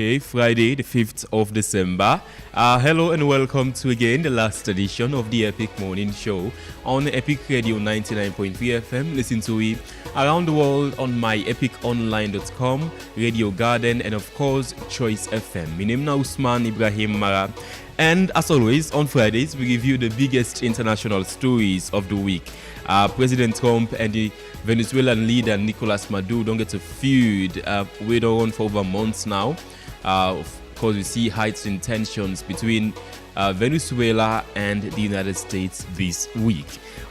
Okay, Friday, the 5th of December. Hello and welcome to again the last edition of the Epic Morning Show on Epic Radio 99.3 FM. Listen to it around the world on myepiconline.com, Radio Garden, and of course, Choice FM. My name is Usman Ibrahim Mara. And as always, on Fridays, we review the biggest international stories of the week. President Trump and the Venezuelan leader Nicolas Maduro don't get to feud wait on for over months now. Of course, we see heightened tensions between Venezuela and the United States this week.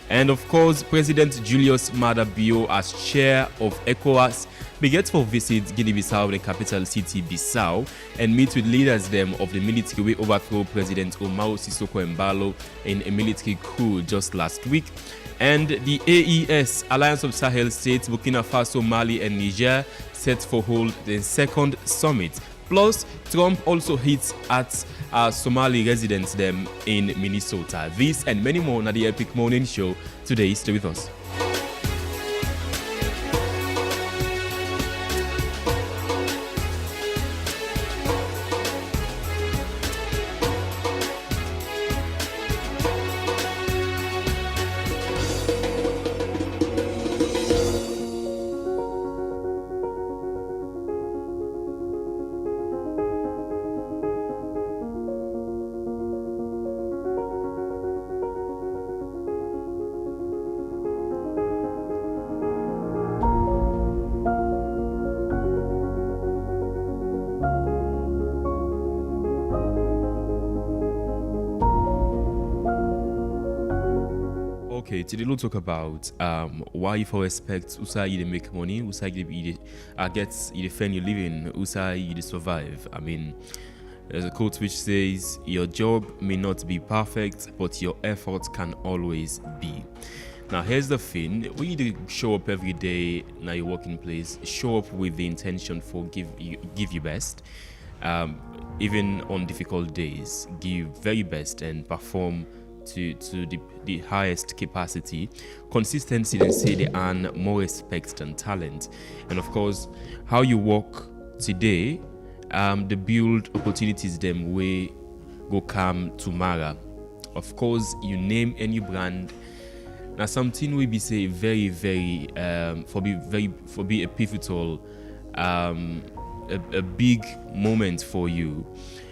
And of course, President Julius Maada Bio, as chair of ECOWAS, begins for visit Guinea-Bissau, the capital city Bissau, and meet with leaders them of the military we overthrow President Omar Sissoko Embalo in a military coup just last week. And the AES, Alliance of Sahel States, Burkina Faso, Mali, and Niger, set for hold the second summit. Plus, Trump also hits at Somali residents them in Minnesota. This and many more on the Epic Morning Show. Today, stay with us. Okay, today we'll talk about why for expect usa you make money, usa you get you defend your living, usa you survive. I mean, there's a quote which says your job may not be perfect, but your effort can always be. Now here's the thing, when you show up every day now your working place, show up with the intention for give your best. Even on difficult days, give very best and perform to the highest capacity. Consistency, they say, they earn more respect than talent. And of course, how you work today, they build opportunities them way go come tomorrow. Of course, you name any brand. Now something we be say very for be a pivotal a big moment for you.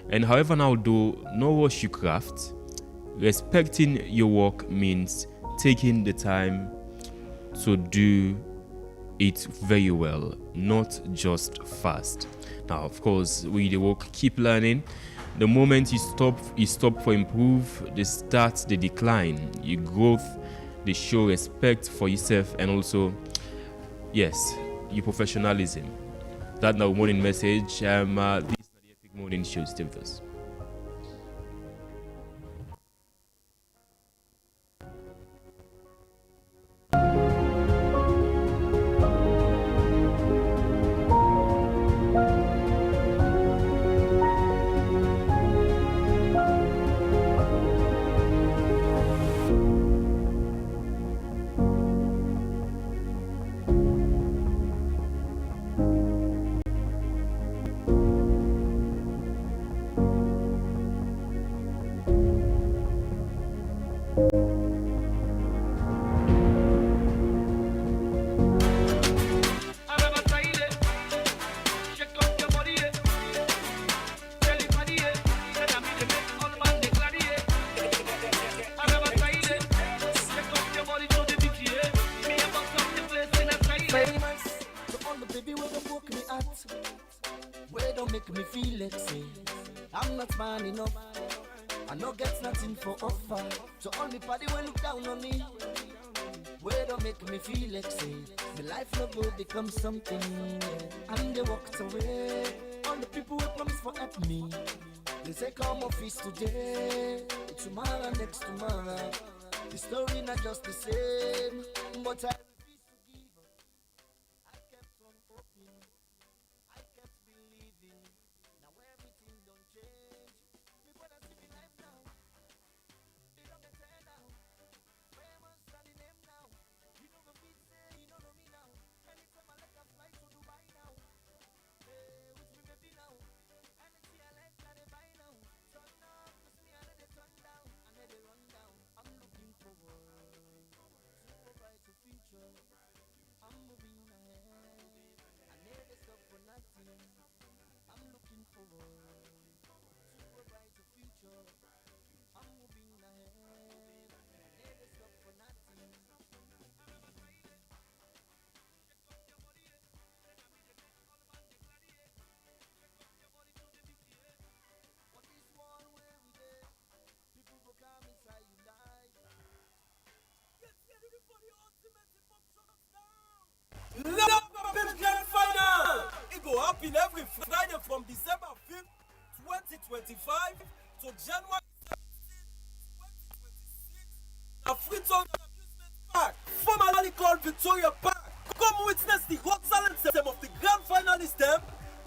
And however now do no rush your craft. Respecting your work means taking the time to do it very well, not just fast. Now, of course, with the work, keep learning. The moment you stop for improve, they start the decline. Your growth, they show respect for yourself and also, yes, your professionalism. That now morning message. This is the Epic Morning Show. Stay with us. Become something, and they walked away. All the people who promised for help me, they say come office today, tomorrow, next tomorrow. The story not just the same, but I refuse to give up. I kept on hoping, I kept believing. Now everything don't change. Me brother see me life now. They don't get turn now. Where am I standing them now? You know the beat say you don't know me now. Anytime I let a fly to Dubai now. Hey, with me baby now. in every Friday from December 5th, 2025 to January 17th, 2026. A Freetown Amusement Park, formerly called Victoria Park. Come witness the hot talent of the grand finalists them,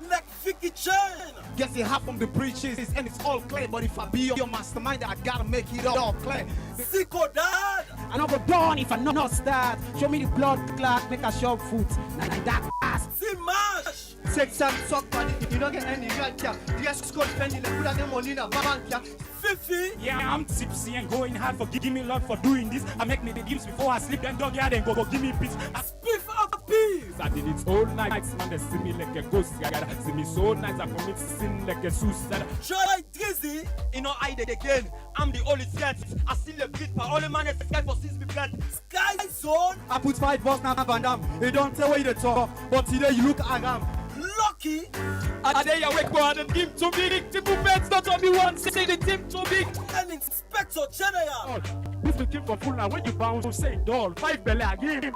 like Vicky Chen. Guess it half from the breaches and it's all clear. But if I be your mastermind, I gotta make it all clear. Sicko Dad. I not go down if I not start. Show me the blood clot, make a short foot. Like that ass. Simash. Sex and suck money, you don't get any right here. Yes, Scott Penny, like put out them money in a bank here. Fifi. Yeah, I'm tipsy and going hard for give me love for doing this. I make me the games before I sleep and dog yard and go give me peace. Spiff up peace. I did it all night, man. They see me like a ghost. See me so nice, I commit sin like a suicide. Try Drizzy. You know, I did again. I'm the only set. I still the beat, but all the man is scared for since me blood. Sky Zone. I put 5 bucks now, Van Damme. You don't tell what you talk, but today you look agam. Lucky. And they awake boy, the team too big. The movements not only one, say the team too big. And Inspector General. This the team for full now. When you bounce, say doll. 5 belly again.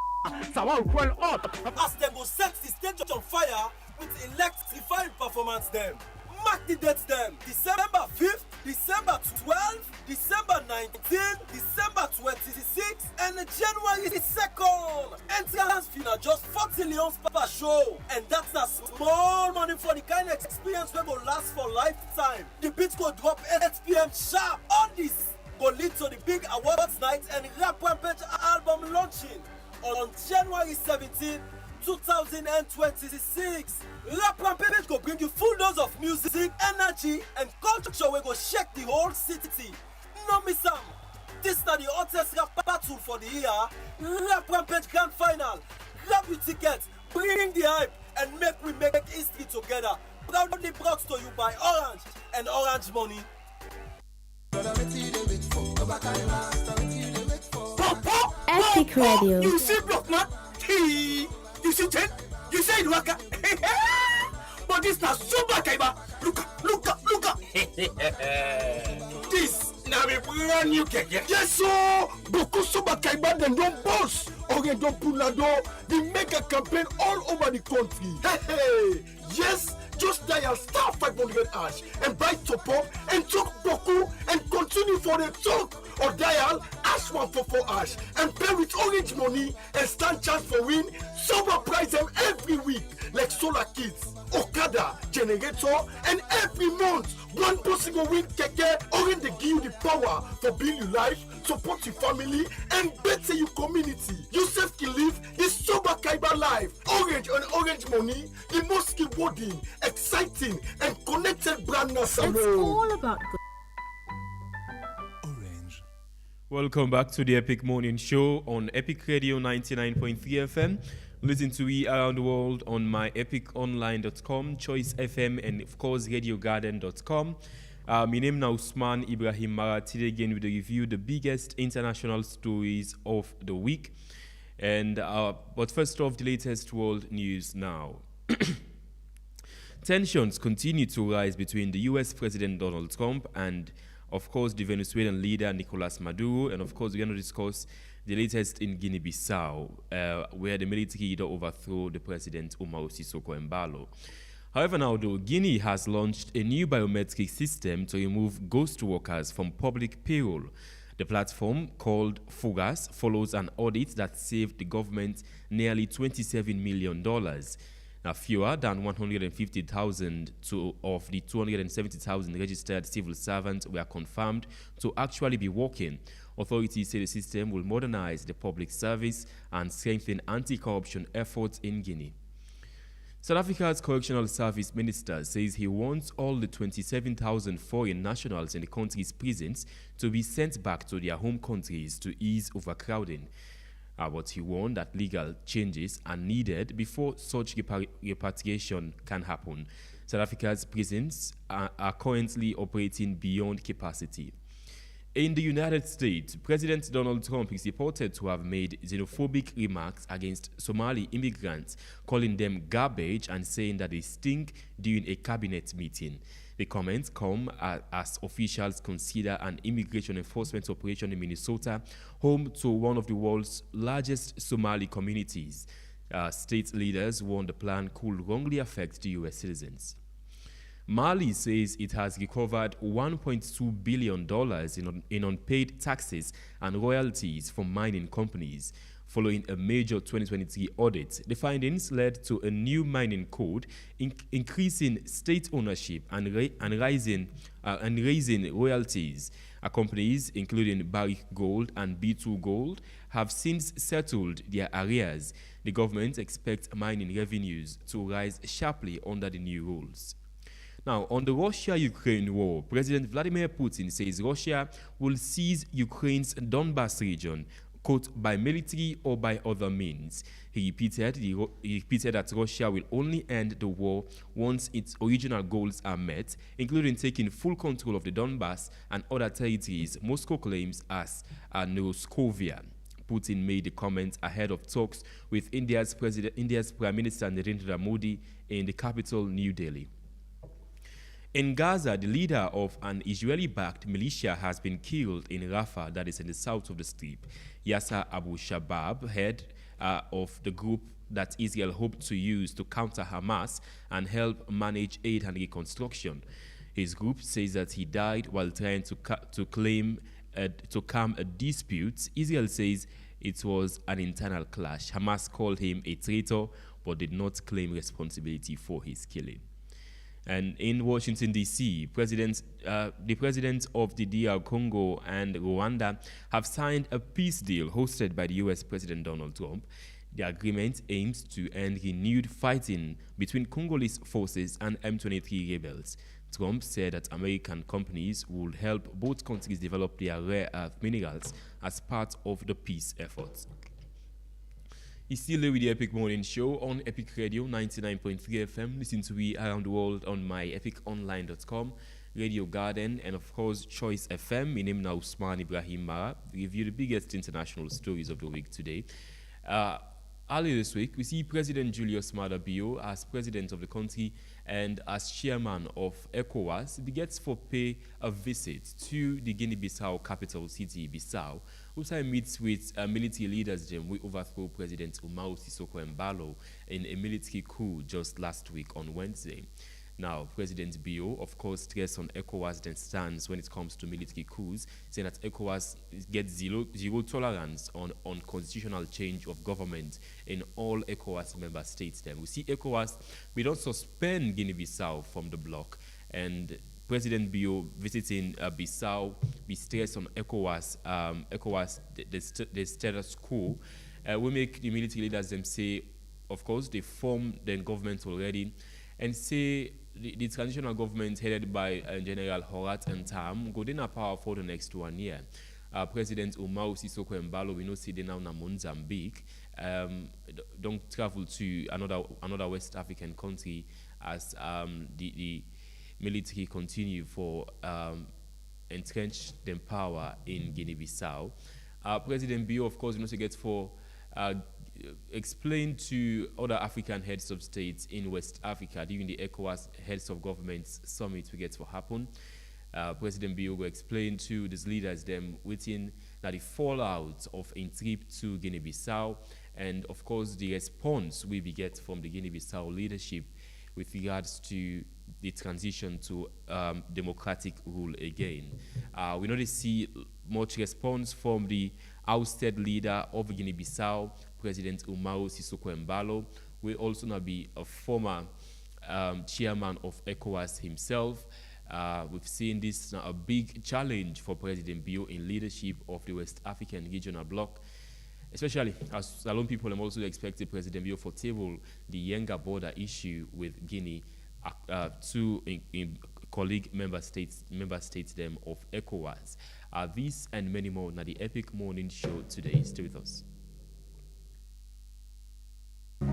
So I will well up. As them go set the stage on fire with electrifying performance them. Mark the dates them. December 5th, December 12th, December 19th, December 26th, and January 2nd. Entrance fee na just 40 leons per show. And that's a small money for the kind of experience we go last for lifetime. The beat go drop 8 p.m. sharp. All this go lead to the big awards night and Rap Rampage album launching on January 17th, 2026. Rap Rampage go bring you full dose of music, energy, and culture. We go shake the whole city. No miss am. This is the hottest rap battle for the year. Rap Rampage Grand Final. Grab your tickets, bring the hype, and make history together. Proudly brought to you by Orange and Orange Money. Epic Radio. You see block man? You see ten? You say it waka? But this na super kaiba. Look up. This na be brand new keke. Yes so, beaucoup super kaiba dem don boss. Oge don punado, the mega campaign all over the country. Hey, yes. Just dial star 500 hash and buy top up and talk boku and continue for the talk, or dial hash 144 hash and pay with Orange Money and stand chance for win super prize them every week like solar kits, Okada, generator, and every month one person will win keke. Orange they give you the power for build your life, support your family, and better your community. You self can live this super kaiba life. Orange and Orange Money, the most rewarding, exciting, and connected brand now. It's all about good. Welcome back to the Epic Morning Show on Epic Radio 99.3 FM. Listen to me around the world on myepiconline.com, Choice FM, and of course radiogarden.com. My name now Usman Ibrahim Mara. Today again we review the biggest international stories of the week. And but first off, the latest world news now. Tensions continue to rise between the US President Donald Trump and, of course, the Venezuelan leader Nicolas Maduro. And, of course, we're going to discuss the latest in Guinea-Bissau, where the military leader overthrew the president Umaru Sissoco Embalo. However, now, though, Guinea has launched a new biometric system to remove ghost workers from public payroll. The platform, called Fugas, follows an audit that saved the government nearly $27 million. Now, fewer than 150,000 of the 270,000 registered civil servants were confirmed to actually be working. Authorities say the system will modernize the public service and strengthen anti-corruption efforts in Guinea. South Africa's Correctional Service Minister says he wants all the 27,000 foreign nationals in the country's prisons to be sent back to their home countries to ease overcrowding. But he warned that legal changes are needed before such repatriation can happen. South Africa's prisons are currently operating beyond capacity. In the United States, President Donald Trump is reported to have made xenophobic remarks against Somali immigrants, calling them garbage and saying that they stink during a cabinet meeting. The comments come as officials consider an immigration enforcement operation in Minnesota, home to one of the world's largest Somali communities. State leaders warn the plan could wrongly affect the U.S. citizens. Mali says it has recovered $1.2 billion in unpaid taxes and royalties from mining companies following a major 2023 audit. The findings led to a new mining code, increasing state ownership and raising royalties. Companies including Barrick Gold and B2 Gold have since settled their arrears. The government expects mining revenues to rise sharply under the new rules. Now, on the Russia-Ukraine war, President Vladimir Putin says Russia will seize Ukraine's Donbas region, quote, by military or by other means. He repeated that Russia will only end the war once its original goals are met, including taking full control of the Donbas and other territories Moscow claims as Noroskovia. Putin made the comment ahead of talks with India's Prime Minister Narendra Modi in the capital, New Delhi. In Gaza, the leader of an Israeli-backed militia has been killed in Rafah, that is in the south of the Strip. Yasser Abu Shabab, head of the group that Israel hoped to use to counter Hamas and help manage aid and reconstruction. His group says that he died while trying to calm a dispute. Israel says it was an internal clash. Hamas called him a traitor but did not claim responsibility for his killing. And in Washington, D.C., the presidents of the DR Congo and Rwanda have signed a peace deal hosted by the U.S. President Donald Trump. The agreement aims to end renewed fighting between Congolese forces and M23 rebels. Trump said that American companies would help both countries develop their rare earth minerals as part of the peace efforts. It's still here with the Epic Morning Show on Epic Radio 99.3 FM. Listen to me around the world on myepiconline.com, Radio Garden, and of course Choice FM. My name now Usman Ibrahim Mara. We review the biggest international stories of the week today. Earlier this week, we see President Julius Maada Bio as president of the country and as chairman of ECOWAS begins to pay a visit to the Guinea-Bissau capital city, Bissau. Also meets with military leaders who overthrew President Umaru Sissoco Embalo in a military coup just last week on Wednesday. Now, President Bio, of course, stressed on ECOWAS' stance when it comes to military coups, saying that ECOWAS gets zero tolerance on constitutional change of government in all ECOWAS member states. Then we see ECOWAS, we don't suspend Guinea-Bissau from the bloc, and President Bio visiting Bissau, we stress on ECOWAS, the status quo. We make the military leaders them say, of course, they formed the government already, and say the transitional government headed by General Horat and Tam go in power for the next 1 year. President Umaru Sissoco Embalo, we know see they now in Mozambique, don't travel to another West African country as the military continue for entrench them power in Guinea-Bissau. President Bio, of course, gets for explain to other African heads of states in West Africa during the ECOWAS Heads of Governments Summit we get to happen. President Bio will explain to these leaders them within the fallout of a trip to Guinea-Bissau, and of course the response we get from the Guinea-Bissau leadership with regards to the transition to democratic rule again. We know they see much response from the ousted leader of Guinea-Bissau, President Umaru Sissoco Embalo, will also now be a former chairman of ECOWAS himself. We've seen this now a big challenge for President Bio in leadership of the West African regional bloc, especially as Salon people have also expected President Bio for table the Yenga border issue with Guinea to colleague member states them of ECOWAS. This and many more now the Epic Morning Show today. Stay with us.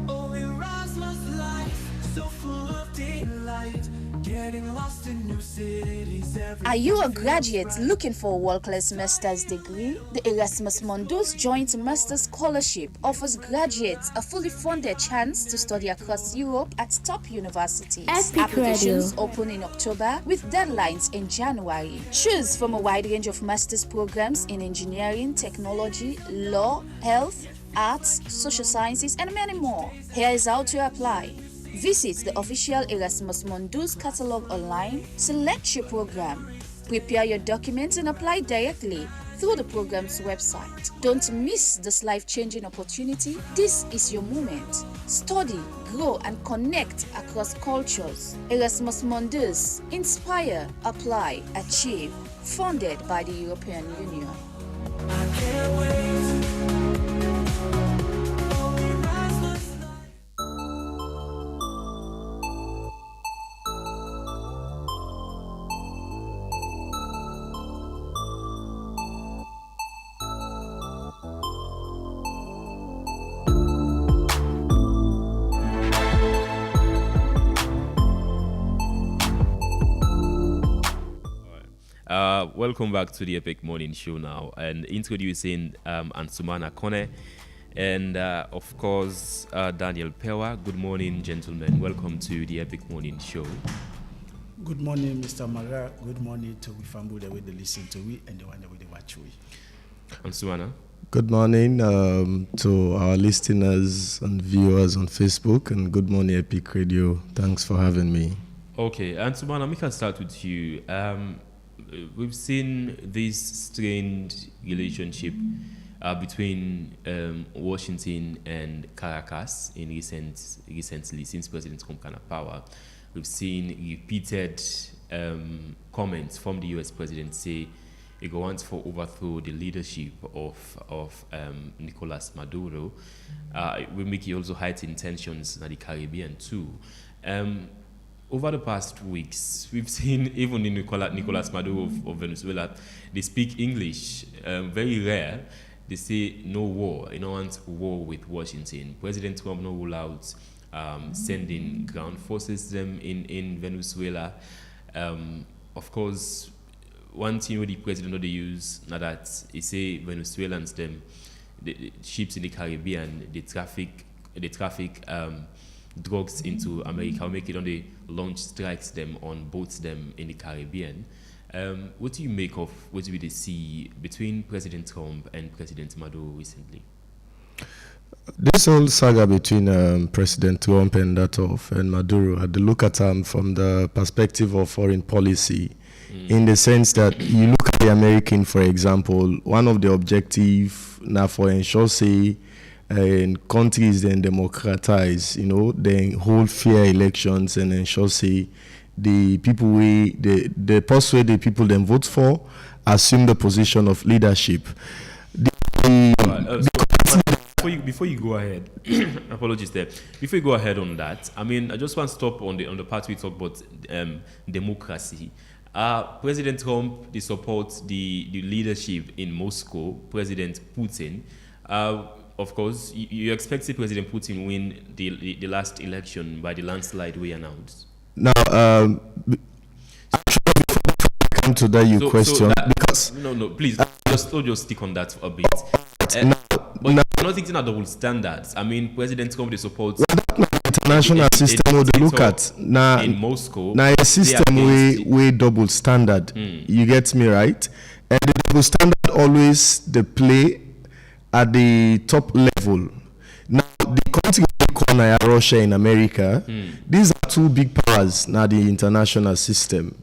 Oh, Erasmus life, so full of delight, getting lost in new cities every Are you a graduate looking for a world-class master's degree? The Erasmus Mundus Joint Master's Scholarship offers graduates a fully funded chance to study across Europe at top universities. Epic Applications Radio. open in October with deadlines in January. Choose from a wide range of master's programs in engineering, technology, law, health, arts, social sciences, and many more. Here is how to apply. Visit the official Erasmus Mundus catalog online, select your program, prepare your documents, and apply directly through the program's website. Don't miss this life-changing opportunity. This is your moment. Study, grow, and connect across cultures. Erasmus Mundus. Inspire, apply, achieve. Funded by the European Union. Welcome back to the Epic Morning Show now, and introducing Ansumana Kone and of course Daniel Pewa. Good morning, gentlemen. Welcome to the Epic Morning Show. Good morning, Mr. Maga. Good morning to we family the way they listen to we and the one that they watch we. Ansumana. Good morning to our listeners and viewers on Facebook, and good morning, Epic Radio. Thanks for having me. Okay, Ansumana, we can start with you. We've seen this strained relationship between Washington and Caracas in recently since President Trump came to power. We've seen repeated comments from the U.S. president say he wants to overthrow the leadership of Nicolas Maduro. We make it also heighten tensions in the Caribbean too. Over the past weeks, we've seen even in Nicolas Maduro of Venezuela, they speak English, very rare. They say no war, you don't want war with Washington. President Trump no rule out sending ground forces them in Venezuela. Of course, one thing with the president they use now that he say Venezuelans them the ships in the Caribbean, they traffic drugs into America, make it on the launch strikes them on boats them in the Caribbean. What do you make of what we see between President Trump and President Maduro recently? This whole saga between President Trump and Maduro, I had to look at from the perspective of foreign policy, in the sense that you look at the American, for example, one of the objectives now for ensure say and countries then democratize, then hold fair elections and ensure say the people the persuade the people then vote for assume the position of leadership. Before you go ahead, apologies there. Before you go ahead on that, I mean, I just want to stop on the part we talk about democracy. President Trump, they support the leadership in Moscow, President Putin. Of course, you expected President Putin win the last election by the landslide we announced. Now, actually, before I come to that question, because no, please just stick on that for a bit. But you're not thinking of double standards. I mean, President Trump they support international system we look at now in Moscow. Now a system we double standard. You get me right? And the double standard always the play at the top level. Now, the country we call Russia in America, these are two big powers now the international system.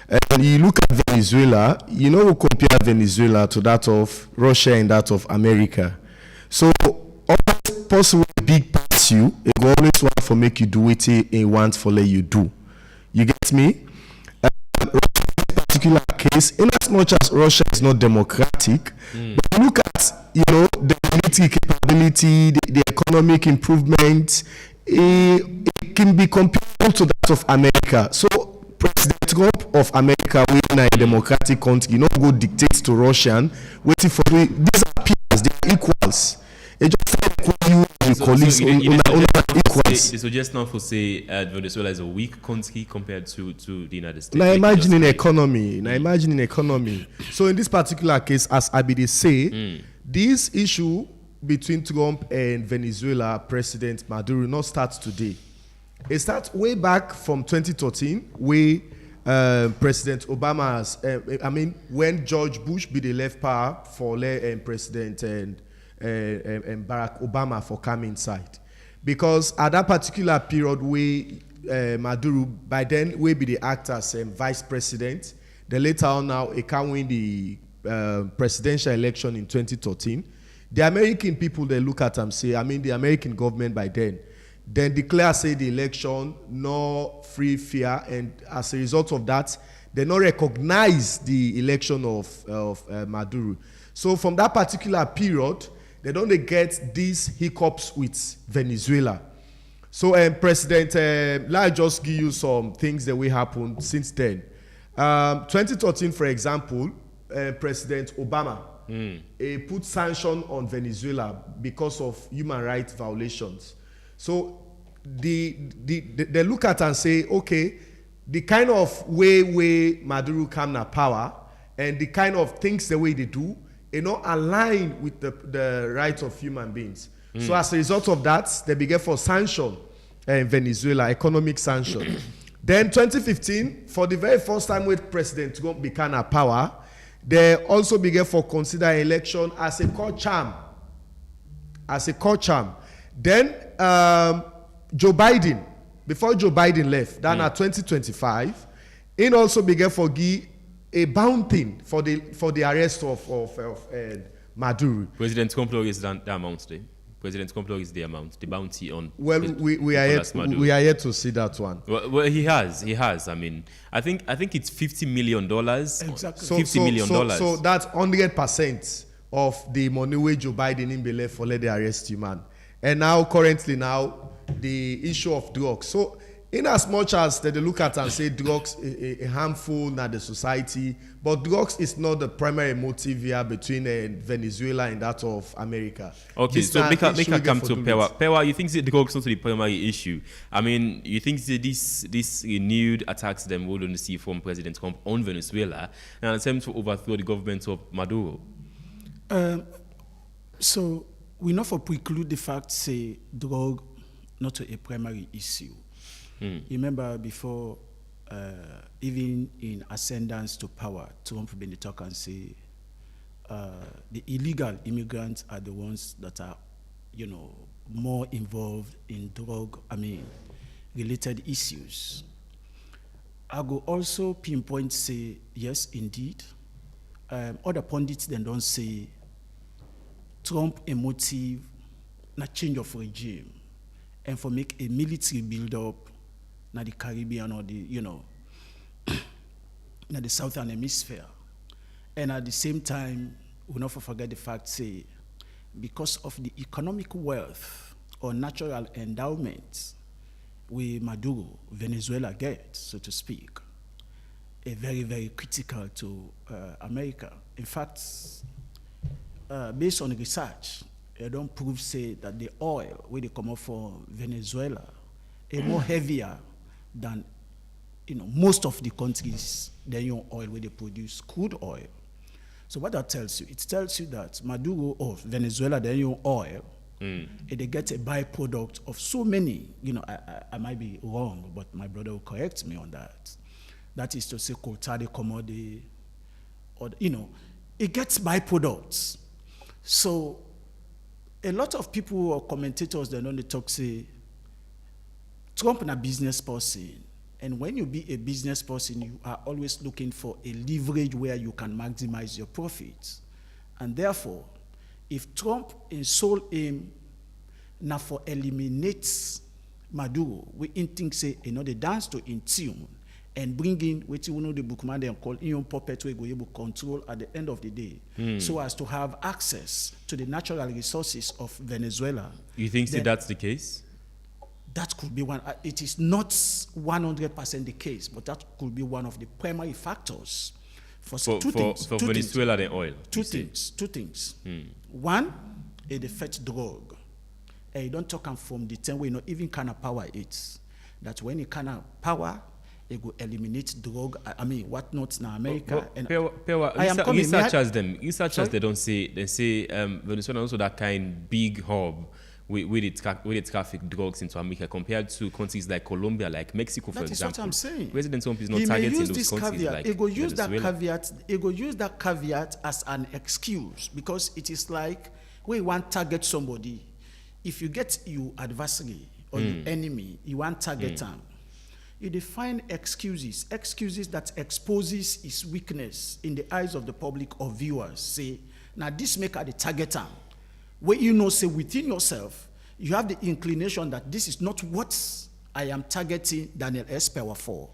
And you look at Venezuela, we compare Venezuela to that of Russia and that of America. So, always possible big parts it will always want for make you do it and want for let you do. You get me? Particular case, in as much as Russia is not democratic, but look at the military capability, the economic improvement, it can be comparable to that of America. So President Trump of America, we in a democratic country, not go dictate to Russian, waiting for these are peers, they are equals. It just colleagues equals. So just now for say Venezuela is a weak country compared to the United States. Now imagining economy. So in this particular case, as Abide say, this issue between Trump and Venezuela President Maduro not starts today. It starts way back from 2013, where President Obama's, when George Bush be the left power for President and Barack Obama for come inside. Because at that particular period, Maduro, by then, we be the actor as vice president. Then later on now, he can win the presidential election in 2013. The American people, they look at him say, the American government by then declare, say, the election no free, fair, and as a result of that, they not recognize the election of Maduro. So from that particular period, they don't get these hiccups with Venezuela. So President, let me just give you some things that will happen since then. 2013, for example, President Obama put sanction on Venezuela because of human rights violations. So they look at and say, okay, the kind of way Maduro come to power and the kind of things the way they do, align with the rights of human beings. So as a result of that, they began for sanction in Venezuela, economic sanction. Then 2015, for the very first time with President Trump became at power, they also began for consider election as a court charm. Then Joe Biden, before Joe Biden left, then at 2025, he also began for give a bounty for the arrest of Maduro. President Trump is the amount. President Trump is the amount, the bounty on. Well, we are yet to see that one. Well, he has. I think it's $50 million. Exactly. $50 million. So that's 100% of the money where Joe Biden in Bele for let the arrest you, man. And currently, the issue of drugs. So, in as much as they look at and say drugs is harmful to the society, but drugs is not the primary motive here between Venezuela and that of America. Okay, so make a come to Pewa. Pewa, you think the drugs not the primary issue? You think this renewed attacks them will only see from President Trump on Venezuela and attempt to overthrow the government of Maduro? So we not for preclude the fact say drug not a primary issue. Remember before, even in ascendance to power, Trump been the talk and say the illegal immigrants are the ones that are, more involved in related issues. I go also pinpoint say yes, indeed. Other pundits then don't say Trump a motive na change of regime and for make a military build-up na the Caribbean or the, na the Southern Hemisphere. And at the same time, we not forget the fact, say, because of the economic wealth or natural endowments we Maduro, Venezuela get, so to speak, a very, very critical to America. In fact, based on research, they don't prove, say, that the oil where they come up from Venezuela is more heavier than most of the countries that use oil where they produce crude oil. So what that tells you, it tells you that Maduro or Venezuela they use oil, and they get a byproduct of so many. I might be wrong, but my brother will correct me on that. That is to say, Kotade commodity, or it gets byproducts. So a lot of people or commentators they don't talk say Trump is a business person, and when you be a business person, you are always looking for a leverage where you can maximize your profits. And therefore, if Trump is sole aim now for eliminates Maduro, we think say the dance to in tune and bring in what you know the bookman they call in puppet we go able control at the end of the day, so as to have access to the natural resources of Venezuela. You think that's the case? That could be one. It is not 100% the case, but that could be one of the primary factors for two things. For Venezuela, the oil. Two things. One, it affects drug. And you don't talk from the time we even kind of power it. That when it kind of power, it will eliminate drug. What not in America. Researchers they don't say. They say Venezuela also that kind big hub. With the traffic drugs into America compared to countries like Colombia, like Mexico, for example. That's what I'm saying. President Trump is not targeting those countries like He will use Venezuela. He will use that caveat as an excuse because it is like where you want target somebody, if you get your adversary or your enemy, you want target them. You define excuses that exposes his weakness in the eyes of the public or viewers. Say, now this make the target them. Where you know, say within yourself, you have the inclination that this is not what I am targeting Daniel S. Power for.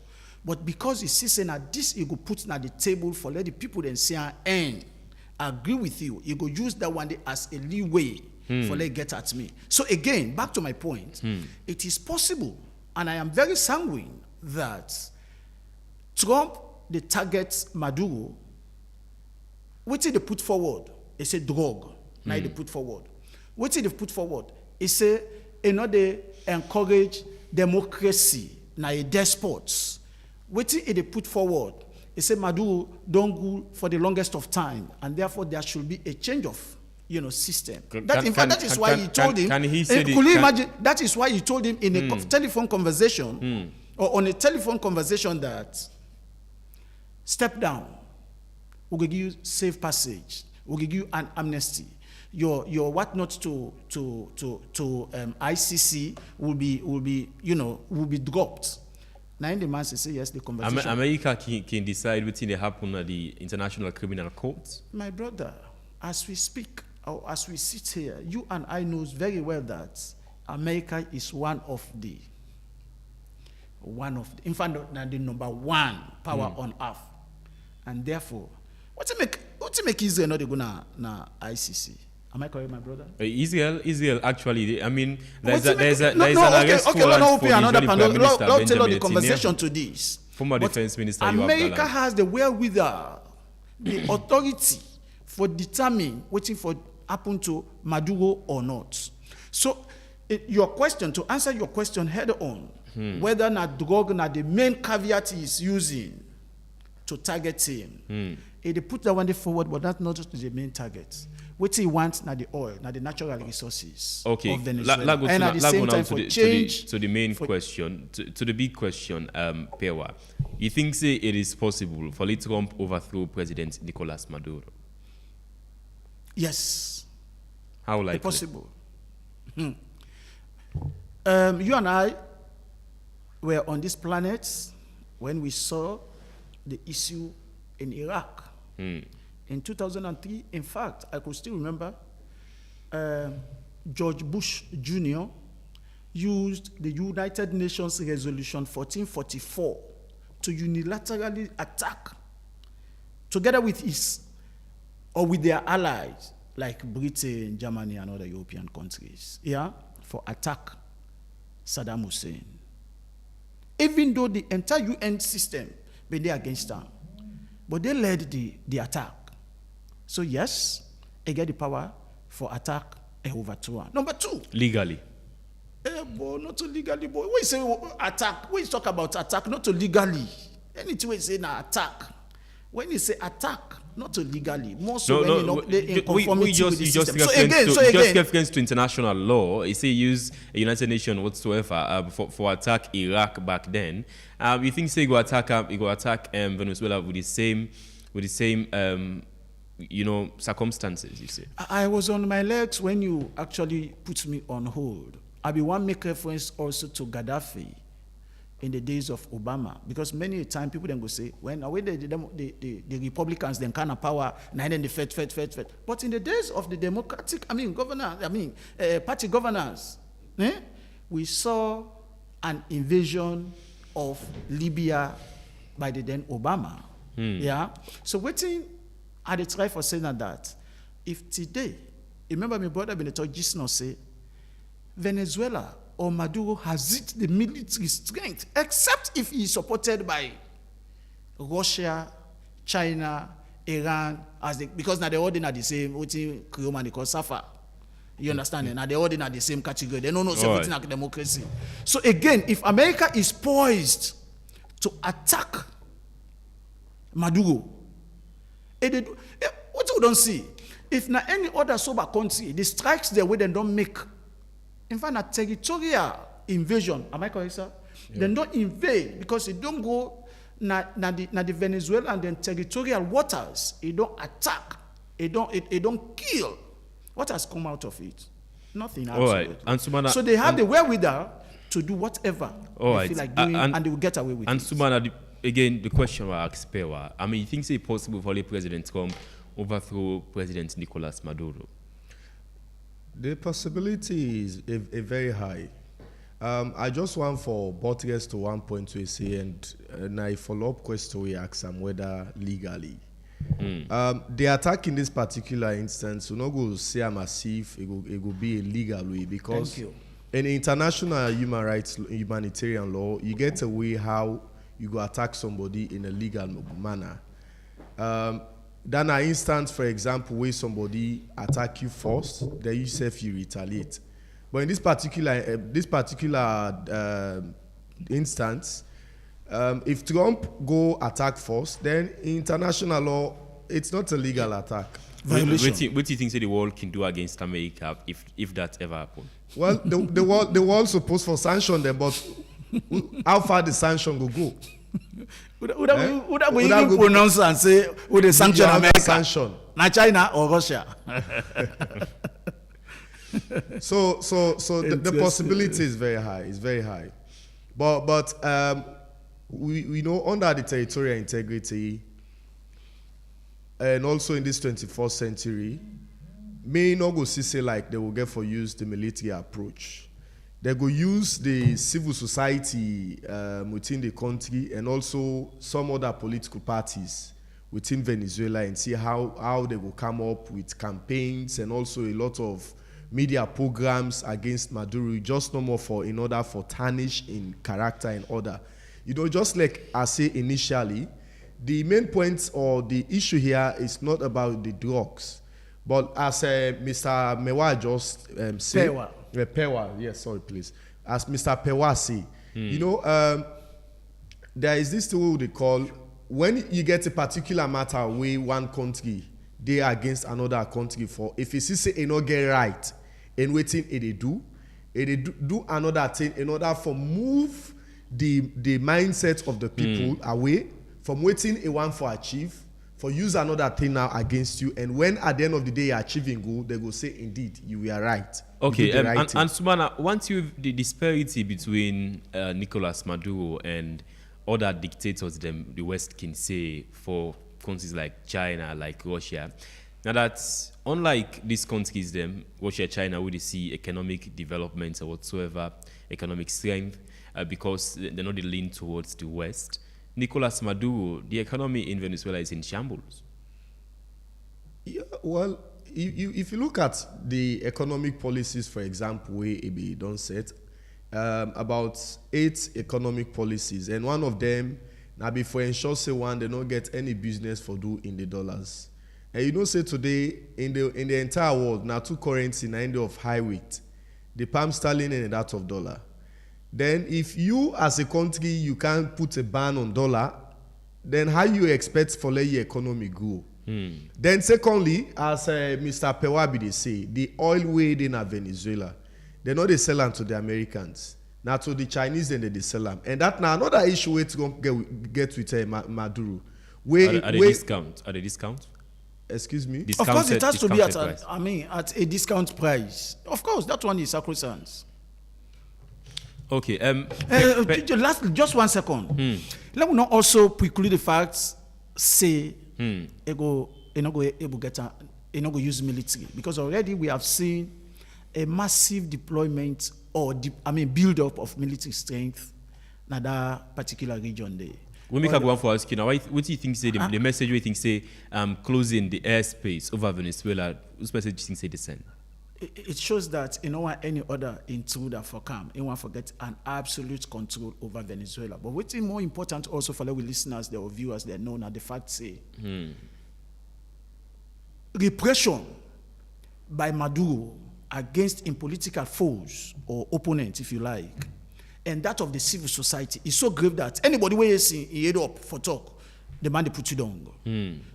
But because he sees that this he go put at the table for let the people then say and agree with you, you go use that one day as a leeway for let get at me. So again, back to my point, it is possible, and I am very sanguine that Trump the target Maduro, what did they put forward? They say drug. Now they put forward. What did they put forward? He say, they encourage democracy, now a despots. What did they put forward? He say Maduro don't rule for the longest of time, and therefore there should be a change of system. That is why he told him. Can he say could you imagine? That is why he told him in a telephone conversation, or on a telephone conversation that step down. We'll give you safe passage. We'll give you an amnesty. Your whatnot to ICC will be dropped. Now in the man say yes, the conversation. America can decide what's going to happen at the International Criminal Court. My brother, as we speak, or as we sit here, you and I knows very well that America is one of the in fact, the number one power on earth, and therefore, what to make Israel not go na ICC? Am I correct, my brother? Israel actually, I mean, there's an arrest warrant for the Israeli Prime Minister Benjamin the conversation Netanyahu. To this. Former Defense Minister America has the wherewithal, the authority for determining waiting for happen to Maduro or not. So, to answer your question head on, whether not drug not the main caveat he is using to target him, they put that one forward, but that's not just the main target. What he wants now the oil, now the natural resources of Venezuela. And at the same time for change. To the main question, to the big question, Pewa, you think it is possible for Trump overthrow President Nicolas Maduro? Yes. How likely? It's possible. You and I were on this planet when we saw the issue in Iraq. In 2003, in fact, I could still remember George Bush Jr. used the United Nations Resolution 1444 to unilaterally attack, together with with their allies, like Britain, Germany, and other European countries, for attack Saddam Hussein. Even though the entire UN system been there against them, but they led the attack. So yes, they get the power for attack and overthrow. Number two. Legally. Boy, not to legally, boy. When you say attack, when you talk about attack, not to legally. Anything we say now attack. When you say attack, not to legally. More so when in conformity with the system. Just reference to international law. You say use a United Nations whatsoever for attack Iraq back then. You think say go attack Venezuela with the same circumstances, you say? I was on my legs when you actually put me on hold. I be one make reference also to Gaddafi in the days of Obama, because many times people then go say, when the Republicans then kind of power, and then the Fed. But in the days of the Democratic, party governance, we saw an invasion of Libya by the then Obama. So waiting. I did try for saying that if today, remember my brother been talk just now say, Venezuela or Maduro has it the military strength, except if he is supported by Russia, China, Iran, because now they all in the same what Creole they call Safa. You understand? Now they all in the same category. They don't know something like democracy. So again, if America is poised to attack Maduro, what you don't see, if na any other sober country, the strikes there where they don't make, in fact, a territorial invasion, am I correct, sir? Yeah. They don't invade because they don't go na the Venezuela and then territorial waters. It don't attack. It don't kill. What has come out of it? Nothing. All right. Absolutely. And Sumana, So they have the wherewithal to do whatever they feel like doing, and they will get away with it. And Sumana, again, the question I asked Pewa, I mean, you think it's possible for the president to come overthrow President Nicolas Maduro? The possibility is a very high. I just want for buttress to one point we say, and I follow-up question we ask them whether legally. The attack in this particular instance, we're not going to say I'm as if it will be a legal way, because in international human rights, humanitarian law, you get a way how you go attack somebody in a legal manner. Then an instance, for example, where somebody attack you first, then you say you retaliate. But in this particular instance, if Trump go attack first, then in international law, it's not a legal attack. What do you think the world can do against America if that ever happens? Well, the world supposed for sanction them, but how far the sanction will go? Would that we even pronounce and say would they sanction America? Sanction. Not China or Russia? So the possibility is very high. It's very high, but we know under the territorial integrity, and also in this 21st century, may not go say like they will get for use the military approach. They go use the civil society within the country and also some other political parties within Venezuela and see how they will come up with campaigns and also a lot of media programs against Maduro, just no more in order for tarnish in character and order. You know, just like I say initially, the main point or the issue here is not about the drugs, but as Mr. Mewa just said, Pewa, yes, sorry, please. As Mr. Pewa say, you know, there is this thing they call, when you get a particular matter where one country, they are against another country for, if you see say it not get right, and waiting it do another thing in order for move the mindset of the people away from waiting a one for achieve, for use another thing now against you, and when at the end of the day you're achieving goal, they go say, indeed, you were right. Okay, and Sumana, once you the disparity between Nicolas Maduro and other dictators the West can say for countries like China, like Russia, now that unlike these countries, Russia, China, where they see economic development or whatsoever, economic strength, because they're not lean towards the West, Nicolas Maduro, the economy in Venezuela is in shambles. Yeah, well, if you look at the economic policies, for example, where EB don't set, about 8 economic policies, and one of them, now before ensure say one, they don't get any business for do in the dollars. And you know, say today in the entire world, now 2 currency in the end of high weight, the pound sterling and that of dollar. Then if you as a country you can't put a ban on dollar, then how you expect for let your economy grow? Then secondly, as Mr. Pewabi they say, the oil way in Venezuela, they know they sell them to the Americans. Now to the Chinese then they sell them. And that now another issue where to get with Maduro. Are they discount? Excuse me? Of course it has to be at a discount price. Of course, that one is sacrosanct. Okay. Just 1 second. Let me not also preclude the facts. Say, it go use military, because already we have seen a massive deployment or build up of military strength in that particular region there. We make a go on for asking now. What do you think? Say the message we think say closing the airspace over Venezuela. Whose message do you think say the send? It shows that any other intruder for come, anyone forget an absolute control over Venezuela. But what's more important also for our listeners, their viewers, they know now the fact say repression by Maduro against in political foes or opponents, if you like, and that of the civil society is so grave that anybody where you see he head up for talk, the man they put you down.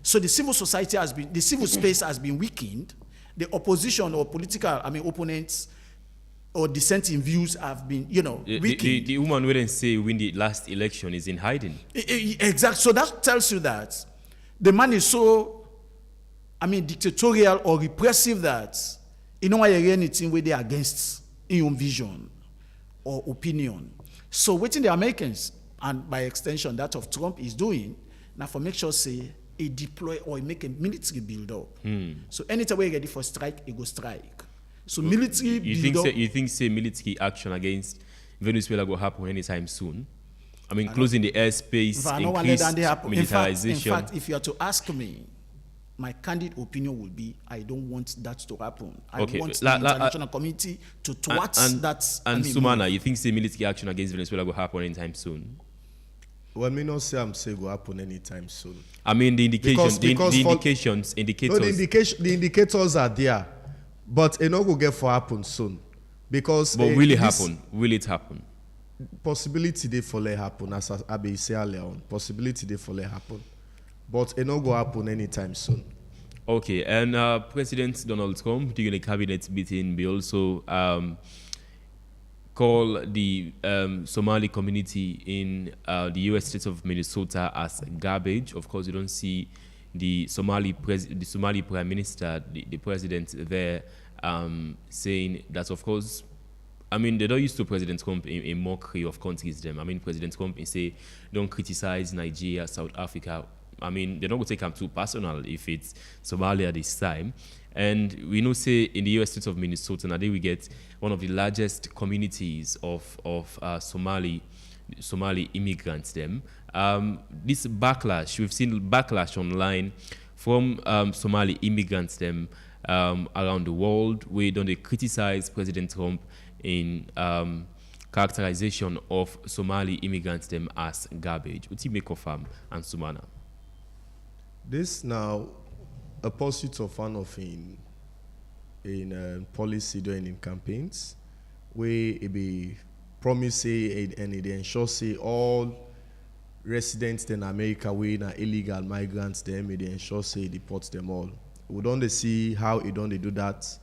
So the civil society the civil space has been weakened. The opposition or political, opponents or dissenting views have been, weakened. The woman wouldn't say win the last election is in hiding. Exactly. So that tells you that the man is so, dictatorial or repressive that You know why you hear anything where they are against in your vision or opinion. So waiting the Americans, and by extension that of Trump is doing, now for make sure say he deploy or he make a military build up. So anytime we ready for strike, he go strike. So military build up. You think say military action against Venezuela will happen anytime soon? I mean, closing the airspace, increased militarization. In fact, if you are to ask me, my candid opinion would be I don't want that to happen. I want the international community to thwart that. And Sumana, you think say military action against Venezuela will happen anytime soon? Well, me not say I'm saying will happen anytime soon. I mean, the indications, the indicators are there, but it not will get for happen soon, because. But will it happen? Will it happen? Possibility they for let happen, as I be say earlier on. Possibility they for let happen, but it not go happen anytime soon. Okay, and President Donald Trump during a cabinet meeting, we also call the Somali community in the U.S. state of Minnesota as garbage. Of course, you don't see the Somali Prime Minister, the president there, saying that, of course, I mean, they don't use to President Trump in mockery of countries them. I mean, President Trump say, don't criticize Nigeria, South Africa. I mean, they're not going to take them too personal if it's Somalia this time. And we know, say, in the U.S. state of Minnesota, now we get one of the largest communities of Somali immigrants them. This backlash, we've seen backlash online from Somali immigrants them around the world, where don't they criticize President Trump in characterization of Somali immigrants them as garbage. What do you make of and Sumana? This now a pursuit of one of in policy doing in campaigns, where it be promise say and it ensure say all residents in America we na illegal migrants them it ensure say deport them all. We don't see how it don't do that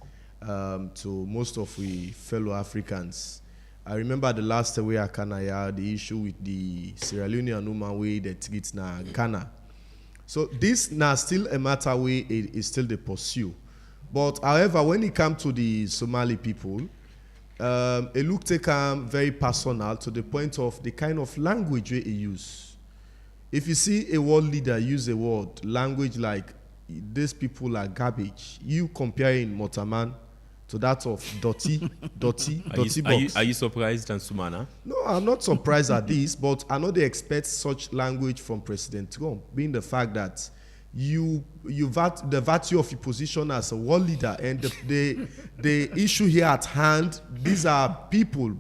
to most of we fellow Africans. I remember the last time we are Ghana, the issue with the Sierra Leonean woman way that treats na Ghana. So this now still a matter where it is still the pursue. But however, when it comes to the Somali people, it look taken very personal to the point of the kind of language we use. If you see a world leader use a word, language like these people are garbage, you comparing Motaman to that of dirty box. Are you surprised, Sumana? No, I'm not surprised at this, but I know they expect such language from President Trump, being the fact that the virtue of your position as a world leader and the issue here at hand, these are people,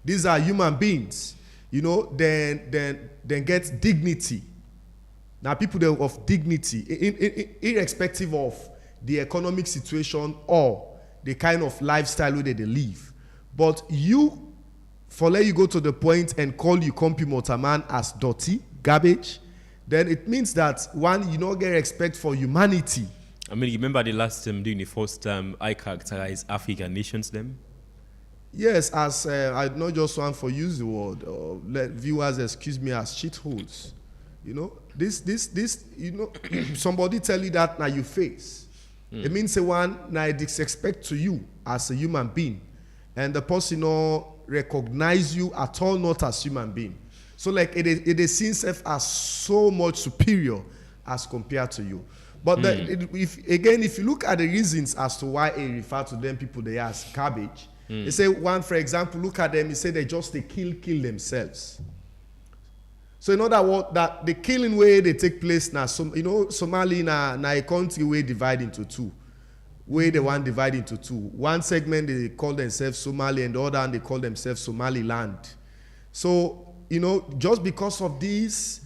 these are human beings, you know, then get dignity. Now people that of dignity, irrespective of the economic situation or the kind of lifestyle where they live. But you, for let you go to the point and call you Kompi Motaman as dirty, garbage, then it means that one, you don't get respect for humanity. I mean, you remember the last time, during the first time, I characterized African nations them? Yes, as I not just want for use the word, let viewers excuse me, as shitholes. You know, this, you know, somebody tell you that now you face. It means the one now it disrespect to you as a human being, and the person no recognize you at all not as human being. So like it is seen self as so much superior as compared to you. But if you look at the reasons as to why they refer to them people they as garbage, they say one, for example, look at them, he say they just they kill themselves. So in other words, that the killing way they take place now, you know, Somali na a country where divide into two. Where they want divide into two. One segment they call themselves Somali and the other they call themselves Somaliland. So, you know, just because of this,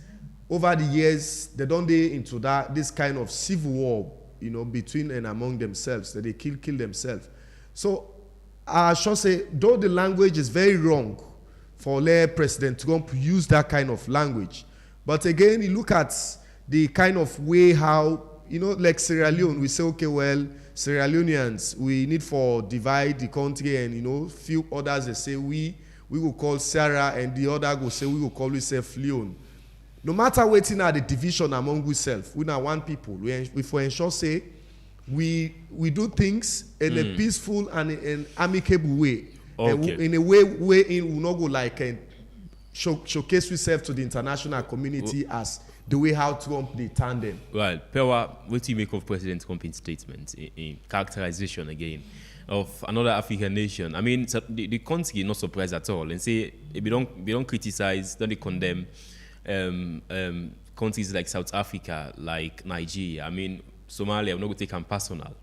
over the years, they don't get into this kind of civil war, you know, between and among themselves, that they kill themselves. So I should say, though the language is very wrong, for let President Trump use that kind of language. But again, you look at the kind of way how, you know, like Sierra Leone, we say, okay, well, Sierra Leoneans, we need for divide the country, and, you know, few others, they say we will call Sarah, and the other will say we will call ourselves Leone. No matter waiting at the division among ourselves, we now one people. We for ensure say, we do things in a peaceful and an amicable way. Okay. In a way we not go like showcase yourself to the international community as the way how Trump they turn them. Well, Pewa, what do you make of President Trump's statement in characterization again of another African nation? I mean, so the country is not surprised at all and say we don't criticize, don't they condemn countries like South Africa, like Nigeria. I mean, Somalia, I'm not going to take them personal.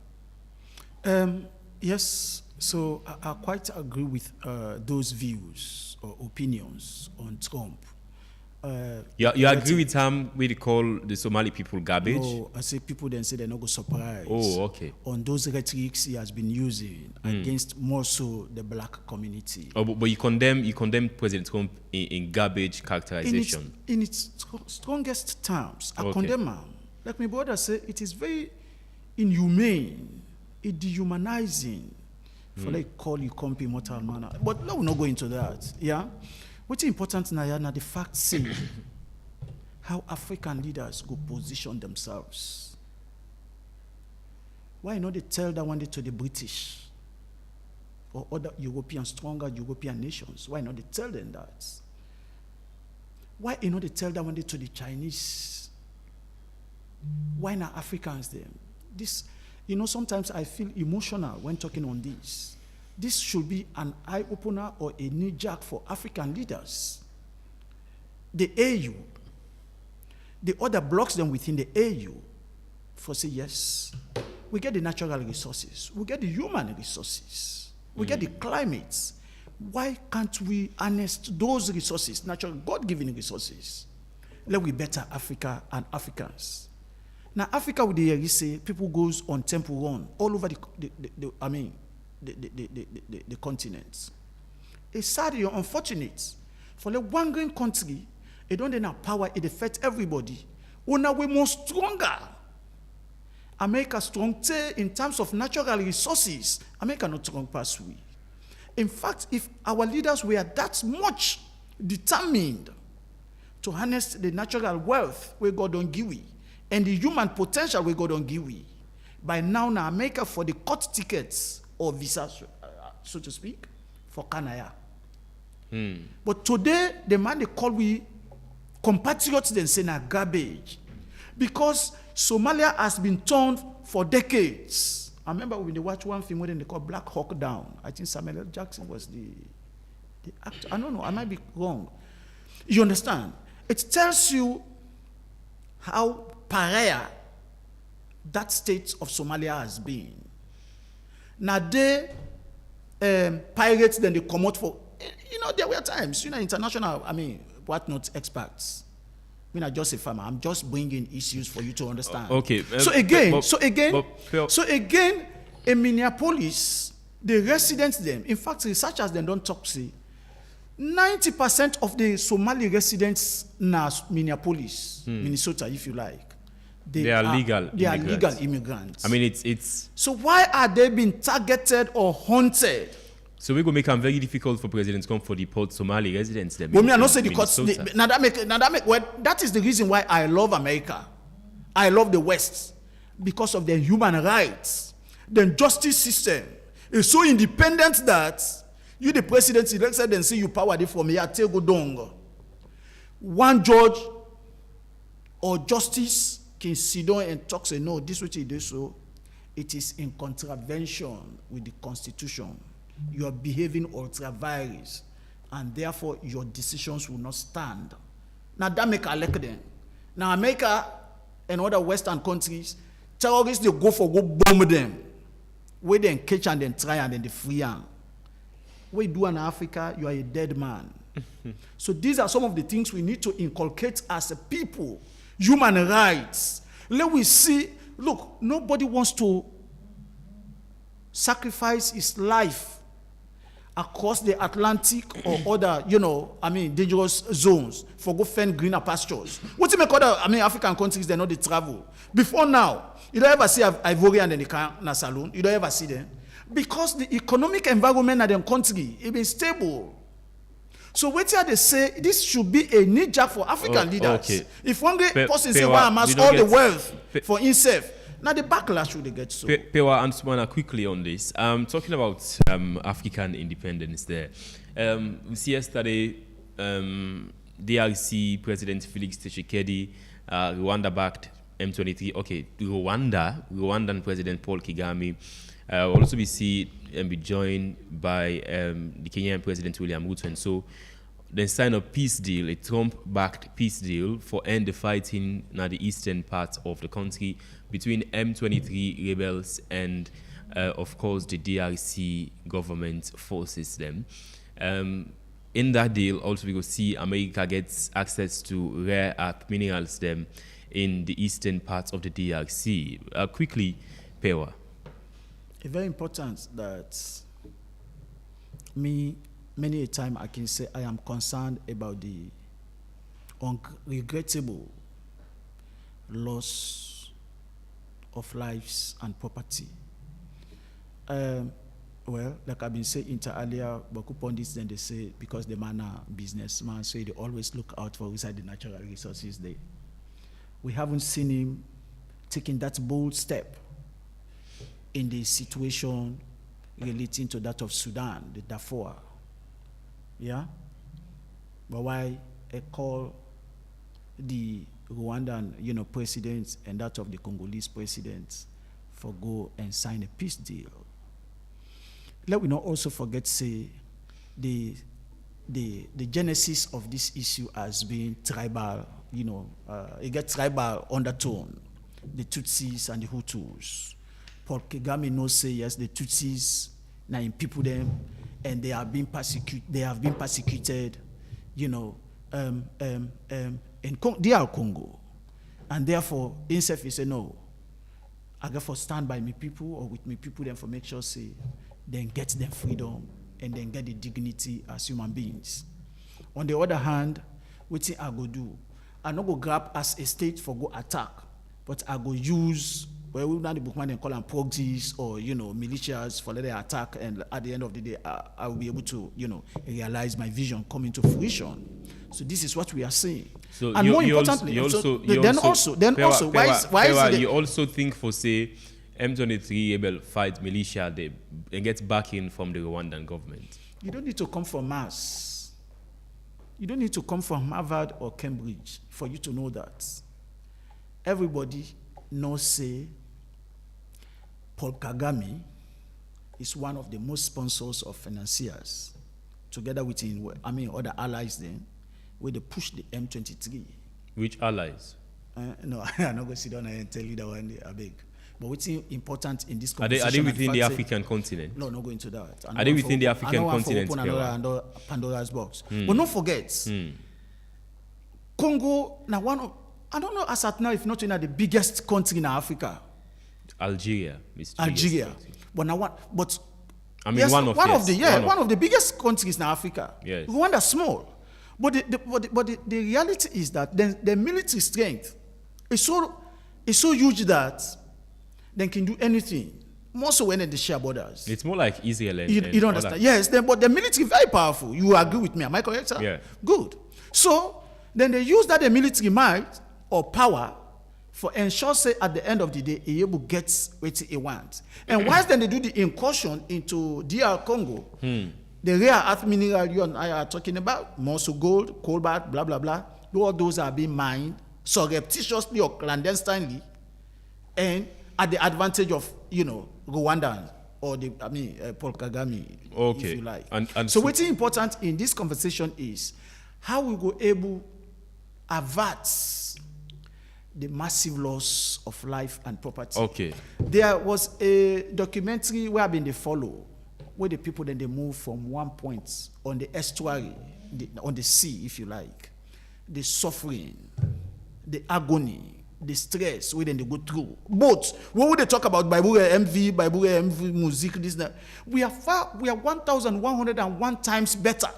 Yes, so I quite agree with those views or opinions on Trump. You agree with him we call the Somali people garbage? No, I say people then say they're not going to surprise. Oh, okay. On those rhetorics he has been using against more so the black community. Oh, but you condemn President Trump in garbage characterization. In its strongest terms, I condemn him. Like my brother said, it is very inhumane, it dehumanizing for like call you compy mortal manner. But no, we'll not go into that. Yeah. What's important now, the fact say how African leaders go position themselves. Why not they tell that one day to the British or other European, stronger European nations? Why not they tell them that? Why not they tell that one day to the Chinese? Why not Africans then? This, sometimes I feel emotional when talking on this. This should be an eye-opener or a knee-jerk for African leaders. The AU, the other blocks them within the AU, for say, yes, we get the natural resources, we get the human resources, we get the climates. Why can't we harness those resources, natural God-given resources? Let we better Africa and Africans. Now, Africa, with the say, people goes on temple run all over the continents. It's sad, you're unfortunate. For like one green country, it don't have power, it affects everybody. Now we're more stronger. America strong in terms of natural resources. America not strong past we. In fact, if our leaders were that much determined to harness the natural wealth where God don't give we, and the human potential where God don't give we, by now America for the court tickets or visa, so to speak, for Canada. But today, the man they call we compatriots, then say na garbage. Because Somalia has been turned for decades. I remember when they watch one film when they call Black Hawk Down. I think Samuel L. Jackson was the actor. I don't know, I might be wrong. You understand? It tells you how pariah that state of Somalia has been. Now they pirates, then they come out for, there were times, international, whatnot experts. I just a farmer. I'm just bringing issues for you to understand. Okay. So again, in Minneapolis, the residents them, in fact, researchers then don't talk, say, 90% of the Somali residents in Minneapolis, Minnesota, if you like, they are legal immigrants. I mean, it's. So why are they being targeted or haunted? So we go make it very difficult for President Trump for deport Somali residents. Them I not say the courts. That is the reason why I love America. I love the West because of their human rights. The justice system is so independent that you, the president, elected and say you power it for me. I tell go down. One judge or justice can sit down and talk, say, no, this is what you do, so it is in contravention with the Constitution. You are behaving ultra vires, and therefore your decisions will not stand. Now that make a elect them. Now America and other Western countries, terrorists they go bomb them. Where they catch and then try and then they free them. What you do in Africa, you are a dead man. So these are some of the things we need to inculcate as a people. Human rights. Let we see, look, nobody wants to sacrifice his life across the Atlantic or other, dangerous zones for go fend greener pastures. What do you make other, African countries, they know they travel. Before now, you don't ever see Ivorian in the saloon. You don't ever see them. Because the economic environment of the country is been stable. So what they say, this should be a knee-jerk for African leaders. Okay. If one great person say, well, I amass all the wealth for himself, Now the backlash will they get so. Pewa and Sumana, quickly on this. Talking about African independence there. We see yesterday DRC President Felix Tshisekedi, Rwanda-backed M23. Okay, Rwandan President Paul Kagame. Also we see be joined by the Kenyan President William Ruto, and so they signed a peace deal, a Trump-backed peace deal for end the fighting in the eastern part of the country between M23 rebels and, of course, the DRC government forces them. In that deal, also we will see America gets access to rare earth minerals them in the eastern parts of the DRC. Quickly, Pewa. It's very important that many a time I can say I am concerned about the regrettable loss of lives and property. Well, like I've been saying inter earlier, Boku Pondits, then they say because the man are businessman, so they always look out for inside the natural resources there. We haven't seen him taking that bold step in the situation relating to that of Sudan, the Darfur. Yeah? But why I call the Rwandan, president and that of the Congolese president for go and sign a peace deal. Let we not also forget, say, the genesis of this issue has been tribal, it gets tribal undertone, the Tutsis and the Hutus. Paul Kagame knows, say, yes, the Tutsis, now in people them, and they have been persecuted, in DR Congo. And therefore, himself he said, no, I got for stand by me people or with me people then for make sure, say, then get them freedom and then get the dignity as human beings. On the other hand, what thing I go do? I not go grab as a state for go attack, but I go use, well, we not the bookman and call them proxies or, militias for let them attack, and at the end of the day, I will be able to, realize my vision come into fruition. So this is what we are seeing. So and more importantly, you also think for, say, M23 able fight militia, they get backing from the Rwandan government. You don't need to come from Mars. You don't need to come from Harvard or Cambridge for you to know that. Everybody knows, say, Paul Kagame is one of the most sponsors of financiers, together with other allies then, where they push the M23. Which allies? No, I'm not going to sit down and tell you that one, I beg. But what's important in this conversation? Are they within the African continent? No, not going to that. Are they within the African continent? Another Pandora's box. But don't forget, Congo, now I don't know as at now if not the biggest country in Africa. Algeria. But now one of the biggest countries in Africa. Yes. Rwanda small. But the reality is that the military strength is so huge that they can do anything. More so when they share borders. It's more like Israel. You don't understand. Yes, but the military is very powerful. You agree with me? Am I correct, sir? Yeah. Good. So then they use that the military might or power for ensure, say, at the end of the day, he able gets what he wants. And once then they do the incursion into DR Congo, the rare earth mineral you and I are talking about, more so gold, cobalt, blah, blah, blah, all those are being mined surreptitiously or clandestinely, and at the advantage of, Rwanda or Paul Kagame, if you like. And so what's important in this conversation is how we go able avert the massive loss of life and property. Okay. There was a documentary where I've been they follow, where the people then they move from one point on the estuary, on the sea, if you like, the suffering, the agony, the stress, where then they go through. But when would they talk about Bible MV music, this, that, we are 1,101 times better.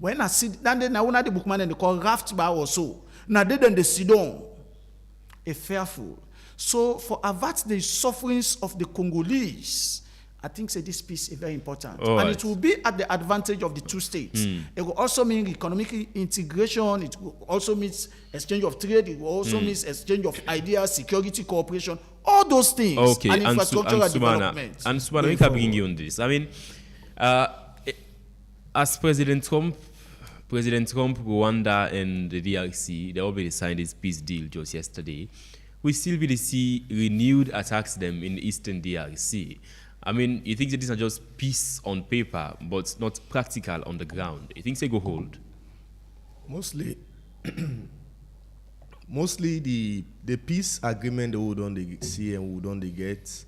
When I see, then now the bookman and they call raft bar or so. Now they then they sit down, a fearful. So for avert the sufferings of the Congolese, I think say this piece is very important. It will be at the advantage of the two states. It will also mean economic integration. It will also mean exchange of trade. It will also mean exchange of ideas, security, cooperation, All those things. Okay, And and infrastructural development. And Sumana, going we can bring forward. you on this. I mean, as President Trump, Rwanda, and the DRC, they already signed this peace deal just yesterday. We still will see renewed attacks them in the eastern DRC. I mean, you think that these are just peace on paper, but not practical on the ground? You think they go hold? Mostly, mostly the peace agreement that we don't see and we don't get,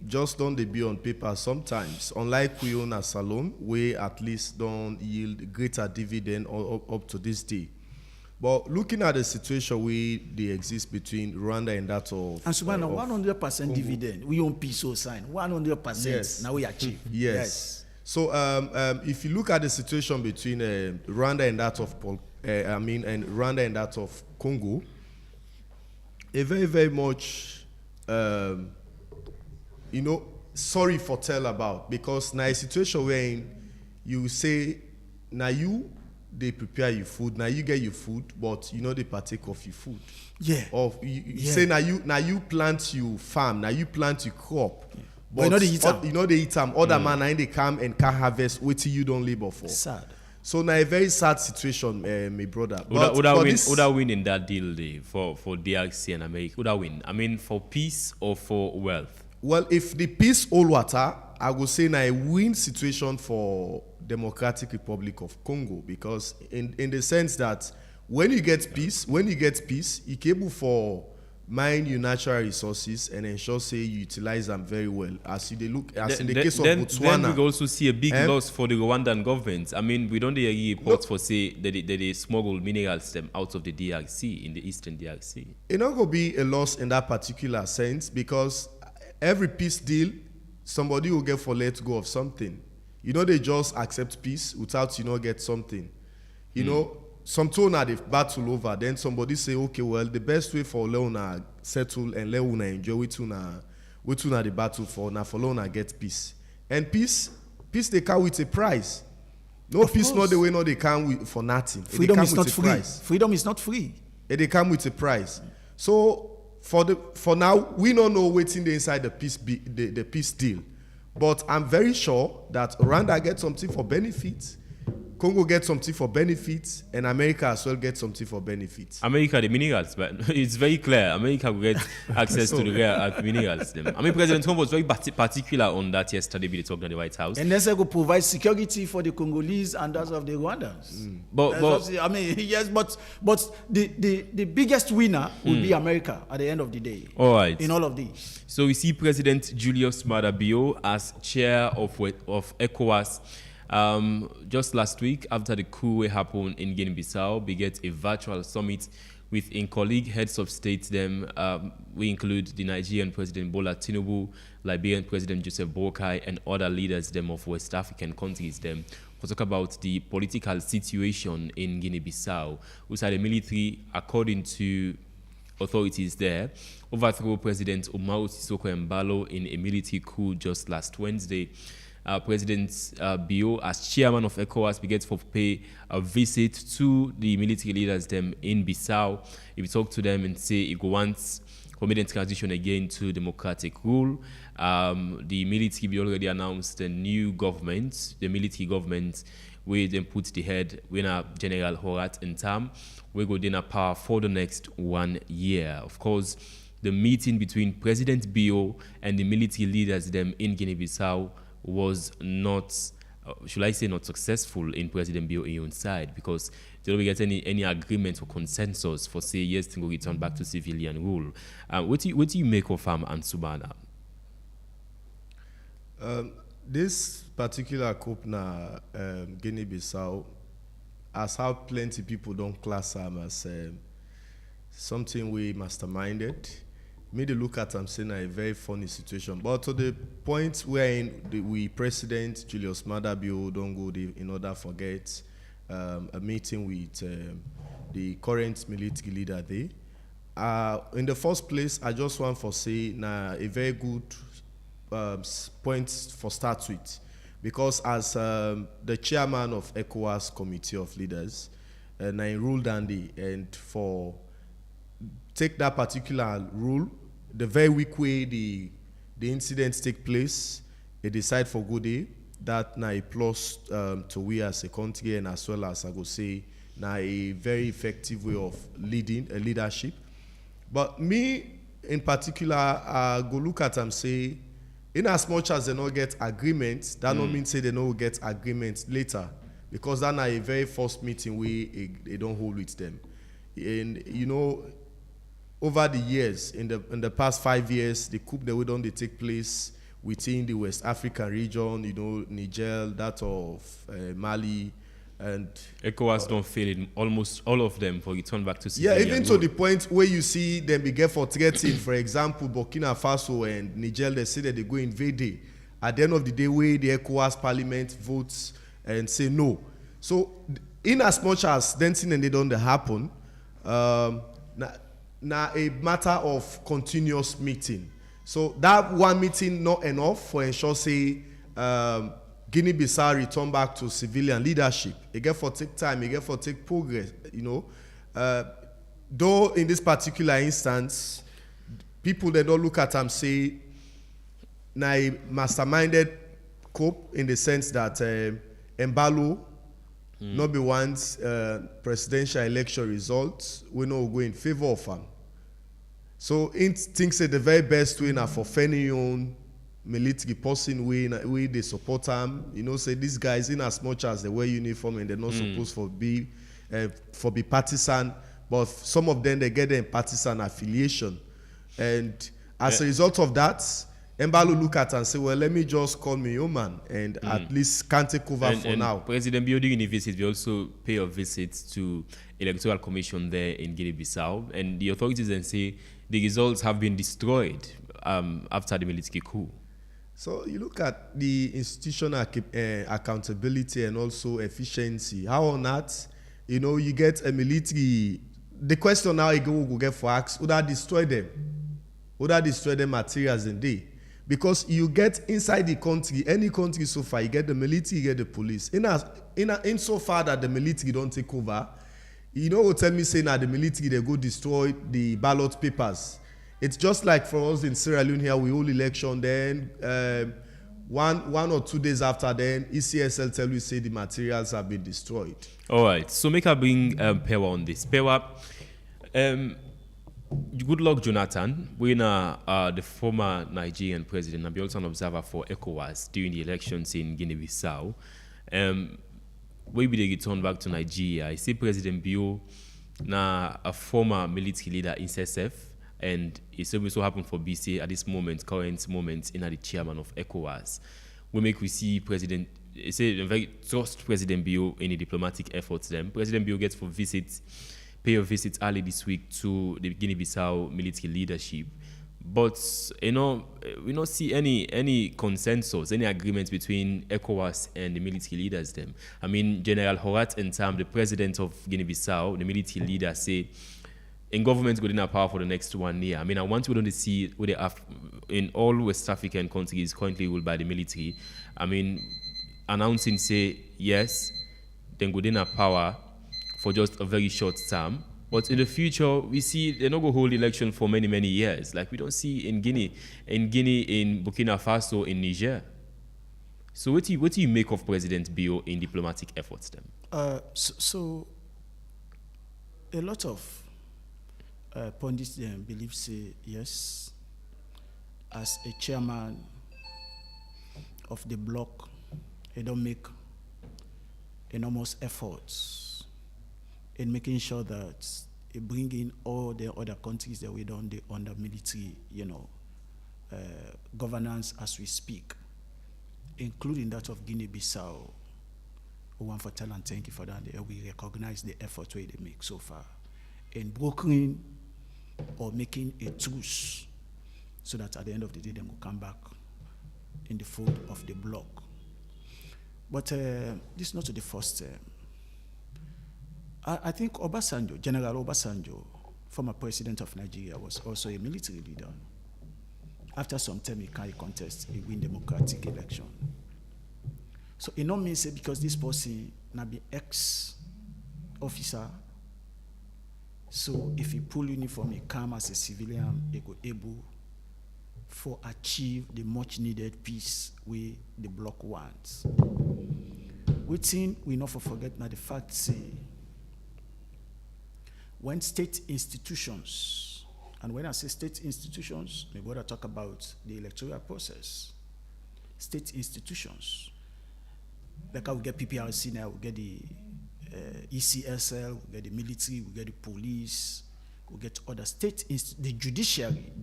just don't they be on paper sometimes. Unlike we own a salon, we at least don't yield greater dividend up to this day. But looking at the situation where they exist between Rwanda and that of And Subhana, 100% dividend. We own peace so sign. 100%. Yes. Now we achieve. Yes. So if you look at the situation between Rwanda and that of and Rwanda and that of Congo, a very very much sorry for tell about, because now a situation where you say now you they prepare your food, now you get your food, but they partake of your food. Yeah. Of you say now you plant your farm, now you plant your crop. Yeah. But they eat them. They eat them. Other man, now they come and can harvest what you don't labor for. Sad. So now a very sad situation, my brother. Would I win in that deal day for DRC and America? Would I win? I mean, for peace or for wealth? Well, if the peace all water, I would say now a win situation for Democratic Republic of Congo, because in the sense that when you get peace, you're able for mine your natural resources and ensure say you utilize them very well. As in the case of Botswana. Then we also see a big loss for the Rwandan government. I mean, we don't hear reports for say that they smuggle minerals them out of the DRC, in the eastern DRC. It's not going to be a loss in that particular sense, because every peace deal, somebody will get for let go of something. They just accept peace without get something. Some tone are the battle over, then somebody say, okay, well, the best way for Leona settle and Leona enjoy which una the battle for now for Leona get peace. And peace they come with a price. No peace, not the way they come for nothing. Freedom is not free. Freedom is not free. And they come with a price. So for now, we don't know what's in the inside the peace deal. But I'm very sure that Rwanda gets something for benefits, Congo gets something for benefits, and America as well gets something for benefits. America, the minerals, but it's very clear. America will get access to the rare minerals. I mean, President Trump was very particular on that yesterday when he talked at the White House. And then they could provide security for the Congolese and those of the Rwandans. But I mean, yes, but the biggest winner will be America at the end of the day. All right. In all of these. So we see President Julius Maada Bio as chair of ECOWAS. Just last week, after the coup happened in Guinea-Bissau, we get a virtual summit with in colleague heads of state. We include the Nigerian President Bola Tinubu, Liberian President Joseph Boakai, and other leaders of West African countries. We talk about the political situation in Guinea-Bissau, which are the military, according to authorities there, overthrew President Umaru Sissoco Embalo in a military coup just last Wednesday. President Bio, as chairman of ECOWAS, begins to pay a visit to the military leaders in Bissau. He will talk to them and say he wants permanent transition again to democratic rule. The military already announced a new government, the military government, where they put the head winner General Horat Ntam. We go in a power for the next 1 year. Of course, the meeting between President Bio and the military leaders in Guinea-Bissau was not, should I say, not successful in President Bio's side, because they don't get any agreement or consensus for say yes to return back to civilian rule. What do you make of and Subana? This particular coup na Guinea-Bissau, as how plenty people don't class them as something we masterminded. Made a look at saying a very funny situation, but to the point where we President Julius Maada Bio don't go in order to forget a meeting with the current military leader there. In the first place, I just want to say a very good point for start with, because as the chairman of ECOWAS Committee of Leaders, I ruled and for take that particular rule the very week way the incidents take place, they decide for good day. That now a plus to we as a country, and as well as I go say now a very effective way of leadership. But me in particular, I go look at them say, in as much as they not get agreement, that don't mean say they don't get agreement later, because that now a very first meeting they don't hold with them. And you know, over the years, in the past 5 years, the coup that we don't take place within the West African region, you know, Niger, that of Mali, and ECOWAS don't fail in almost all of them for return back to yeah, civilian even rule. to the point where you see them begin for threatening, for example, Burkina Faso and Niger, they say that they go invade it. At the end of the day, where the ECOWAS parliament votes and say no. So, in as much as dancing and they don't happen, now a matter of continuous meeting. So that one meeting not enough for ensure say Guinea-Bissau return back to civilian leadership. It get for take time, it get for take progress, you know. Though in this particular instance, people that don't look at them say na a masterminded coup in the sense that Embalo not be one's presidential election results, we know go in favor of him. So it thinks that the very best way now for any own military person way they support him. You know, say these guys in as much as they wear uniform and they're not supposed to be partisan, but some of them they get them partisan affiliation, and as a result of that, Embalo look at and say, well, let me just call me human and at least can't take over for now. President Bio during the visit, we also pay a visit to Electoral Commission there in Guinea-Bissau, and the authorities then say the results have been destroyed after the military coup. So you look at the institutional accountability and also efficiency. How on that, you know, you get a military. The question now you go get for ask, would that destroy them? Would that destroy the materials in day? Because you get inside the country, any country so far, you get the military, you get the police. In so far that the military don't take over, you know what tell me saying that the military they go destroy the ballot papers. It's just like for us in Sierra Leone here, we hold election, then 1 or 2 days after, then ECSL tell you say the materials have been destroyed. All right, so make her bring Pewa on this. Pewa, good luck, Jonathan. We're the former Nigerian president, and be also an observer for ECOWAS during the elections in Guinea-Bissau. We be the return back to Nigeria. I see President Bio, now a former military leader in SSF, and it's also happened for BC at this moment, current moment, in the chairman of ECOWAS. We see President, say a very trust President Bio in the diplomatic efforts. Then President Bio gets pay a visit early this week to the Guinea-Bissau military leadership. But, you know, we don't see any consensus, any agreement between ECOWAS and the military leaders them. I mean, General Horat Entam, the president of Guinea-Bissau, the military leader, say, in government going in power for the next 1 year. I mean, I want to see what they have in all West African countries currently ruled by the military. I mean, announcing, say, yes, then go in power for just a very short term. But in the future, we see they're not going to hold election for many, many years. Like we don't see in Guinea, in Burkina Faso, in Niger. So what do you make of President Bio in diplomatic efforts then? So a lot of pundits believe say yes, as a chairman of the bloc, they don't make enormous efforts in making sure that it bring in all the other countries that we don't under military, governance as we speak, including that of Guinea-Bissau. We want to tell and thank you for that. We recognize the effort they make so far in brokering or making a truce so that at the end of the day, they will come back in the fold of the bloc. But this is not the first time. I think Obasanjo, General Obasanjo, former president of Nigeria, was also a military leader. After some time, he can't contest, he win democratic election. So it not means because this person now be ex-officer, so if he pull uniform, he come as a civilian, he go able for achieve the much needed peace we the bloc wants. Waiting, we not for forget now the fact say when state institutions, and when I say state institutions, we gotta talk about the electoral process. State institutions, like how we get PPRC now, we get the ECSL, we get the military, we get the police, we get other state, the judiciary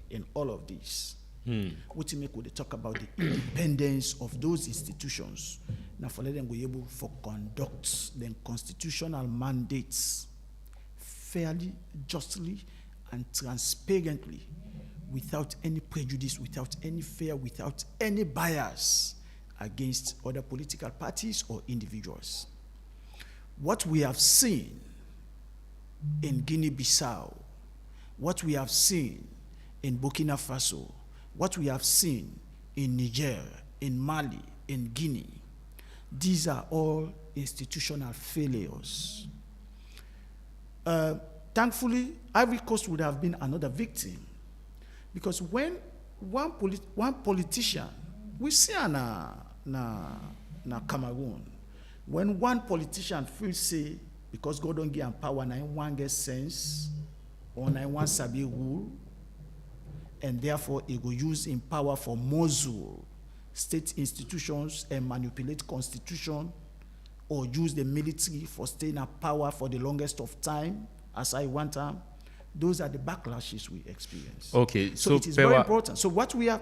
in all of this. What to make, we talk about the independence of those institutions. Now for let them be able for conduct them constitutional mandates fairly, justly, and transparently, without any prejudice, without any fear, without any bias against other political parties or individuals. What we have seen in Guinea-Bissau, what we have seen in Burkina Faso, what we have seen in Niger, in Mali, in Guinea, these are all institutional failures. Thankfully, Ivory Coast would have been another victim, because when one politician, we see na Cameroon, when one politician feels say, because God don't give him power, now one get sense, or now one sabi rule, and therefore he will use in power for muzzle state institutions and manipulate constitution, or use the military for staying at power for the longest of time, as I want time. Those are the backlashes we experience. Okay, so it is very important. So what we have,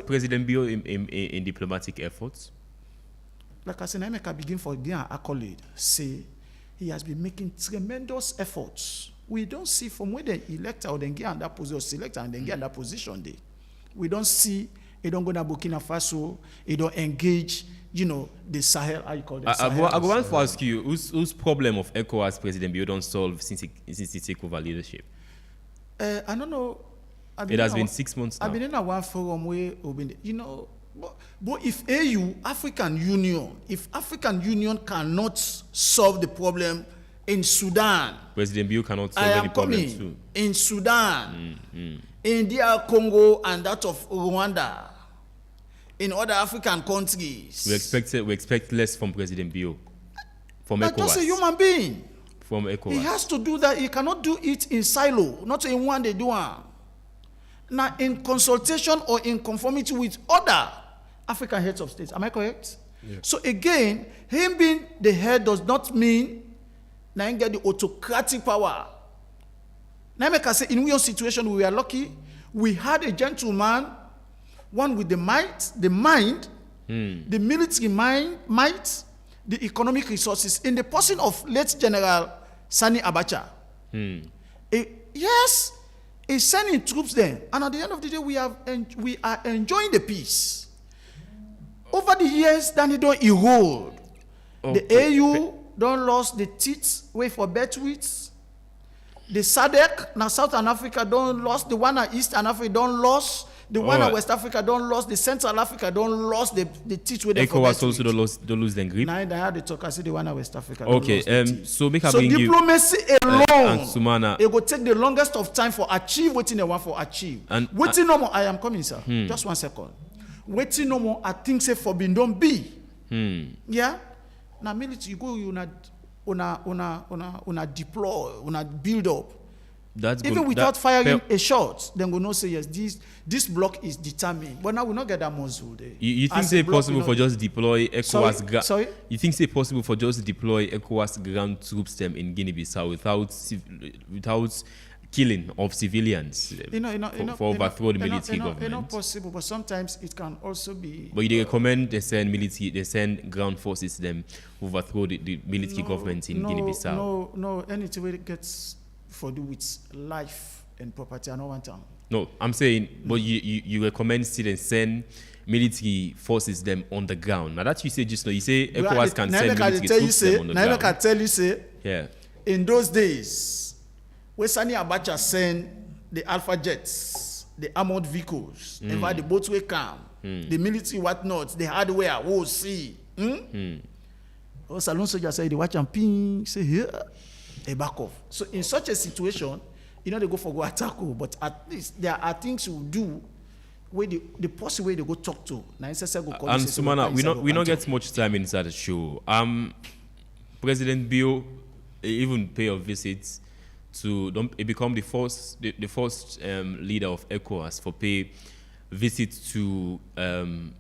President Bio in diplomatic efforts? Like I said, I make a begin for the accolade. Say he has been making tremendous efforts. We don't see from when they elect or then get in that position, or select and then get in that position there. We don't see. He don't go to Burkina Faso. He don't engage. You know, the Sahel. How you call it? I want to ask you, whose problem of ECOWAS President Bio don't solve since he take over leadership? I don't know. It has been 6 months now. I've been in a one forum where, you know, but if AU, African Union cannot solve the problem in Sudan, President Bio cannot solve any problem too. In Sudan, India, Congo, and that of Rwanda, in other African countries. We expect less from President Bio, from ECOWAS. Just a human being. From ECOWAS. He has to do that. He cannot do it in silo, not in one day do one. Now, in consultation or in conformity with other African heads of states. Am I correct? Yeah. So again, him being the head does not mean now he get the autocratic power. Now I can say in your situation we were lucky. We had a gentleman, one with the might, the mind, the military might, the economic resources, in the person of late General Sani Abacha. Yes, he's sending troops there. And at the end of the day, we are enjoying the peace. Over the years, then he don't erode. The AU don't lost the teeth, way for bet with. The SADC, now Southern Africa don't lost. The one at Eastern Africa don't lost. The one in West Africa don't lost. The Central Africa don't lost the teach with the ECOWAS also don't lose the grip. Now I had the talk. I see the one in West Africa. Okay. So diplomacy alone, Sumana, it will take the longest of time for achieve waiting they want for achieve. And waiting no more. I am coming, sir. Just 1 second. Waiting no more. I think say for being don't be. Yeah. Now military you go una deploy, una build up. That's even without firing a shot, then we know say yes, this block is determined. But now we not get that muzzle there. You think it's possible for just deploy ECOWAS? Sorry? You think it's possible for just deploy ECOWAS ground troops them in Guinea-Bissau without killing of civilians for overthrow the military government? It's not possible, but sometimes it can also be. But they recommend they send ground forces them overthrow the military government in Guinea-Bissau. No, anything where it gets for do with life and property, I don't want to. No, I'm saying, but you recommend still and send military forces them on the ground. Now that you say just now, you say ECOWAS can send military troops them on the ground. I can tell you say, yeah. In those days, when Sani Abacha sent the Alpha jets, the armored vehicles, the boats will come, the military whatnot, the hardware, we'll see. Salon soldier say they watch and ping, say here. A back off. So in such a situation, you know, they go for go attack, but at least there are things you do where the possible way they go talk to. Now, and Sumana, we not get much time inside the show. President Bio even pay a visit to become the first leader of ECOWAS for pay visit to Burkina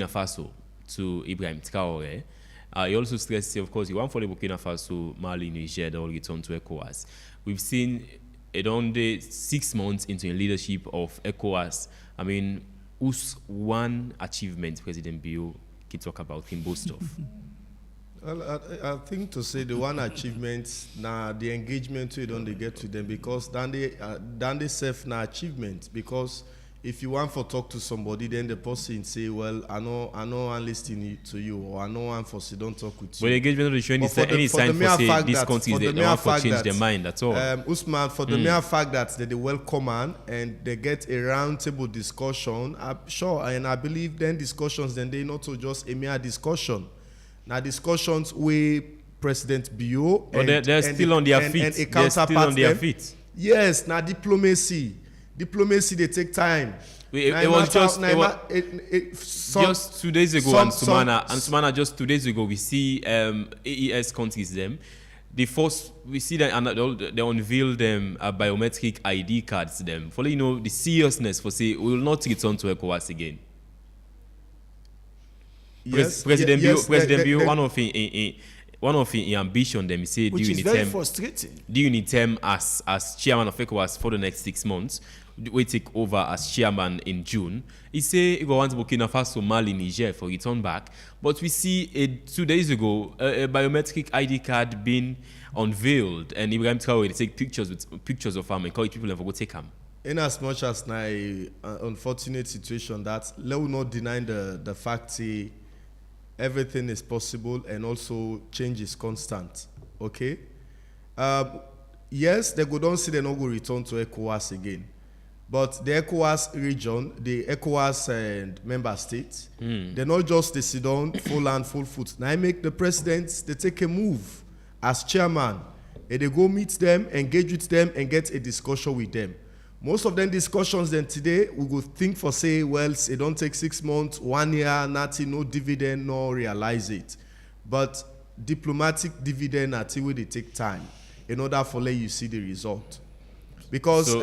Faso, to Ibrahim Traoré. He also stressed, of course, he went for the Burkina Faso, Mali, Niger, they all return to ECOWAS. We've seen it only 6 months into the leadership of ECOWAS. I mean, who's one achievement President Bio can talk about in both of? Well, I think to say the one achievement now the engagement we don't get to them, because then they self na achievement, because if you want to talk to somebody, then the person say, well, I know I'm listening to you, or I know I'm for say don't talk with you. But engagement is showing any sign for say these countries they want to change their mind. That's all. Usman, for the mere fact that they welcome and they get a round table discussion, I'm sure, and I believe then discussions then they not so just a mere discussion. Now discussions with President Bio, they're still on their feet. And a counterpart still on their feet. Yes, now diplomacy they take time. It was just 2 days ago, and Sumana just 2 days ago we see AES countries them. We see them and they unveil them biometric ID cards them. For the seriousness for say we will not return to ECOWAS again. Yes, President Bio, one of his ambition them, he said, which is very frustrating. During the term as chairman of ECOWAS for the next 6 months, we take over as chairman in June. He said he wants Burkina Faso, Mali, Niger for return back. But we see 2 days ago a biometric ID card being unveiled, and Ibrahim Traoré take pictures of him and encourage people to go take him. In as much as an unfortunate situation that let will not deny the fact that everything is possible and also change is constant. Okay? Yes, they go don't see they not go return to ECOWAS again. But the ECOWAS region, the ECOWAS member states, they're not just they sit down full hand, full foot. Now I make the presidents, they take a move as chairman. And they go meet them, engage with them, and get a discussion with them. Most of them discussions then today, we go think for say, well, it don't take 6 months, 1 year, nothing, no dividend, no realize it. But diplomatic dividend until they take time in order for let you see the result. Because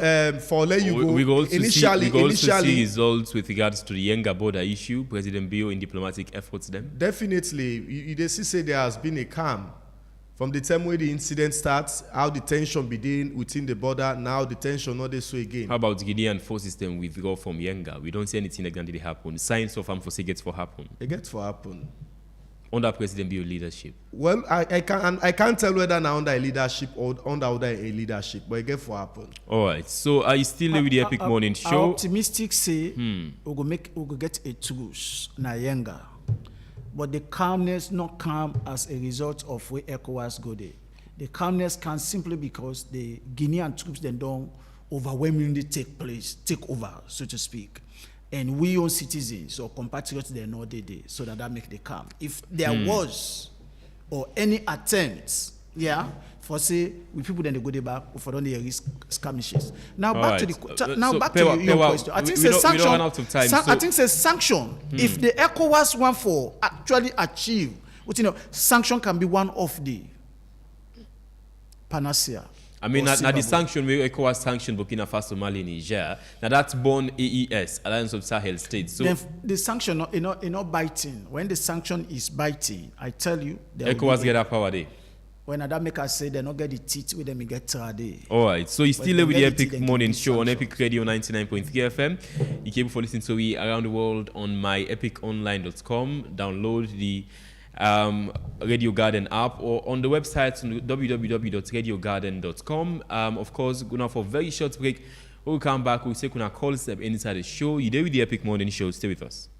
for let you go, initially see results with regards to the Yenga border issue, President Bio in diplomatic efforts then? Definitely. You see say there has been a calm. From the time where the incident starts, how the tension begin within the border, now the tension not this way again. How about Guinean forces them withdraw from Yenga? We don't see anything like that did happen. Signs of for say gets for happen. It gets for happen. Under President Bio leadership. Well, I can't tell whether now under a leadership or under a leadership, but it gets for happen. All right. So are you still with the Epic Morning Show? Optimistic say we go get a truce na Yenga. But the calmness not come as a result of where ECOWAS go there. The calmness can simply because the Guinean troops then don't overwhelmingly take over, so to speak. And we own citizens or compatriots they know they did, so that make the calm. If there was or any attempts, for say with people then they go there back for don't they risk skirmishes. Now back to your question. I think it's sanction. I think it's sanction. If the ECOWAS want for actually achieve, sanction can be one of the panacea. I mean, now the sanction where ECOWAS sanctioned Burkina Faso, Mali, Niger. Now that's born AES, Alliance of Sahel States. So then the sanction not biting. When the sanction is biting, I tell you, ECOWAS get that power there. When that make us say they not get the teeth with them, get trade. All right, so you still with the Epic Morning Show on Epic Radio 99.3 FM. You can for listening to me around the world on myepiconline.com. Download the Radio Garden app or on the website www.radiogarden.com. Of course, going for a very short break. We'll come back. We'll take on our calls inside the show. You there with the Epic Morning Show. Stay with us.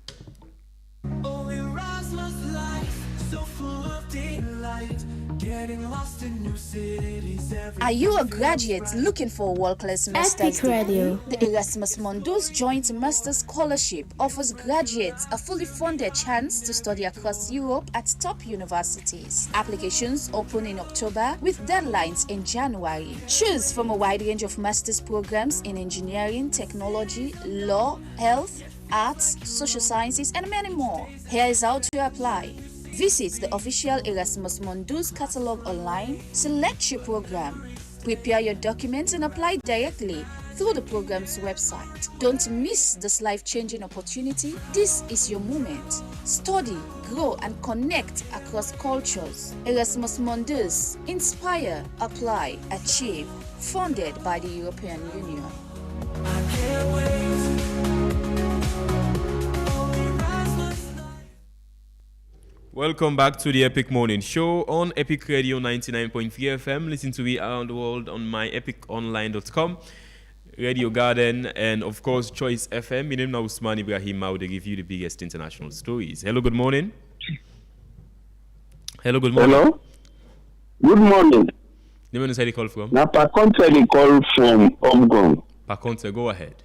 Getting lost in new cities. Are you a graduate looking for a world-class master's Epic degree? Radio. The Erasmus Mundus Joint Master's Scholarship offers graduates a fully funded chance to study across Europe at top universities. Applications open in October with deadlines in January. Choose from a wide range of master's programs in engineering, technology, law, health, arts, social sciences, and many more. Here is how to apply. Visit the official Erasmus Mundus catalog online, select your program, prepare your documents and apply directly through the program's website. Don't miss this life-changing opportunity. This is your moment. Study, grow and connect across cultures. Erasmus Mundus. Inspire, apply, achieve. Funded by the European Union. Welcome back to the Epic Morning Show on Epic Radio 99.3 FM. Listen to me around the world on myepiconline.com, Radio Garden, and of course Choice FM. My name is Usman Ibrahim. I will give you the biggest international stories. Hello, good morning. Hello, good morning. Hello. Good morning. Name is where you call from? Now, Paconte, they call from Omgong. Paconte, go ahead.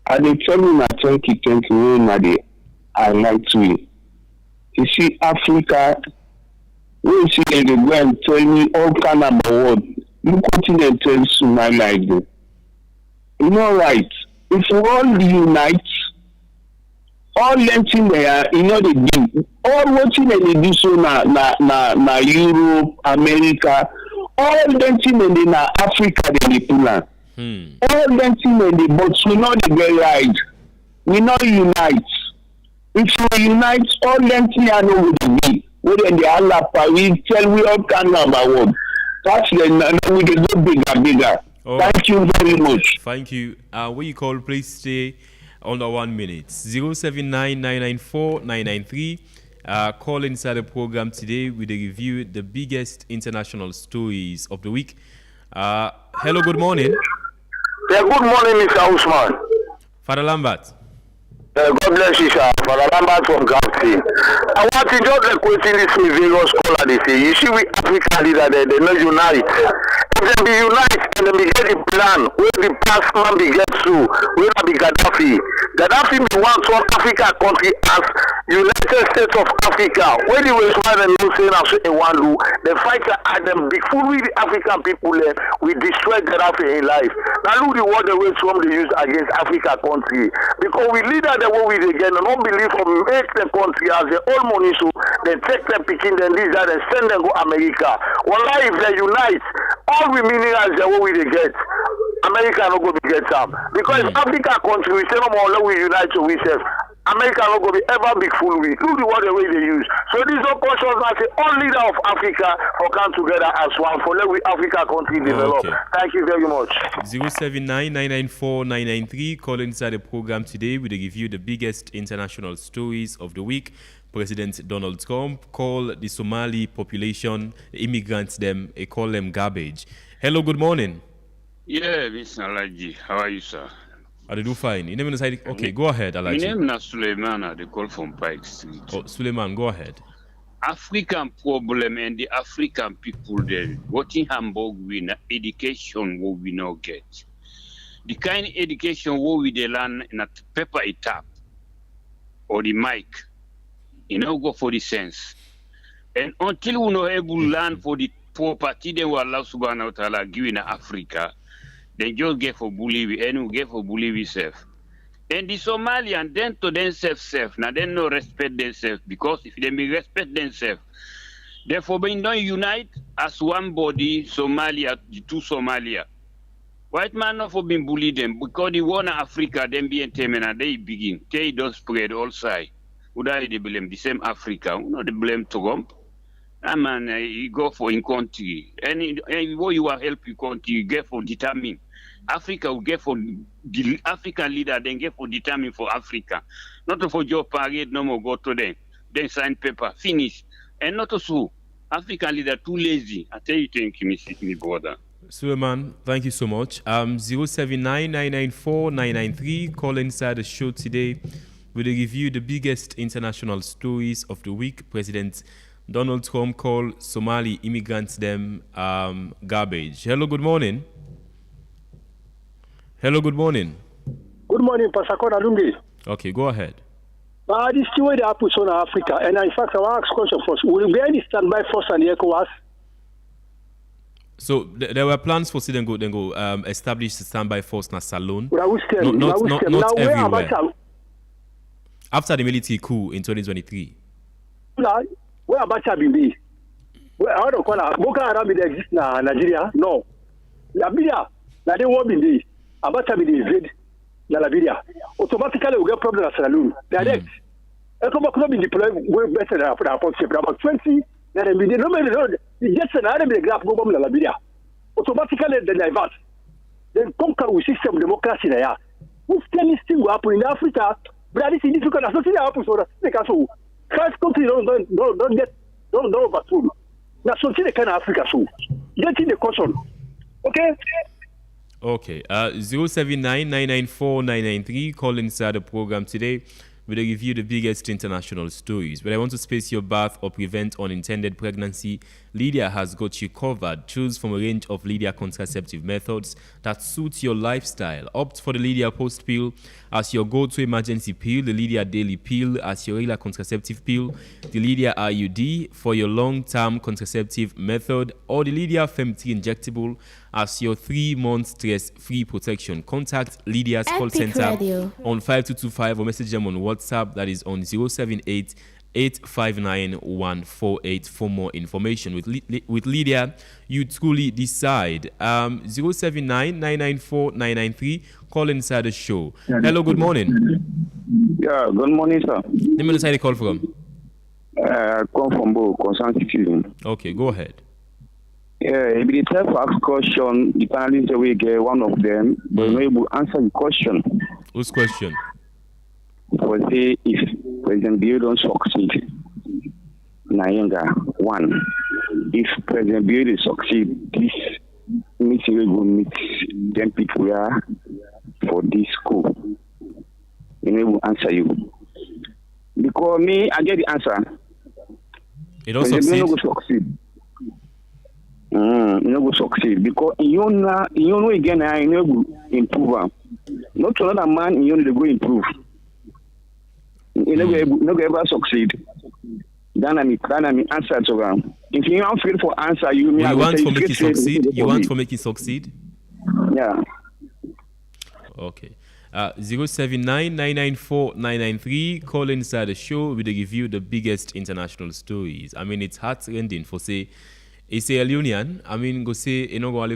I dey tell you na 2020 wey I like to. You see, Africa, when you see they go and tell me all kind of word, look what they tell Somali like this. You know, right? If we all unite, all them things they are, you know, they do. All what they do so na Europe, America, all them things they na Africa they plan. All them things they but we know they get right. We not unite. If we unite, all them things I know would be. Whether they are we tell we all kind of word. That's the we get go bigger. Thank you very much. Thank you. When you call, please stay under 1 minute. 079-994-993. Call inside the program today with a review the biggest international stories of the week. Hello, good morning. Yeah, good morning, Mr. Usman. Father Lambert. God bless you, sir. Father Lambert from Galaxy. I want to just like quoting this various scholar they say. You see, we African leader, they not unite. If they be unite and they be get the plan, where the past man be get through, where be Gaddafi. Gaddafi be want one Africa country as United States of Africa. When the West man and no saying as a one do, the fighter at them big full with the African people there, we destroy Gaddafi in life. Now look the word the way some they use against Africa country. Because we leader the way we again and don't believe for make the country as their own money so they take them picking them this that and send them go America. One life they unite, all we meaning as the way we get. America no go be get some. Because if Africa country we say no more we unite to we self. America no go be ever big fool with. Look the word the way they use. So these opportunities are the all leader of Africa for come together as one for let we Africa country develop. Okay. Thank you very much. 079-994-993. Call inside the program today. We give you the biggest international stories of the week. President Donald Trump call the Somali population, the immigrants them, call them garbage. Hello, good morning. Yeah, Mr. Alaji. How are you, sir? I do fine. You name is okay, go ahead, Alaji. My name is Suleiman. They call from Pike Street. Oh, Suleiman, go ahead. African problem and the African people there, what in Hamburg we na education what we not get. The kind of education what we they learn in a paper a tap or the mic, you know, go for the sense. And until we not able to learn for the property then we Allah subhanahu wa ta'ala give in Africa, then just get for bully and we get for bully self. And the Somalian then to themselves, now they no respect themselves because if they may respect themselves, therefore they don't unite as one body, Somalia, the two Somalia. White man not for being bullied them because the one Africa, them being tamen and they begin. They don't spread all sides. Would I they blame the same Africa? Not they blame Trump. Man, you go for in country. And what you are help your country, you get for determine. Africa will get for the African leader, then get for determine for Africa. Not for your parade, no more go to them. Then sign paper, finish. And not also African leader too lazy. I tell you, thank you, my brother. Suleiman, thank you so much. 079-994-993. Call inside the show today. We'll review the biggest international stories of the week. President Donald Trump called Somali immigrants them garbage. Hello, good morning. Hello, good morning. Good morning, Pastor Konadungi. Okay, go ahead. This is the way they happen in Africa. And in fact, I want to ask a question first. Will there be any standby force and the ECOWAS? So there were plans for then go establish a standby force in Salone. Not everywhere. After the military coup in 2023. Where Abacha be? Where I don't call Boko Haram exist in Nigeria? No. Liberia, they won't be there. Abacha be invade Liberia. Automatically we get problem at Salone. Direct. ECOWAS could be deployed way better than about 20. Then be the just an Arab example go from Liberia. Automatically they divert. Then conquer with system of democracy there. If anything will happen in Africa, but this is difficult. That's nothing happens for us. First country don't overthrow. That's something they can Africa so. Get in the caution. Okay? Okay. 079-994-993. Call inside the program today. We'll review the biggest international stories. But I want to space your bath or prevent unintended pregnancy. Lydia has got you covered. Choose from a range of Lydia contraceptive methods that suit your lifestyle. Opt for the Lydia Post Pill as your go-to emergency pill, the Lydia Daily Pill as your regular contraceptive pill, the Lydia IUD for your long-term contraceptive method, or the Lydia Fem3 injectable as your 3-month stress-free protection. Contact Lydia's call center on 5225 or message them on WhatsApp, that is on 078-859-148 for more information. With Lydia, you truly decide. 079-994-993. Call inside the show. Hello, good morning. Yeah, good morning, sir. Let me decide the call from. Come from Bo, Constantine. Okay, go ahead. Yeah, if the type of ask question, the panelists will get one of them, but you're not able to answer the question. Whose question? For say, if President Bill don't succeed, Nayenga, one. If President Bill succeed, this meeting will meet them people are for this school. They will answer you. Because me, I get the answer. It don't succeed. You don't succeed. You know go succeed because you know again I know improve. Not another man you know they go improve. You know go ever succeed. Then I answer to them. If you don't feel for answer, you want for make it succeed. You want for make it succeed. Yeah. Okay. 079-994-993. Call inside the show. We review the biggest international stories. I mean, it's heart-rending for say. It's a union. I mean, go say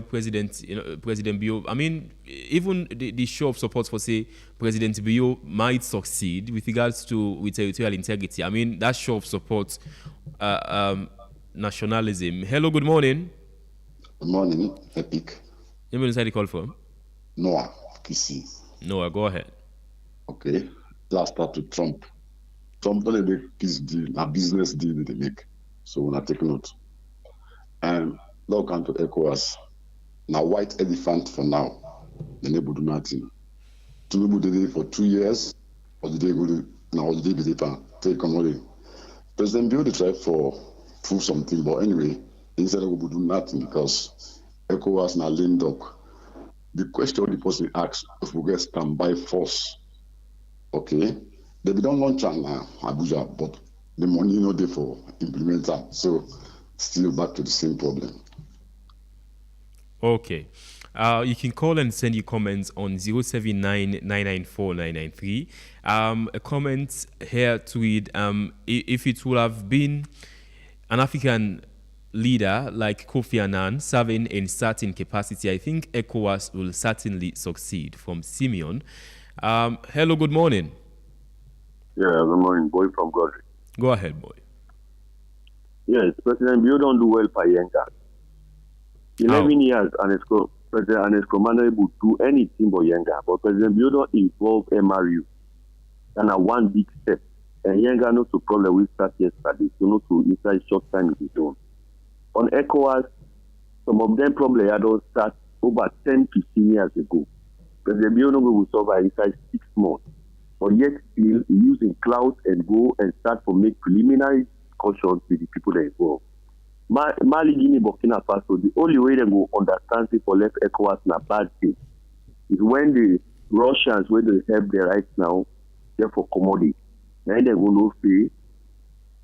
President Bio. I mean, even the show of support for say President Bio might succeed with regards to with territorial integrity. I mean, that show of support, nationalism. Hello, good morning. Good morning, Epic. You mean inside the call from? Noah Kisi. Noah, go ahead. Okay, let's start with Trump. Trump don't make peace deal, a business deal that they make. So when I take note. Log on to ECOWAS. Now, white elephant for now. The neighbor do nothing. Tinubu did it for 2 years. Or did they go to now? Did they be take on away? President Bill tried for prove something, but anyway, instead of do nothing because ECOWAS now leaned up. The question the person asks if we get standby force, okay? They don't launch on Abuja, but the money not there for implement that. So. Still back to the same problem. Okay. You can call and send your comments on 079-994-993. A comment here to read, if it would have been an African leader like Kofi Annan serving in certain capacity, I think ECOWAS will certainly succeed. From Simeon. Hello, good morning. Yeah, good morning. Boy from Godric. Go ahead, boy. Yes, President Bill don't do well for Yenga. 11 years, President Anesco Manuel would do anything for Yenga, but President Bill don't involve MRU. And a one big step. And Yenga knows the problem we start yesterday, so not to inside short time in his own. On ECOWAS, some of them probably had all start over 10, 15 years ago. President Bill will survive inside 6 months. But yet still using cloud and go and start to make preliminary discussions with the people that involved. Mali, Guinea, Burkina Faso, the only way they go understand people left ECOWAS na bad thing is when the Russians, when they help their rights now, they're for commodity. Then they go no pay.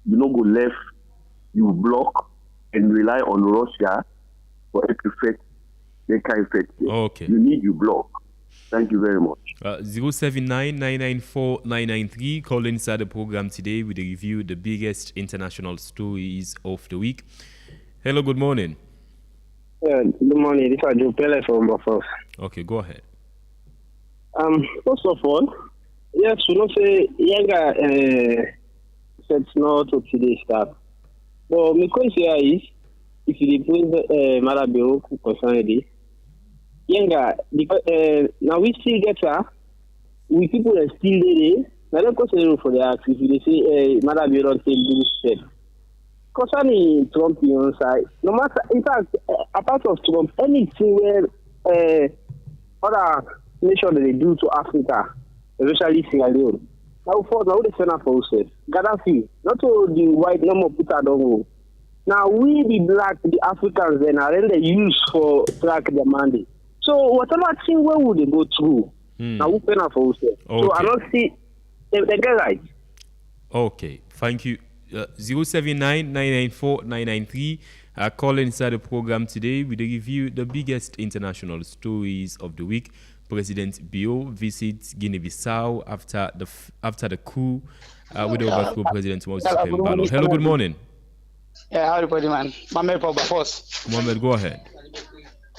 You know, go left, you block and rely on Russia for effect. They can effect it. Okay. You need you block. Thank you very much. 079-994-993. Call inside the program today with a review the biggest international stories of the week. Hello, good morning. Good morning. This is Joe Pele from Buffalo. Okay, go ahead. First of all, yes, we don't say Yanga sets not to today start. But my question here is, if you put Malabio concerning this, Yanga, now we still get her, we people are still there. I don't consider for the act if they say Malabio don't take good step. Concerning Trump on side, no matter, in fact, apart of Trump, anything where other nations they do to Africa, especially Sierra Leone, now the center for us, Gaddafi, not all the white, no more put don't go. Now we the black, the Africans, then are then they use for track their money. So whatever thing, where would they go through? Now we pay for us. So I don't see they get right. Okay, thank you. 079-994-993. Call inside the program today with a review the biggest international stories of the week. President Bio visits Guinea-Bissau after the coup with the overthrow President Moses Pembalo. Hello, good morning. Yeah, everybody, man. Mohammed Pogba first. Mohammed, go ahead.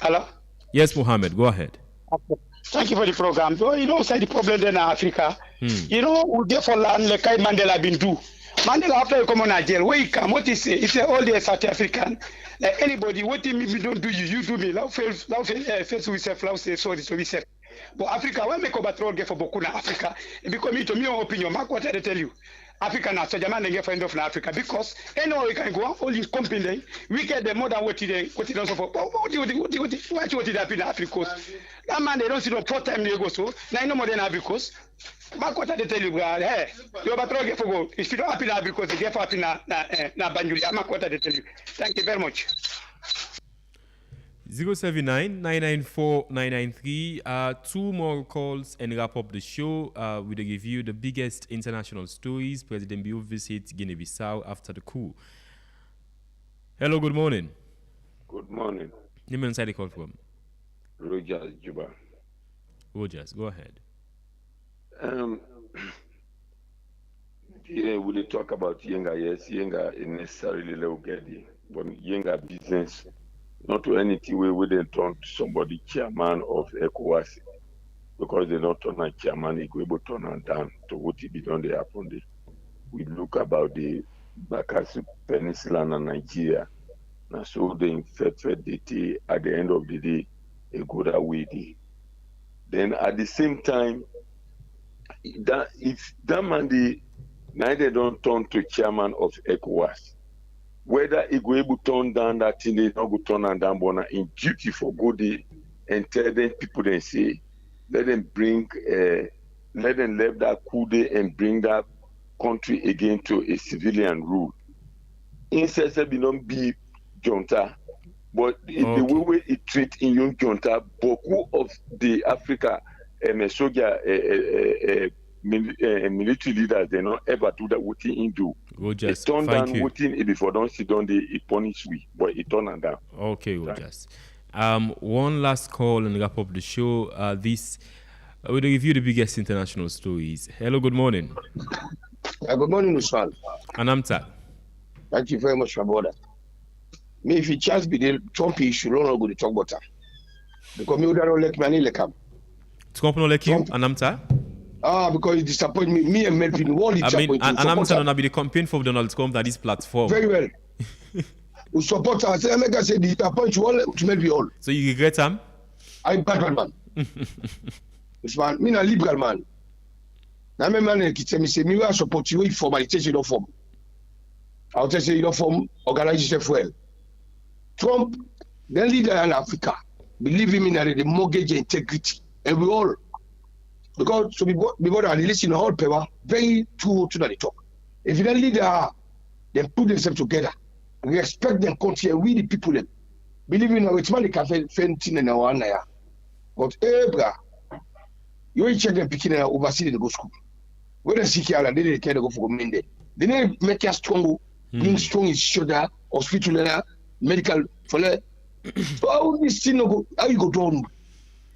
Hello? Yes, Mohammed, go ahead. Okay. Thank you for the program. You know, say the problem in Africa. You know, we get for land like Mandela been do. Mandela after you come on Nigeria, where he come, what he say? He say all the South African, like anybody, what he me don't do you do me. Now face we say, now say sorry, so we say. But Africa, when make overthrow get for Bokuna Africa, it become me to me own opinion. Mark what I tell you. Africa now, so German they get friend of Africa because anyway we can go on all these company, we get the more than what they also for. What do you happen in Africa? That man they don't see no 4 times they go so. Now no more than Africa. Mark what I tell you, hey, you overthrow get for go. If you don't happen in Africa, you get for happen na Banjuli. Mark what I tell you. Thank you very much. 079-994-993. 2 more calls and wrap up the show with a review the biggest international stories. President Bio visits Guinea-Bissau after the coup. Hello, good morning. Good morning. Name and side call from? Rogers Juba. Rogers, go ahead. Yeah, we talk about Yenga. Yes, Yenga is necessarily low getting, but Yenga business. Not to anything where they turn to somebody chairman of ECOWAS because they not turn a chairman, they go able to turn and down to what it be done they happen there. We look about the Bakassi Peninsula and Nigeria. And so they fed DT at the end of the day, a good away. Then at the same time, that if that man neither don't turn to chairman of ECOWAS. Whether he go able to turn down that thing, they not go turn and down, but in duty for good day and tell them people they say, let them leave that coup day and bring that country again to a civilian rule. Instead, not be junta, but the way it treat in young junta, beaucoup of the Africa soldier military leaders, they not ever do that what he do. Rogers, turn thank down you. what he before don't sit down they punish we, but it turn and down. Okay, Rogers. One last call and wrap up the show. We'll review the biggest international stories. Hello, good morning. Good morning, Usman. Anamta. Thank you very much, my brother. Me, if it chance be the Trump issue, no go to talk about that. Because me would not like me like him. Trump no like you, Anamta? Because it disappointed me. Me and Melvin, one disappointed. Anamta no be the campaign for Donald Trump that this platform. Very well. We support us. I make us say disappoint you all to Melvin all. So you regret him? I'm bad man. Usman, me a liberal man. Now me man qui say me say me will support you if formality you don't form. I'll tell you don't form organize yourself well. Trump, the leader in Africa, believe him in the mortgage integrity, and we all because so before I listen to all paper very true to the talk. If you don't leader They put themselves together. Respect them country and we the people them. Believe me now, it's man they can find thing in our area. But bra, you ain't check them picking and oversee the go school. When they see here, they can't go for Monday. They need make us strong, being strong in shoulder, hospital, medical for that. So how this thing go? How you go down,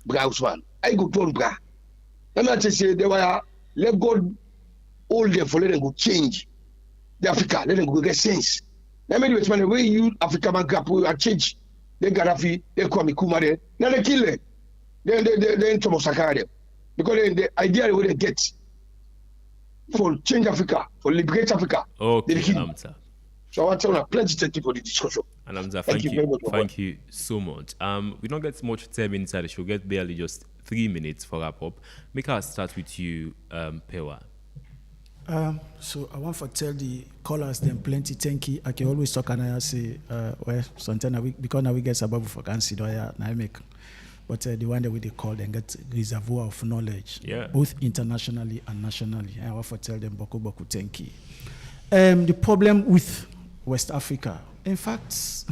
bra Usman? How you go down, bra? Let me just say they were let God hold them for let them go change the Africa, let them go get sense. Let me do it, man. The way you Africa man grapple and change, they Gaddafi, they call me Kuma there. Now they kill them. They into Mosakara them because the idea the way they get for change Africa, for liberate Africa. Okay, Anamza. So I want to plenty thank you for the discussion. Anamza, thank you very much. Thank you so much. We don't get much time inside the show. Get barely just 3 minutes for wrap up. Make us start with you, Pewa. So I want to tell the callers them plenty thank you. I can always talk and I say well sometimes because now we get sababu for consider now I make. But the one that we they call and get reservoir of knowledge, both internationally and nationally. I want to tell them boku thank you. The problem with West Africa, in fact,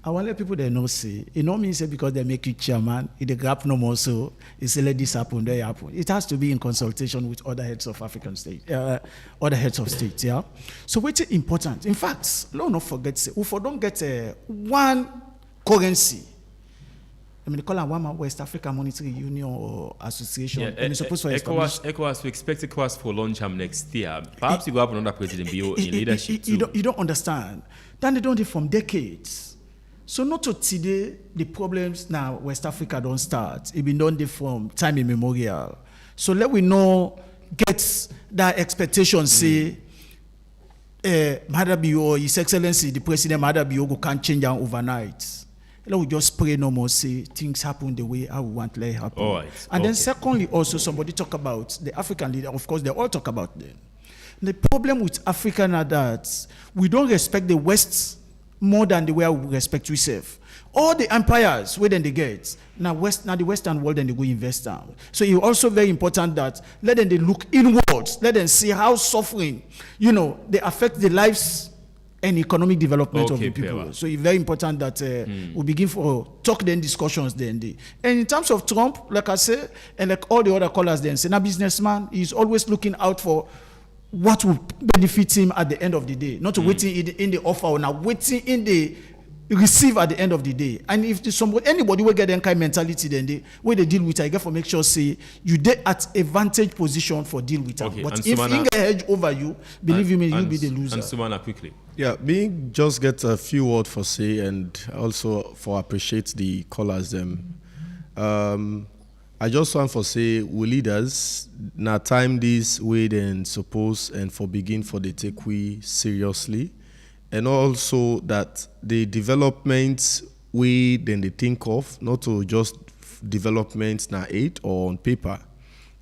I want to let people they know say, it don't mean say because they make you chairman, it the gap no more so, it's let this happen, they happen. It has to be in consultation with other heads of African state, other heads of states, yeah. So what's important? In fact, don't forget, say, if we don't get one currency, I mean, they call it one West African Monetary Union or Association. And it's supposed to ECOWAS, we expect ECOWAS for launch next year. Perhaps you go up another president in leadership too. You don't understand. Then they don't do it from decades. So not to today, the problems now West Africa don't start. It been done from time immemorial. So let we know, get that expectation, say, Madabio, His Excellency, the President Madabio, can't change them overnight. Let we just pray no more, say things happen the way I want to let it happen. All right. And then secondly, also somebody talk about the African leader. Of course, they all talk about them. The problem with Africa now that we don't respect the West more than the way we respect ourselves. All the empires, where then they get, now the Western world, then they go invest down. So it's also very important that let them they look inwards, let them see how suffering, they affect the lives and economic development of the people. So it's very important that we begin for talk then discussions then. And in terms of Trump, like I say, and like all the other callers then, say, a businessman is always looking out for what will benefit him at the end of the day, not waiting in the offer or now waiting in the receive at the end of the day. And if anybody will get that kind of mentality, then they deal with it, I get for make sure say you get at a vantage position for deal with it. But if he get hedge over you, believe me, you'll be the loser. And Sumana quickly. Yeah, me just get a few words for say and also for appreciate the callers them. I just want for say we leaders now time this way then suppose and for begin for the take we seriously. And also that the developments we then they think of, not to just developments now aid or on paper.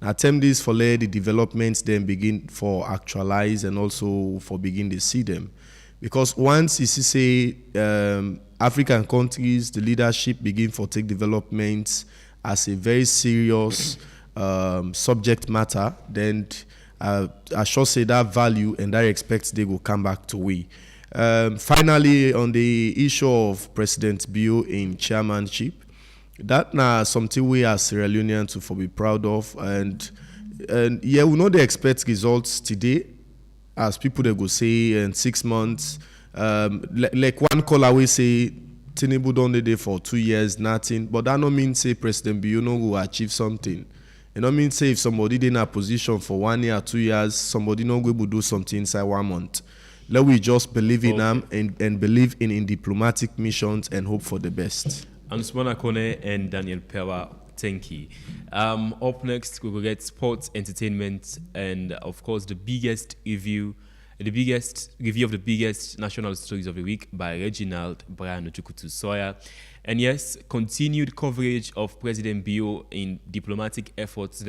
Now attempt this for let the developments then begin for actualize and also for begin to see them. Because once you see African countries, the leadership begin for take developments as a very serious subject matter, then I should say that value and I expect they will come back to we. Finally, on the issue of President Bio in chairmanship, that now something we as Sierra Leoneans to be proud of, and yeah, we know they expect results today, as people they go say in 6 months. Like one caller we say Tinubu done the day for 2 years, nothing, but that no mean say President Bio no will achieve something. It don't mean say if somebody in a position for 1 year, 2 years, somebody no go do something inside 1 month. Let we just believe in them and believe in diplomatic missions and hope for the best. Ansumana Kone and Daniel Pewa, thank you. Up next, we will get sports, entertainment, and of course the biggest review of the biggest national stories of the week by Reginald Brian Ochukutu Soya. And yes, continued coverage of President Bio in diplomatic efforts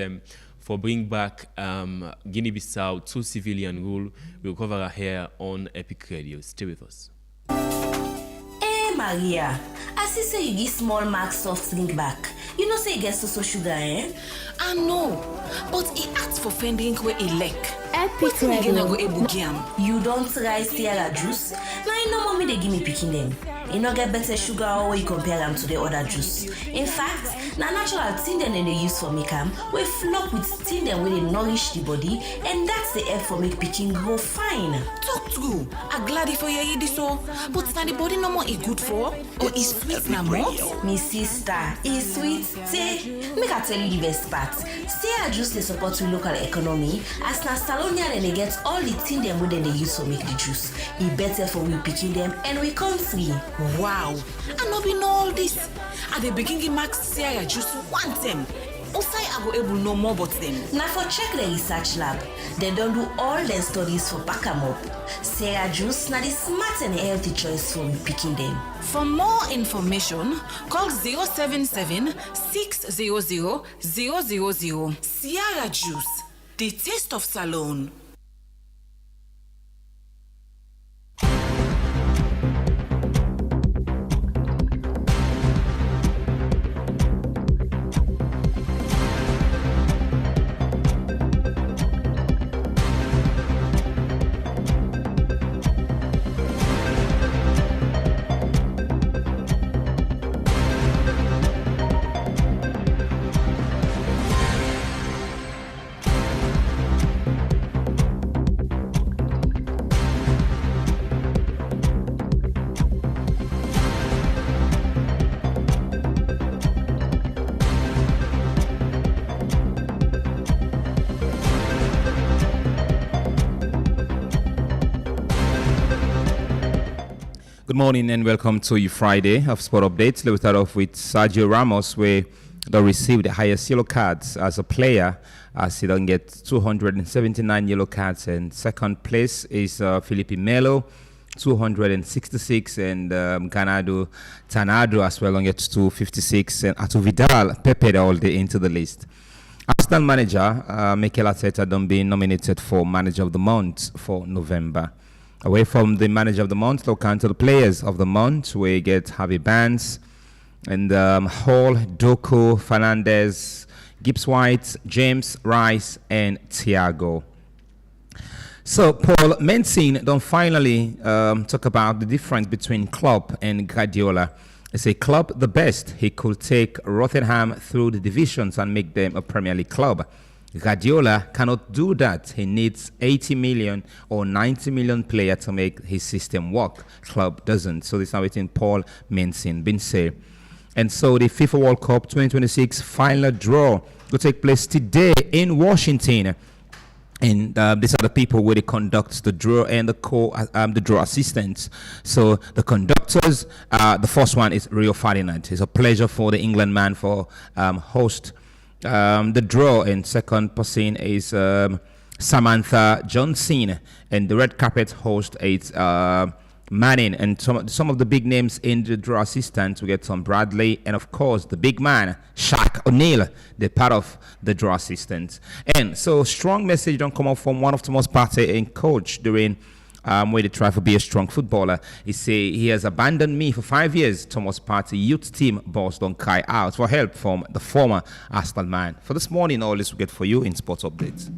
for bring back Guinea-Bissau to civilian rule. We'll cover here on Epic Radio. Stay with us. Hey Maria, I see say you give small Max soft drink back. You know say it gets so sugar, eh? I know, but he asked for friend drink where he like. Epic Again, I Radio. go able game. You don't try Sierra juice. Now you know mommy they give me picking them. You no get better sugar or you compare them to the other juice. In fact, na natural thing them they use for make them. We flop with thing them where they nourish the body, and that's the help for make picking grow fine. Talk true. I'm glad for you this so, but na the body no more is good for or is sweet na more. Me sister, is sweet. Say, make I tell you the best part. Sierra juice they support the local economy. As na Salonia and they get all the thing them where they use to make the juice. It better for we picking them and we country. Wow, I no be know all this. At the beginning, Max Sierra juice want them. Also, I go able know more about them. Now for check the research lab, they don't do all their studies for pack 'em up. Sierra juice now the smart and healthy choice for picking them. For more information, call 077 600 000. Sierra juice, the taste of Salone. Good morning and welcome to your Friday of Sport Updates. Let's start off with Sergio Ramos, where they received the highest yellow cards as a player, as he don't get 279 yellow cards. And second place is Felipe Melo, 266, and Ganado Tanado as well, gets 256, and Arturo Vidal peppered all day into the list. Arsenal manager Mikel Arteta done been nominated for Manager of the Month for November. Away from the Manager of the Month, look on to the Players of the Month. We get Harvey Barnes and Hall, Doku, Fernandez, Gibbs White, James Rice, and Thiago. So Paul Mencin don't finally talk about the difference between Klopp and Guardiola. It's a Klopp the best. He could take Rotherham through the divisions and make them a Premier League club. Guardiola cannot do that. He needs 80 million or 90 million player to make his system work. Club doesn't. So this is how it in Paul Mencin been said. And so the FIFA World Cup 2026 final draw will take place today in Washington. And these are the people where they conduct the draw and the draw assistants. So the conductors, the first one is Rio Ferdinand. It's a pleasure for the England man for host the draw, and second person is Samantha Johnson, and the red carpet host is Manning, and some of the big names in the draw assistants. We get Tom Bradley, and of course the big man Shaq O'Neal, they're part of the draw assistants. And so strong message don't come out from one of Thomas Partey and coach during where they try to be a strong footballer. He say he has abandoned me for 5 years. Thomas Partey youth team boss don't cry out for help from the former Arsenal man. For this morning, all this we get for you in Sports Updates.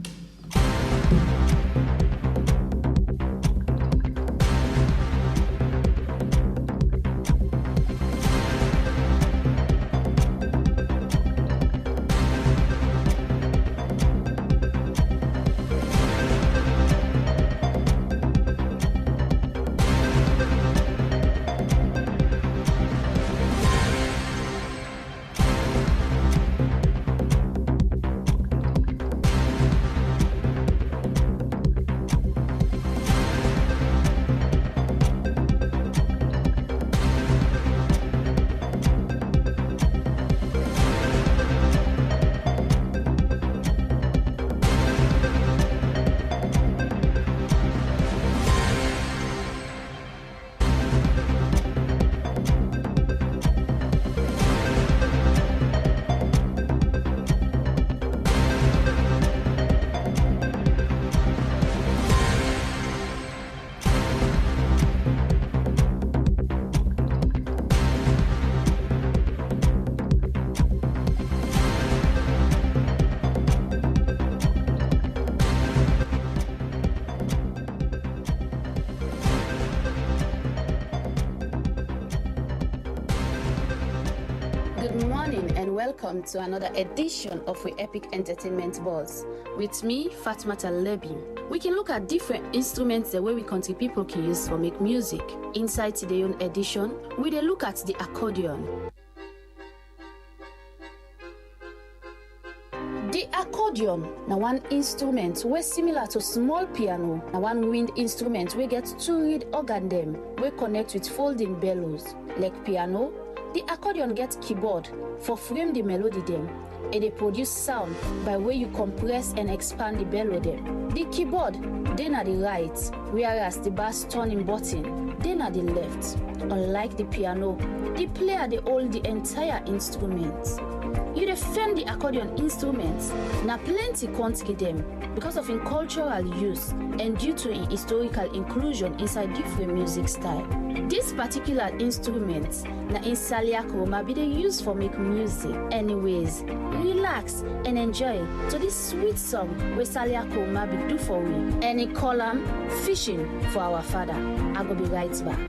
Welcome to another edition of We Epic Entertainment Buzz. With me, Fatmata Lebi. We can look at different instruments the way we country people can use for make music. Inside today's edition, we dey look at the accordion. The accordion na one instrument wey similar to small piano, na one wind instrument wey get two reed organ dem wey connect with folding bellows. Like piano, the accordion get keyboard for frame the melody dem. E dey produce sound by way you compress and expand the bellow dem. The keyboard dey na the right, whereas the bass turning button dey na the left. Unlike the piano, the player dey hold the entire instrument. You defend the accordion instruments na plenty country dem because of in cultural use and due to in historical inclusion inside different music style. This particular instrument na in Salia Kroma be dey use for make music. Anyways, relax and enjoy to this sweet song wey Salia Kroma be do for we. And he call am Fishing for Our Father. I go be right back.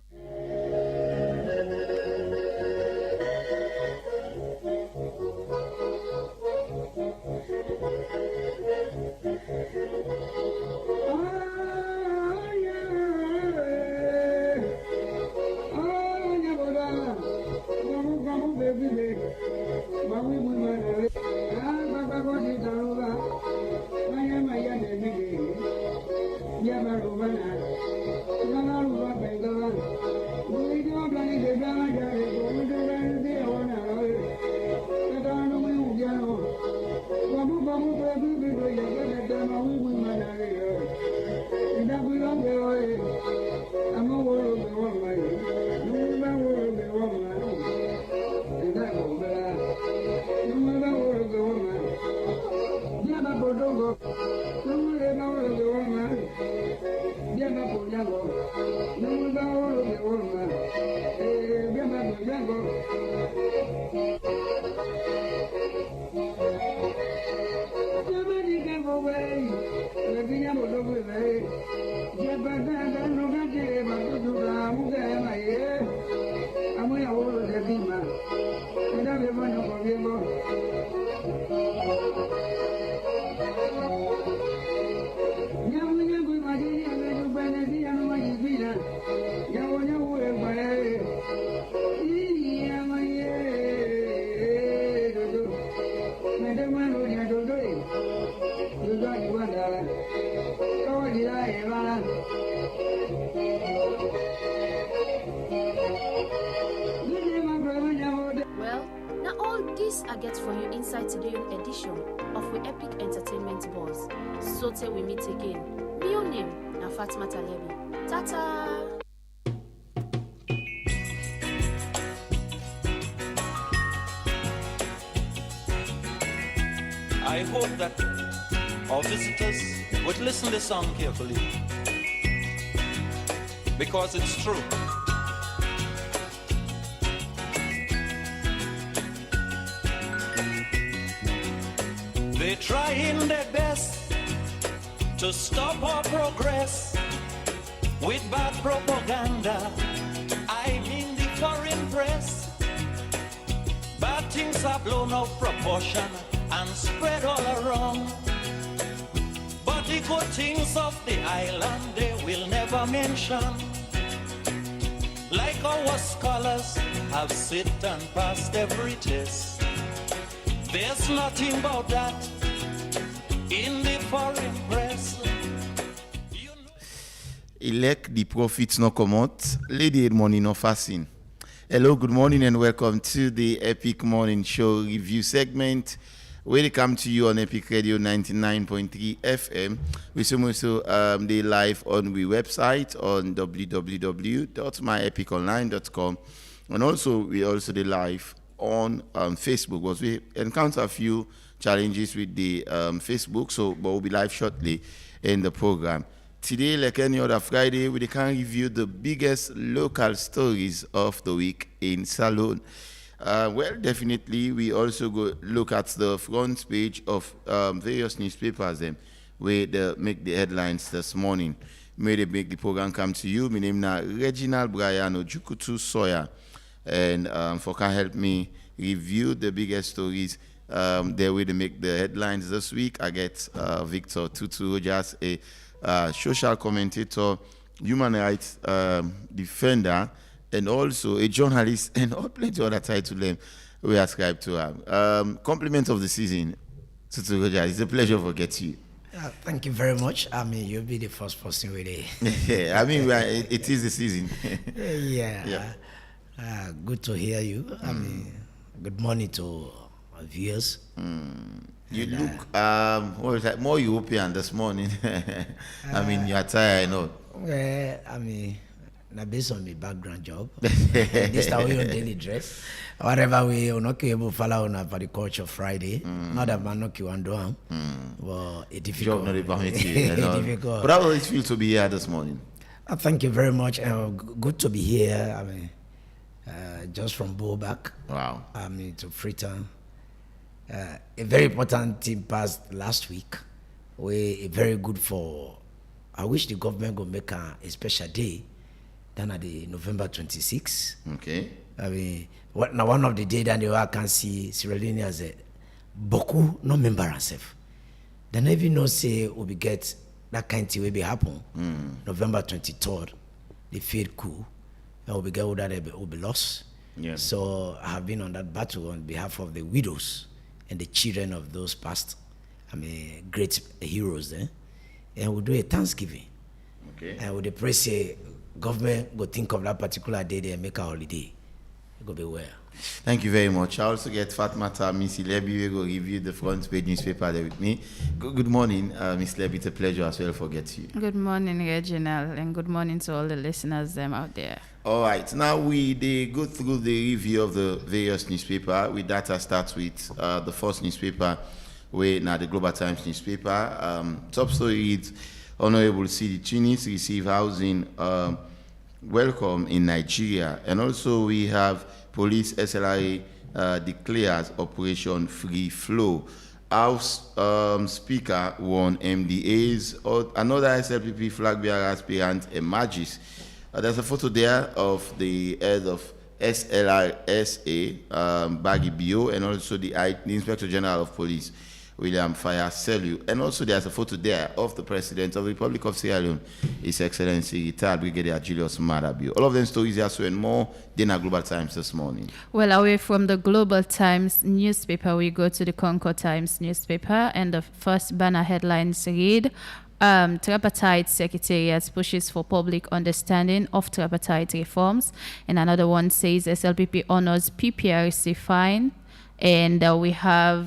Well, now all this I get for you inside today's edition of We Epic Entertainment Buzz. So till we meet again. Me your name na Fatma Talebi. Tata. I hope that our visitors would listen to this song carefully because it's true. They're trying their best to stop our progress with bad propaganda. I mean the foreign press. Bad things are blown out of proportion and spread all around. But the good things of the island they will never mention. Like our scholars have sit and passed every test. There's nothing about that in the foreign press. Elect the profits no come out, lady money no fasten. Hello, good morning and welcome to the Epic Morning Show review segment. We come to you on Epic Radio 99.3 FM. We also they live on the website on www.myepiconline.com, and also we also they live on Facebook, because we encounter a few challenges with the Facebook, so but we'll be live shortly in the program. Today, like any other Friday, we can review the biggest local stories of the week in Salone. Well, definitely, we also go look at the front page of various newspapers where they make the headlines this morning. May they make the program come to you. My name is Reginald Brian Ojukutu Sawyer, and for can help me review the biggest stories Their way to make the headlines this week. I get Victor Tutu, just a social commentator, human rights defender, and also a journalist, and all plenty of other titles we ascribe to him. Compliment of the season, Tutu Rojas. It's a pleasure to get you. Thank you very much. I mean, you'll be the first person with it. Yeah, I mean, it is the season. Yeah. Good to hear you. I mean, good morning to our viewers. You look what was that, more European this morning. I mean, you're tired, I know. Well, I mean, now based on my background job, this time we on daily dress. Whatever we are not able to follow on for the culture Friday. Not that man not you do am. Well, it's difficult. Job not difficult. But how does it feel to be here this morning? Thank you very much. Good to be here. I mean, just from Bowback. Wow. I mean, to Freetown. A very important thing passed last week. We very good for. I wish the government would make a special day than at the November 26. Okay. I mean, now one of the day that I can see Sierra Leone as a Boku no member herself. Then if you know say we get that kind of thing will be happen. November 23rd, the field coup, and we get all that will be lost. Yeah. So I have been on that battle on behalf of the widows and the children of those past, I mean, great heroes. And we'll do a Thanksgiving. Okay. And we'll pray say government go think of that particular day and make a holiday. It go be well. Thank you very much. I also get Fatmata, Miss Lebi, we go review the front page newspaper there with me. Good morning, Miss Lebi. It's a pleasure as well to get you. Good morning, Reginald, and good morning to all the listeners out there. All right, now they go through the review of the various newspaper. With that, I start with the first newspaper, where now the Global Times newspaper. Top story reads, Honorable Sidi Tunis receive housing welcome in Nigeria. And also we have Police SLRA declares Operation Free Flow. House Speaker won MDAs. Another SLPP flag bearer aspirant emerges. There's a photo there of the head of SLRSA, Baggy Bio, and also the Inspector General of Police, William Fayaselu. And also there's a photo there of the President of the Republic of Sierra Leone, His Excellency retired Brigadier Julius Marabio. All of them stories are so and more than our Global Times this morning. Well, away from the Global Times newspaper, we go to the Concord Times newspaper, and the first banner headlines read, Tripartite Secretariat pushes for public understanding of tripartite reforms. And another one says SLPP honors PPRC fine. And we have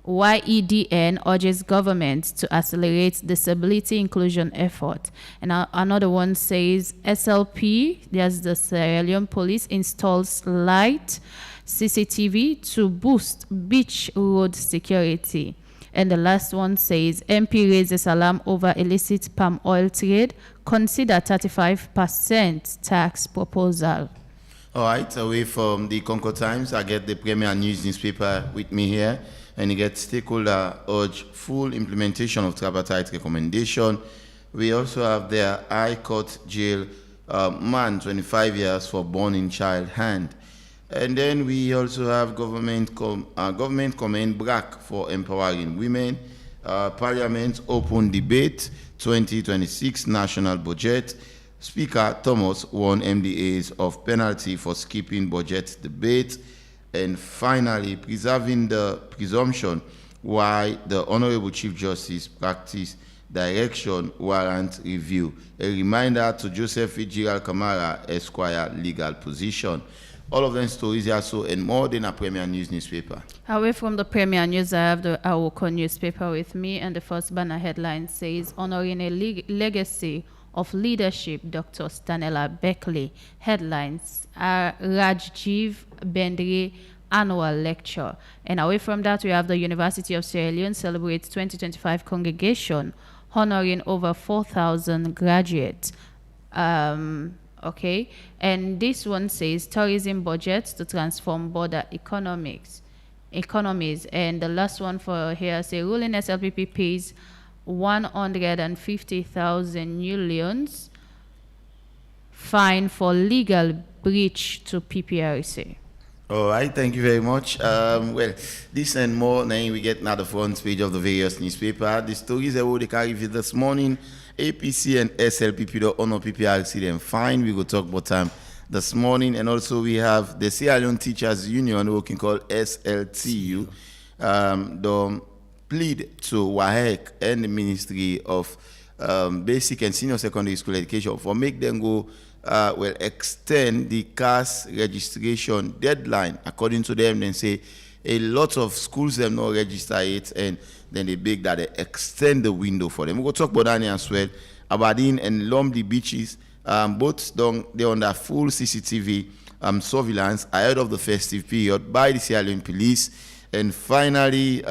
YEDN urges government to accelerate disability inclusion effort. And another one says SLP, there's the Sierra Leone Police, installs light CCTV to boost beach road security. And the last one says MP raises alarm over illicit palm oil trade, consider 35% tax proposal. All right, away from the Concord Times, I get the Premier News newspaper with me here, and you get stakeholder urge full implementation of tripartite recommendation. We also have their High Court jail man 25 years for burning child hand. And then we also have government comment BRAC for empowering women. Parliament open debate 2026 national budget. Speaker Thomas won MDAs of penalty for skipping budget debate. And finally, preserving the presumption why the Honorable Chief Justice practice direction warrant review. A reminder to Joseph Fitzgerald Kamara, Esquire, legal position. All of them stories are so and more than a Premier News newspaper. Away from the Premier News, I have the Awoko newspaper with me, and the first banner headline says, Honoring a Legacy of Leadership, Dr. Stanella Beckley. Headlines are Rajjeev Bendre Annual Lecture. And away from that, we have the University of Sierra Leone celebrates 2025 congregation, honoring over 4,000 graduates. Okay, and this one says tourism budgets to transform border economies. And the last one for here say ruling SLPP pays 150,000 new loans fine for legal breach to PPRC. All right, thank you very much. Well, this and more, now we get now the front page of the various newspaper. The stories that we carry for this morning, APC and SLPP, the honor PPRC, them fine. We go talk about time this morning, and also we have the Sierra Leone Teachers Union, we can call SLTU, the plead to WAHEC and the Ministry of Basic and Senior Secondary School Education for make them go extend the CAS registration deadline. According to them, they say a lot of schools them not register it, and then they beg that they extend the window for them. We go talk about that as well. Aberdeen and Lumley beaches, both they're under full CCTV surveillance ahead of the festive period by the Sierra Leone Police. And finally,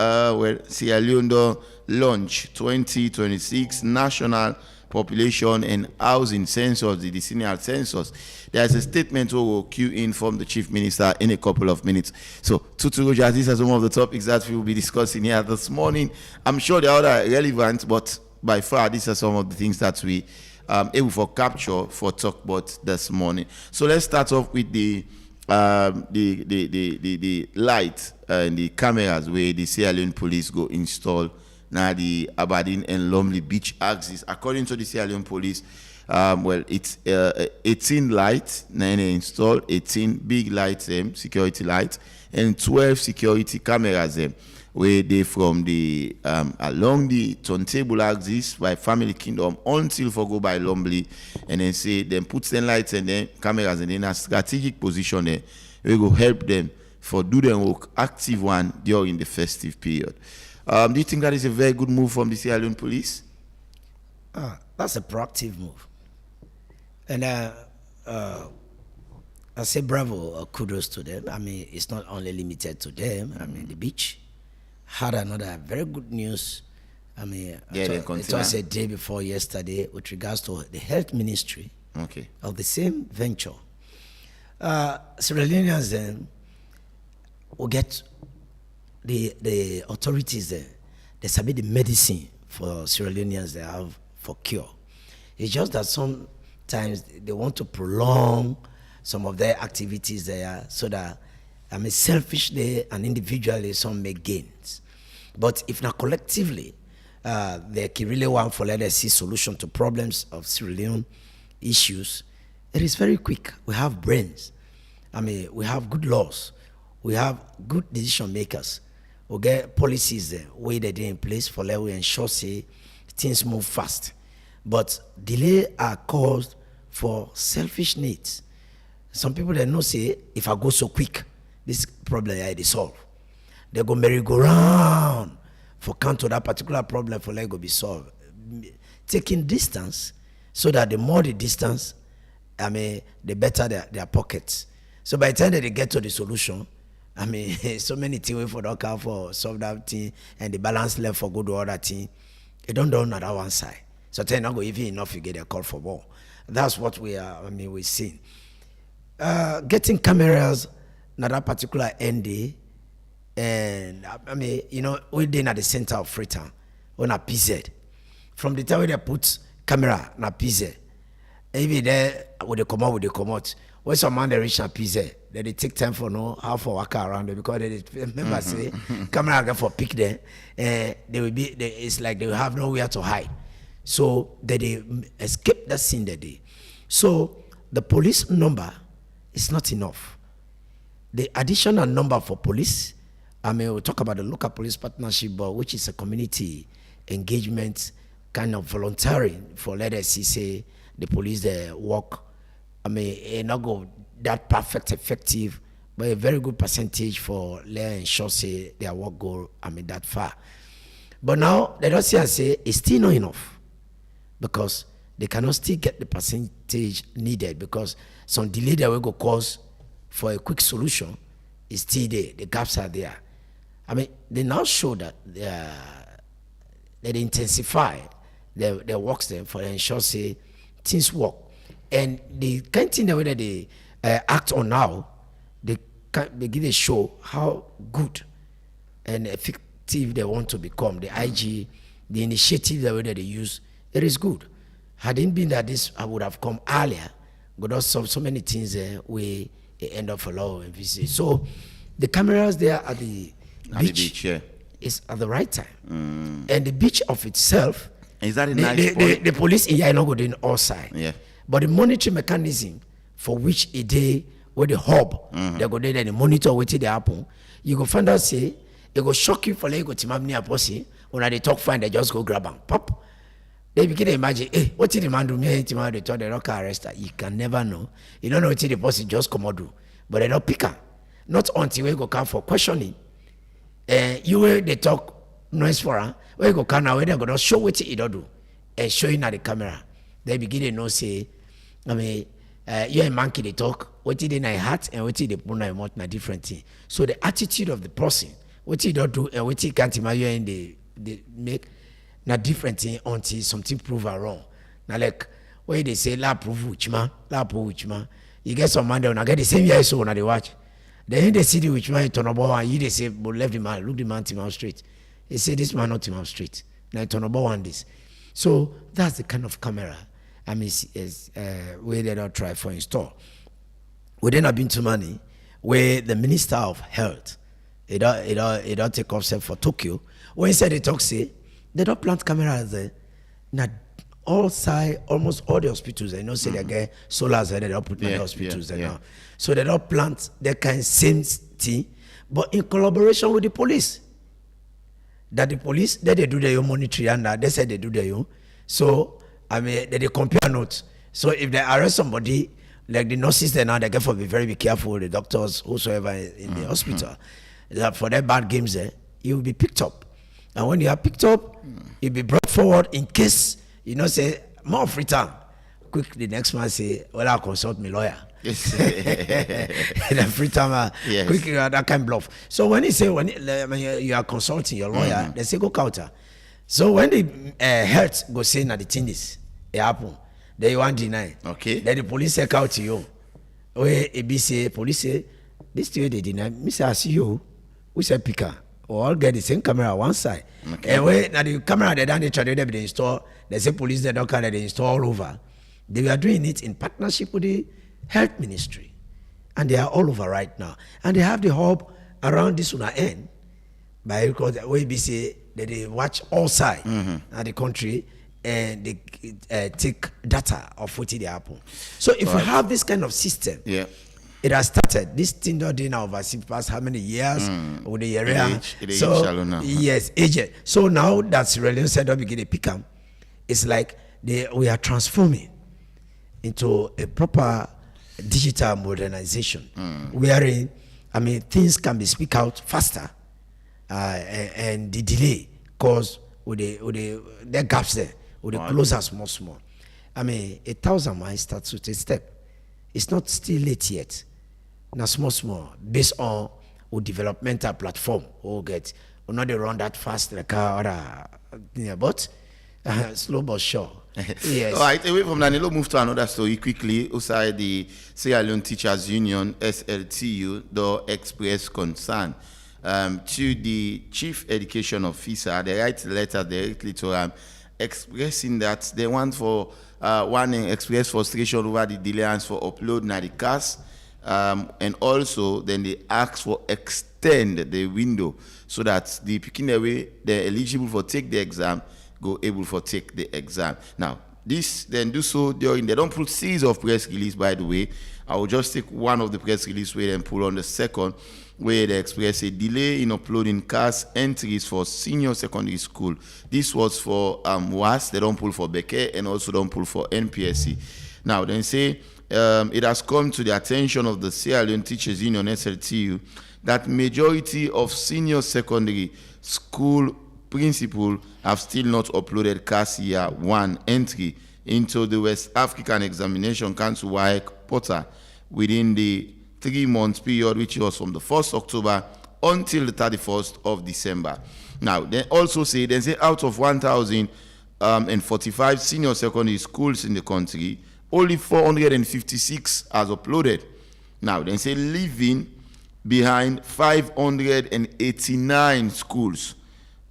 Sierra Leone launch 2026 National Population and Housing Census, the decennial census. There's a statement we will cue in from the Chief Minister in a couple of minutes. So, Tutu Rojas, these are some of the topics that we will be discussing here this morning. I'm sure they are relevant, but by far, these are some of the things that we able for capture for talk about this morning. So let's start off with the light and the cameras where the Sierra Leone Police go install now the Aberdeen and Lumley beach axis. According to the Sierra Leone Police, it's 18 lights now installed, 18 big lights, security lights, and 12 security cameras where they from the along the turntable axis by Family Kingdom until for go by Lumley, and then say then put 10 lights and then cameras and in a strategic position there. We go help them for do their work active one during the festive period. Do you think that is a very good move from the Sierra Leone Police? That's a proactive move. And I say bravo, kudos to them. I mean, it's not only limited to them. I mean, the beach had another very good news. I mean, it was a day before yesterday with regards to the health ministry of the same venture. Sierra Leoneans then will get the authorities there. They submit the medicine for Sierra Leoneans they have for cure. It's just that sometimes they want to prolong some of their activities there so that, I mean, selfishly and individually, some make gains. But if not collectively, they can really want for let us see solution to problems of Sierra Leone issues, it is very quick. We have brains. I mean, we have good laws. We have good decision makers. We get policies there, way they in place for let we ensure say things move fast. But delay are caused for selfish needs. Some people they know say if I go so quick, this problem I solve. They go merry-go-round for count to that particular problem for let go be solved. Taking distance so that the more the distance, I mean, the better their pockets. So by the time that they get to the solution, I mean, so many things for the account for solve that thing and the balance left for go to other thing. It don't do on that one side. So then not go even enough you get a call for more. That's what we are. I mean, we're seeing. Getting cameras, not that particular ND, and I mean, you know, we're at the center of Freetown on a PZ. From the time where they put camera na PZ, even there with the come out. When some man they reach a PZ, then they take time for no how for walk around there because they remember say camera get for pick there, they will be. It's like they will have nowhere to hide, so they escape that scene that day. So the police number is not enough. The additional number for police, I mean, we'll talk about the local police partnership board, which is a community engagement kind of volunteering for let us see say the police they work. I mean, it not go that perfect effective, but a very good percentage for let ensure say their work go. I mean that far. But now they don't see and say it's still not enough because they cannot still get the percentage needed because some delay that will go cause for a quick solution is still there. The gaps are there. I mean, they now show that they intensify their works there for ensure say things work. And the kind of thing that way they act on now, they give a show how good and effective they want to become. The IG, the initiative that way that they use, it is good. Had it been that this I would have come earlier, but also so many things we end of a law and visit. So the cameras there at the beach, is at the right time. And the beach of itself, is that a the, nice the police in here not go in all side. Yeah. But the monitoring mechanism for which a day with the hub, they go there and monitor what they happen. You go find out say it go shock you for like go to near pussy. When they talk fine, they just go grab and pop. They begin to imagine, hey, what did the man do? Me, they thought they rock arrest. You can never know. You don't know what the person just come out do, but they don't pick her. Not until we go come for questioning. You will they talk noise for her. We go come now where they go not show what he don't do and showing at the camera. They begin to know say, I mean, you a monkey they talk. What did they heart and what did they put in mouth na different thing. So the attitude of the person, what he don't do and what he can't imagine they make na different thing until something prove wrong. Now like where they say la prove which man. You get some man they will get the same year so when they watch. Then they see the which man turn about and you they say but left the man, look the man him out straight. They say this man not him out straight. Now turn about one this. So that's the kind of camera I mean is where they don't try for install. We then have been to money where the Minister of Health it don't take off for Tokyo. When he said they talk say they don't plant cameras there. Now all side, almost all the hospitals, they know say they get solars there, they don't put in the hospitals there now. So they don't plant that kind of same thing, but in collaboration with the police. That the police, they do their own monitoring and they say they do their own. So I mean they compare notes. So if they arrest somebody, like the nurses there now, they get to be careful, the doctors, whosoever in the hospital. That for their bad games there, you will be picked up. And when you are picked up, you'll be brought forward in case, you know, say, more free time. Quick, the next man say, well, I'll consult my lawyer. Yes. In a free time, quick, that kind of bluff. So when he say, when you are consulting your lawyer, they say, go counter. So when the health go say, now the thing is, it happen, then you want deny. Okay. Then the police say, out to you. Where it be say, police say, this thing they deny. Me say, I see you. We say, picker. Or all get the same camera on one side. Okay. And when now the camera they done they try to install, they say police they don't carry they install all over. They are doing it in partnership with the health ministry. And they are all over right now. And they have the hub around this one end. By because we be say that they watch all sides of the country and they take data of what they happen. So if we have this kind of system, it has started. This thing not doing now overseas past how many years with the area. So yes, agent. So now that's really said up begin to pick up. It's like we are transforming into a proper digital modernization, wherein I mean things can be speak out faster, and the delay caused with the gaps there, with the closer small. I mean 1,000 miles starts with a step. It's not still late yet. Now small, based on a developmental platform, we not they run that fast like but slow but sure. Yes. All right, away from Danilo, move to another story quickly. Outside the Sierra Leone Teachers Union, SLTU, do express concern to the Chief Education Officer. They write a letter directly to him expressing that they want for express frustration over the delays for uploading the CAS. And also then they ask for extend the window so that the picking away they're eligible for take the exam go able for take the exam. Now this then do so during they don't put series of press release, by the way. I will just take one of the press release where then pull on the second where they express a delay in uploading CAS entries for senior secondary school. This was for WAS, they don't pull for Beke and also don't pull for NPSC. Now then say it has come to the attention of the Sierra Leone Teachers Union (SLTU) that majority of senior secondary school principals have still not uploaded CAS Year 1 entry into the West African Examination Council WAEC portal within the 3-month period, which was from the 1st October until the 31st of December. Now, they also say out of 1,045 senior secondary schools in the country, only 456 has uploaded. Now, they say leaving behind 589 schools.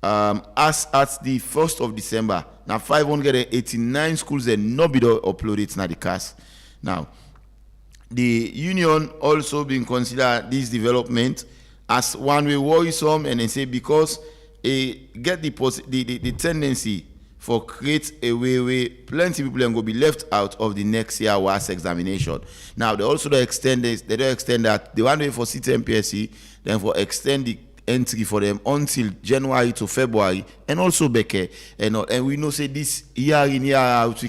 As at the 1st of December, now 589 schools and nobody uploaded now the CAS. Now, the union also been consider this development as one way worrisome, and they say because get the tendency for create a way where plenty people are going to be left out of the next year WAS examination. Now they also don't extend this, they don't extend that the one way for CTMPSC, then for extend the entry for them until January to February, and also Beke, and we know say this year in year out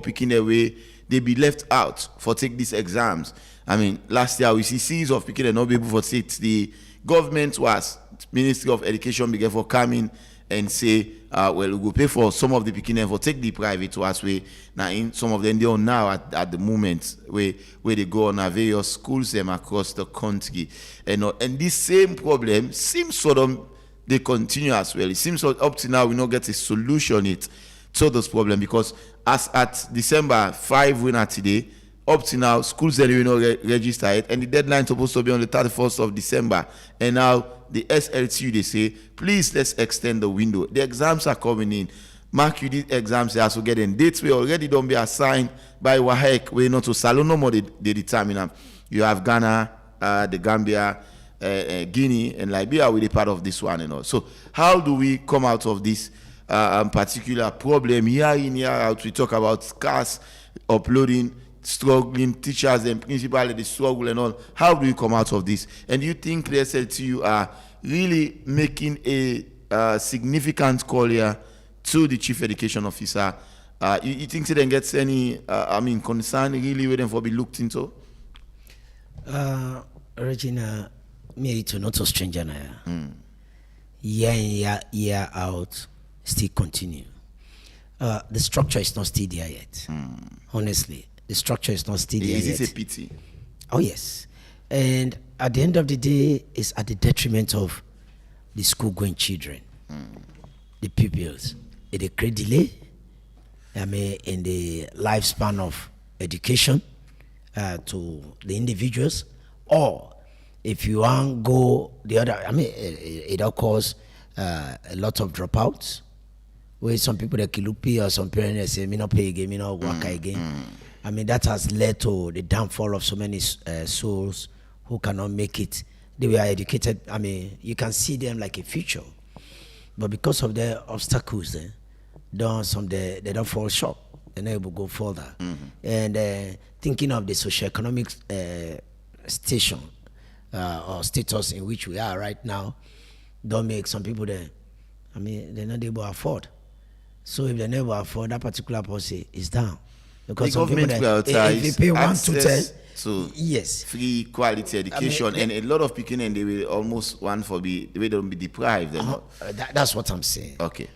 picking away, they be left out for take these exams. I mean, last year we see series of picking and not be able for take the government was Ministry of Education began for coming and say, well, we will pay for some of the picking for take the private was way. Now, in some of them they are now at the moment where they go on various schools them across the country, and this same problem seems sort of they continue as well. It seems so up to now we not get a solution it to this problem, because as at December 5 winner today, up to now schools they will not register it, and the deadline supposed to be on the 31st of December, and now the SLTU they say please let's extend the window. The exams are coming in. Mark you these exams they also getting dates we already don't be assigned by WAHEC. We not to Salon no more they determine them. You have Ghana, the Gambia, Guinea, and Liberia will be part of this one and all. So how do we come out of this particular problem year in year out? We talk about scarce uploading, struggling teachers and principals, the struggle and all. How do you come out of this? And do you think the SLTU are really making a significant call here to the chief education officer? You think they gets any concern really waiting for be looked into? Regina, me to not a stranger now. Year in year out still continue. The structure is not still there yet. Honestly, the structure is not still there yet. Is it a pity? Oh yes, and at the end of the day, it's at the detriment of the school-going children, the pupils. It create delay. I mean, in the lifespan of education to the individuals, or if you want go the other, I mean, it'll cause a lot of dropouts. Where some people that kilupi or some parents say, "Me not pay again, me not work again." I mean, that has led to the downfall of so many souls who cannot make it. They were educated. I mean, you can see them like a future, but because of the obstacles, they don't fall short. They're not able to go further. And thinking of the socioeconomic station or status in which we are right now, don't make some people there. I mean, they're not able to afford. So if they're not able to afford, that particular policy is down. Because the government prioritize if you pay 1 to 10, to yes, free quality education, I mean, and a lot of people and they will almost want for they don't be deprived. That's what I'm saying. Okay.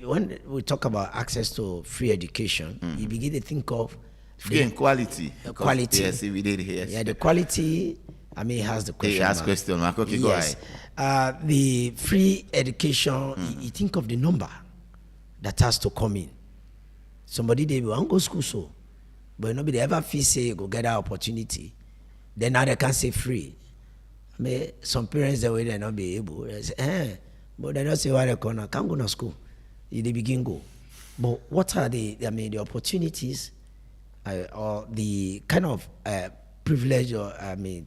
When we talk about access to free education, you begin to think of free and quality. Quality. Yes, we did. Yes. Yeah, the quality. I mean, it has the question. It has question mark. Okay, yes. Go ahead. The free education. You think of the number that has to come in. Somebody they won't go school so, but nobody ever feel say go get that opportunity. Then now they can't say free. I mean, some parents the way they not be able. They say, but they don't say why they can't go to school. They begin go. But what are the opportunities or the kind of privilege or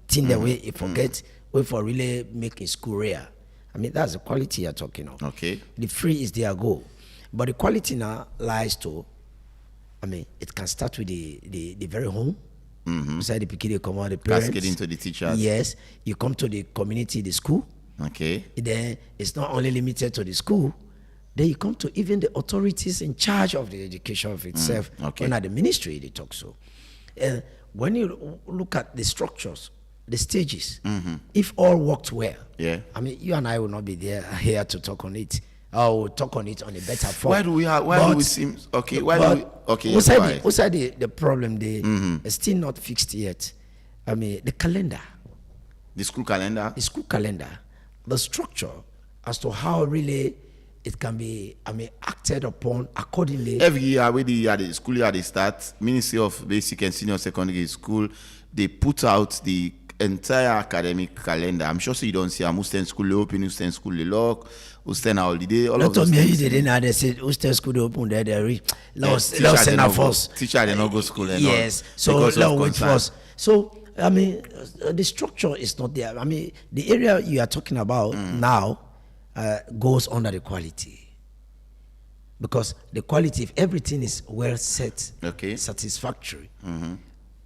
thing that we forget we for really making school rare? I mean, that's the quality you're talking of. Okay. The free is their goal, but the quality now lies to. I mean, it can start with the very home. Inside the PK, they come out the parents. Cascade into the teachers. Yes, you come to the community, the school. Okay. Then it's not only limited to the school. Then you come to even the authorities in charge of the education of itself. Okay. When at the ministry they talk so. When you look at the structures, the stages, if all worked well, yeah. I mean, you and I will not be here to talk on it. I will talk on it on a better form. Why do we have? Why do we seem okay? Why do we? Okay. What's the problem? It's still not fixed yet. I mean, the calendar. The school calendar. The school calendar. The structure as to how really it can be. I mean, acted upon accordingly. Every year, when the school year they start, Ministry of Basic and Senior Secondary School, they put out the entire academic calendar. I'm sure so you don't see a Muslim school open, Muslim school lock, Muslim holiday. All of those things. They didn't. They said Muslim school open. They Teacher they not go school. Yes. So let's wait first. So, I mean, the structure is not there. I mean, the area you are talking about now goes under the quality. Because the quality, if everything is well set, satisfactory,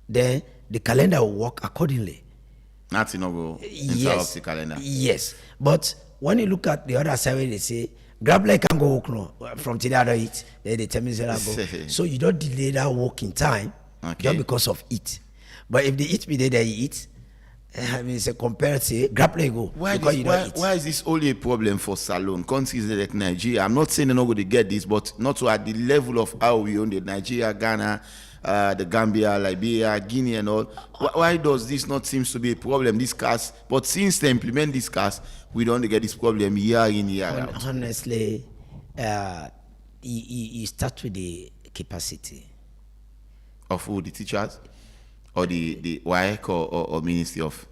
then the calendar will work accordingly. Nothing will interrupt Yes. the calendar. Yes. But when you look at the other side, where they say, grab like can go work no, from today I eat, then they tell me say, go. So you don't delay that work in time just because of it. But if they eat me, they eat. I mean, it's a compared to grab like go. Why because is this only a problem for salon countries like Nigeria? I'm not saying they're not going to get this, but not to at the level of how we own the Nigeria, Ghana, the Gambia, Liberia, Guinea, and all. Why does this not seem to be a problem? This cast, but since they implement this cast, we don't get this problem year in year out. Honestly, you start with the capacity of who, the teachers, or the WAEC or Ministry of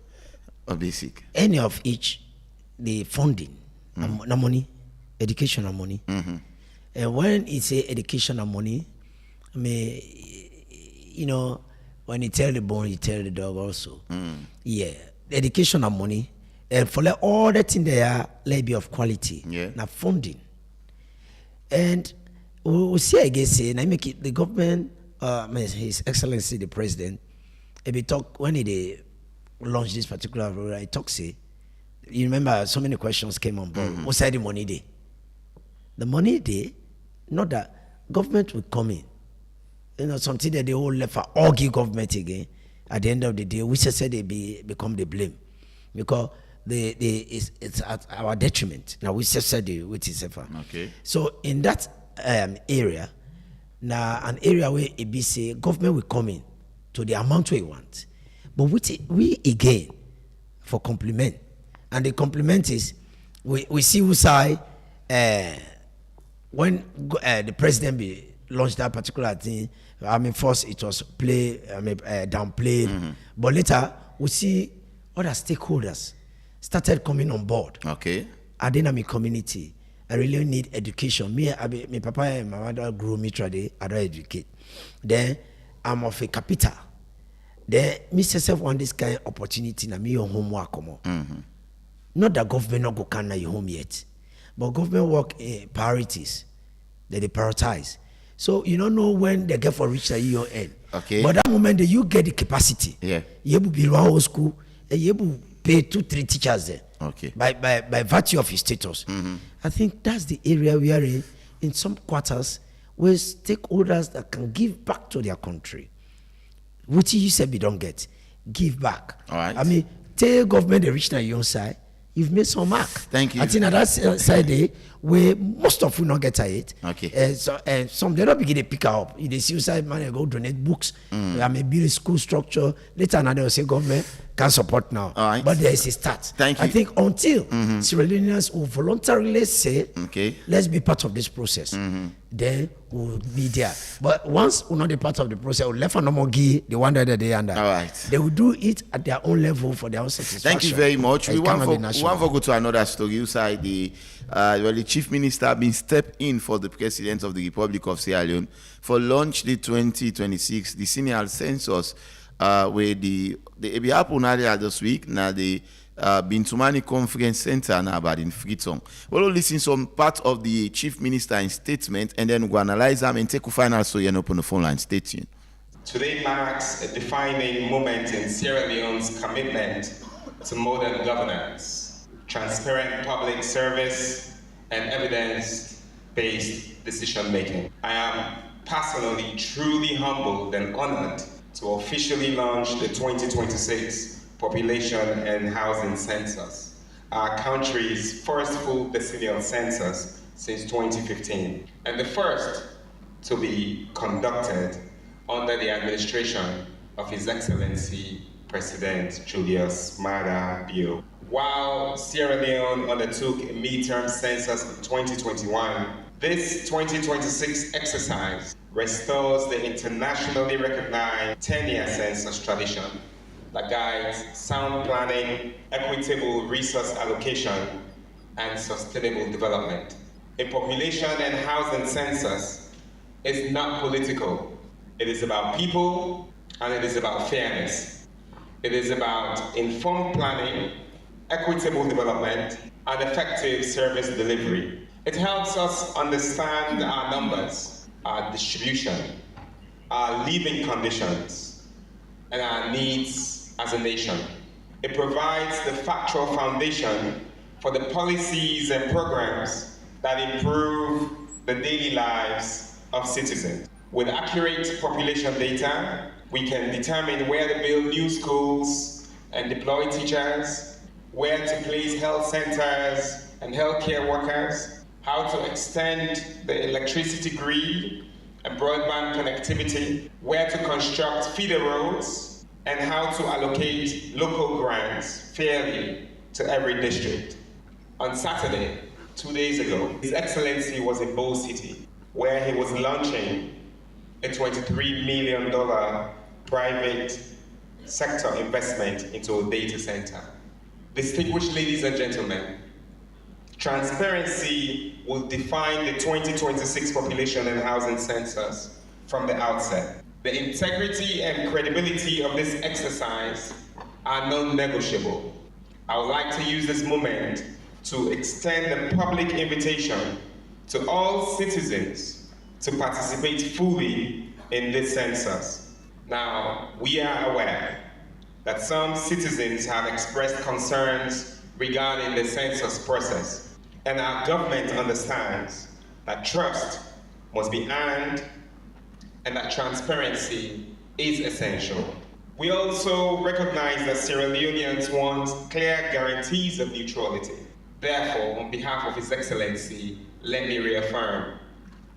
Basic. Any of each, the funding, the money, educational money, and when it's a educational money, I mean, you know, when you tell the bone, you tell the dog also. Yeah, the educational money, and for like all that thing there, let be of quality. Yeah, now funding, and we see again say, I make it the government, His Excellency the President, if he talk when he launched this particular program, he talk say, you remember so many questions came on board. What side the money day? The money day, not that government will come in. You know, something that they all left for argue government again. At the end of the day, we just said they become the blame. Because it's at our detriment. Now we just said which is safer. Okay. So in that area, now an area where it be say government will come in to the amount we want. But we again for compliment. And the compliment is we see who side when the president launched that particular thing. I mean, first it was downplayed, but later we see other stakeholders started coming on board. Okay. I didn't community. I really need education. Me papa and my mother grew me today. I don't educate. Then I'm of a capital. Then me myself want this kind of opportunity. Na me your homework come on. Not that government not go can your home yet, but government work priorities. That they prioritize. So you don't know when they get for reach the year end. Okay. But that moment that you get the capacity, yeah, you able to build one whole school and you able to pay 2-3 teachers there. Okay. By virtue of his status. I think that's the area we are in some quarters where stakeholders that can give back to their country. Which you said we don't get. Give back. All right. I mean, tell government the reach your own side. You've made some mark. Thank you. I think that side there where most of you not get it. Okay. So some they don't begin to pick up. If they see side man, they go donate books. I may build a school structure. Later another will say government can support now. All right. But there is a start. Thank you. I think until Sierra Leoneans will voluntarily say, okay, let's be part of this process, then we'll be there. But once we're not a part of the process, we'll left no more give the one that they under. All right. They will do it at their own level for their own satisfaction. Thank you very much. We want to go to another story. You say the Chief Minister been stepped in for the President of the Republic of Sierra Leone for launch the 2026 decennial census, where the be happen earlier this week. Now the Bintumani Conference Center now about in Freetown. We'll listen some part of the Chief Minister in statement, and then we'll analyze them and take a final so you open the phone line. Stay tuned. Today marks a defining moment in Sierra Leone's commitment to modern governance, transparent public service, and evidence-based decision-making. I am personally truly humbled and honored to officially launch the 2026 Population and Housing Census, our country's first full decennial census since 2015, and the first to be conducted under the administration of His Excellency President Julius Maada Bio. While Sierra Leone undertook a midterm census in 2021, this 2026 exercise restores the internationally recognized 10-year census tradition that guides sound planning, equitable resource allocation, and sustainable development. A population and housing census is not political. It is about people, and it is about fairness. It is about informed planning, equitable development, and effective service delivery. It helps us understand our numbers, our distribution, our living conditions, and our needs as a nation. It provides the factual foundation for the policies and programs that improve the daily lives of citizens. With accurate population data, we can determine where to build new schools and deploy teachers, where to place health centers and healthcare workers, how to extend the electricity grid and broadband connectivity, where to construct feeder roads, and how to allocate local grants fairly to every district. On Saturday, 2 days ago, His Excellency was in Bow City, where he was launching a $23 million private sector investment into a data center. Distinguished ladies and gentlemen, transparency will define the 2026 population and housing census from the outset. The integrity and credibility of this exercise are non-negotiable. I would like to use this moment to extend a public invitation to all citizens to participate fully in this census. Now, we are aware that some citizens have expressed concerns regarding the census process, and our government understands that trust must be earned and that transparency is essential. We also recognize that Sierra Leoneans want clear guarantees of neutrality. Therefore, on behalf of His Excellency, let me reaffirm,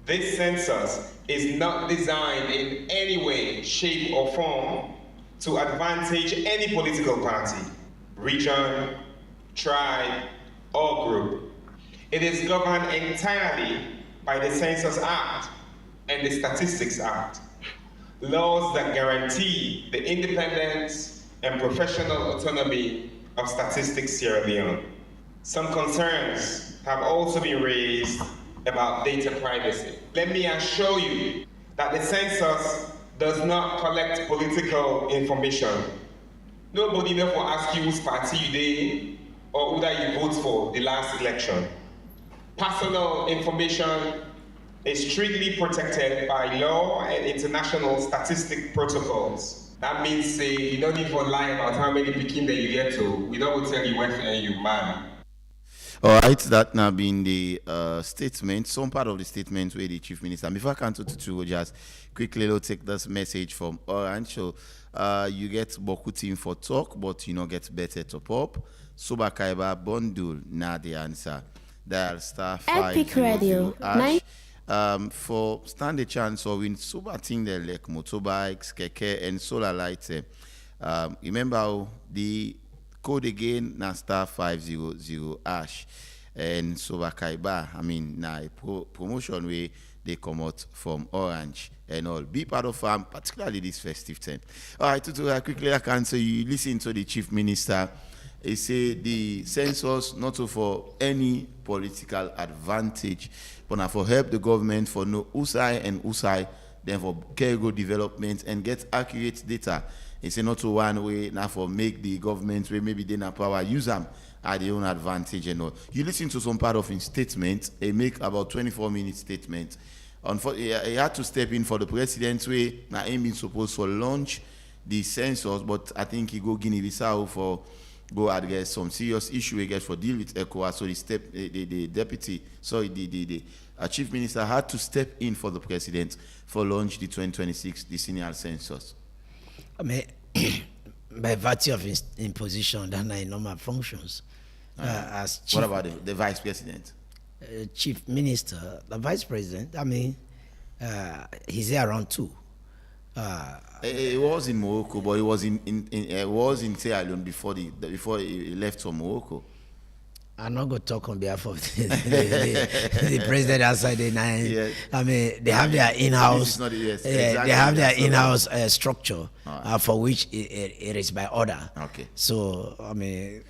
this census is not designed in any way, shape, or form to advantage any political party, region, tribe, or group. It is governed entirely by the Census Act and the Statistics Act, laws that guarantee the independence and professional autonomy of Statistics Sierra Leone. Some concerns have also been raised about data privacy. Let me assure you that the census does not collect political information. Nobody therefore asks you whose party you did or who that you vote for the last election. Personal information is strictly protected by law and international statistic protocols. That means you don't need to lie about how many picking that you get to. We don't tell you where you man. All right, that now being the statement, some part of the statement where the Chief Minister, before I can to just quickly take this message from Orange. So you get Boku team for talk, but you know get better to pop. Suba Kaiba bundle, na the answer. Dial star 500 hash. For stand a chance of win Suba thing there like motorbikes, keke, and solar lights. Remember how the code again na star 500 hash, and so Kaiba, I mean na a promotion way they come out from Orange and all. Be part of particularly this festive time. All right, to quickly I can say you listen to the Chief Minister. He say the census not for any political advantage, but now for help the government for no USAI and USAI, then for cargo development and get accurate data. It's not to one way now for make the government where maybe they not power use them at their own advantage and all. You listen to some part of his statement, he make about 24-minute statement. He had to step in for the president way now him been supposed to launch the census, but I think he go Guinea-Bissau for go address some serious issue again for deal with ECOWAS. So the deputy, sorry, the chief minister had to step in for the president for launch the 2026 decennial census. I mean, by virtue of his imposition, that are normal functions. As chief, what about the vice president? Chief minister, the vice president, I mean, he's there around too. He was in Morocco, but he was in Sierra Leone before he left for Morocco. I'm not going to talk on behalf of the president outside the nine. Yes. I mean, they have their in-house. Exactly. They have their in-house structure for which it is by order. Okay. So I mean,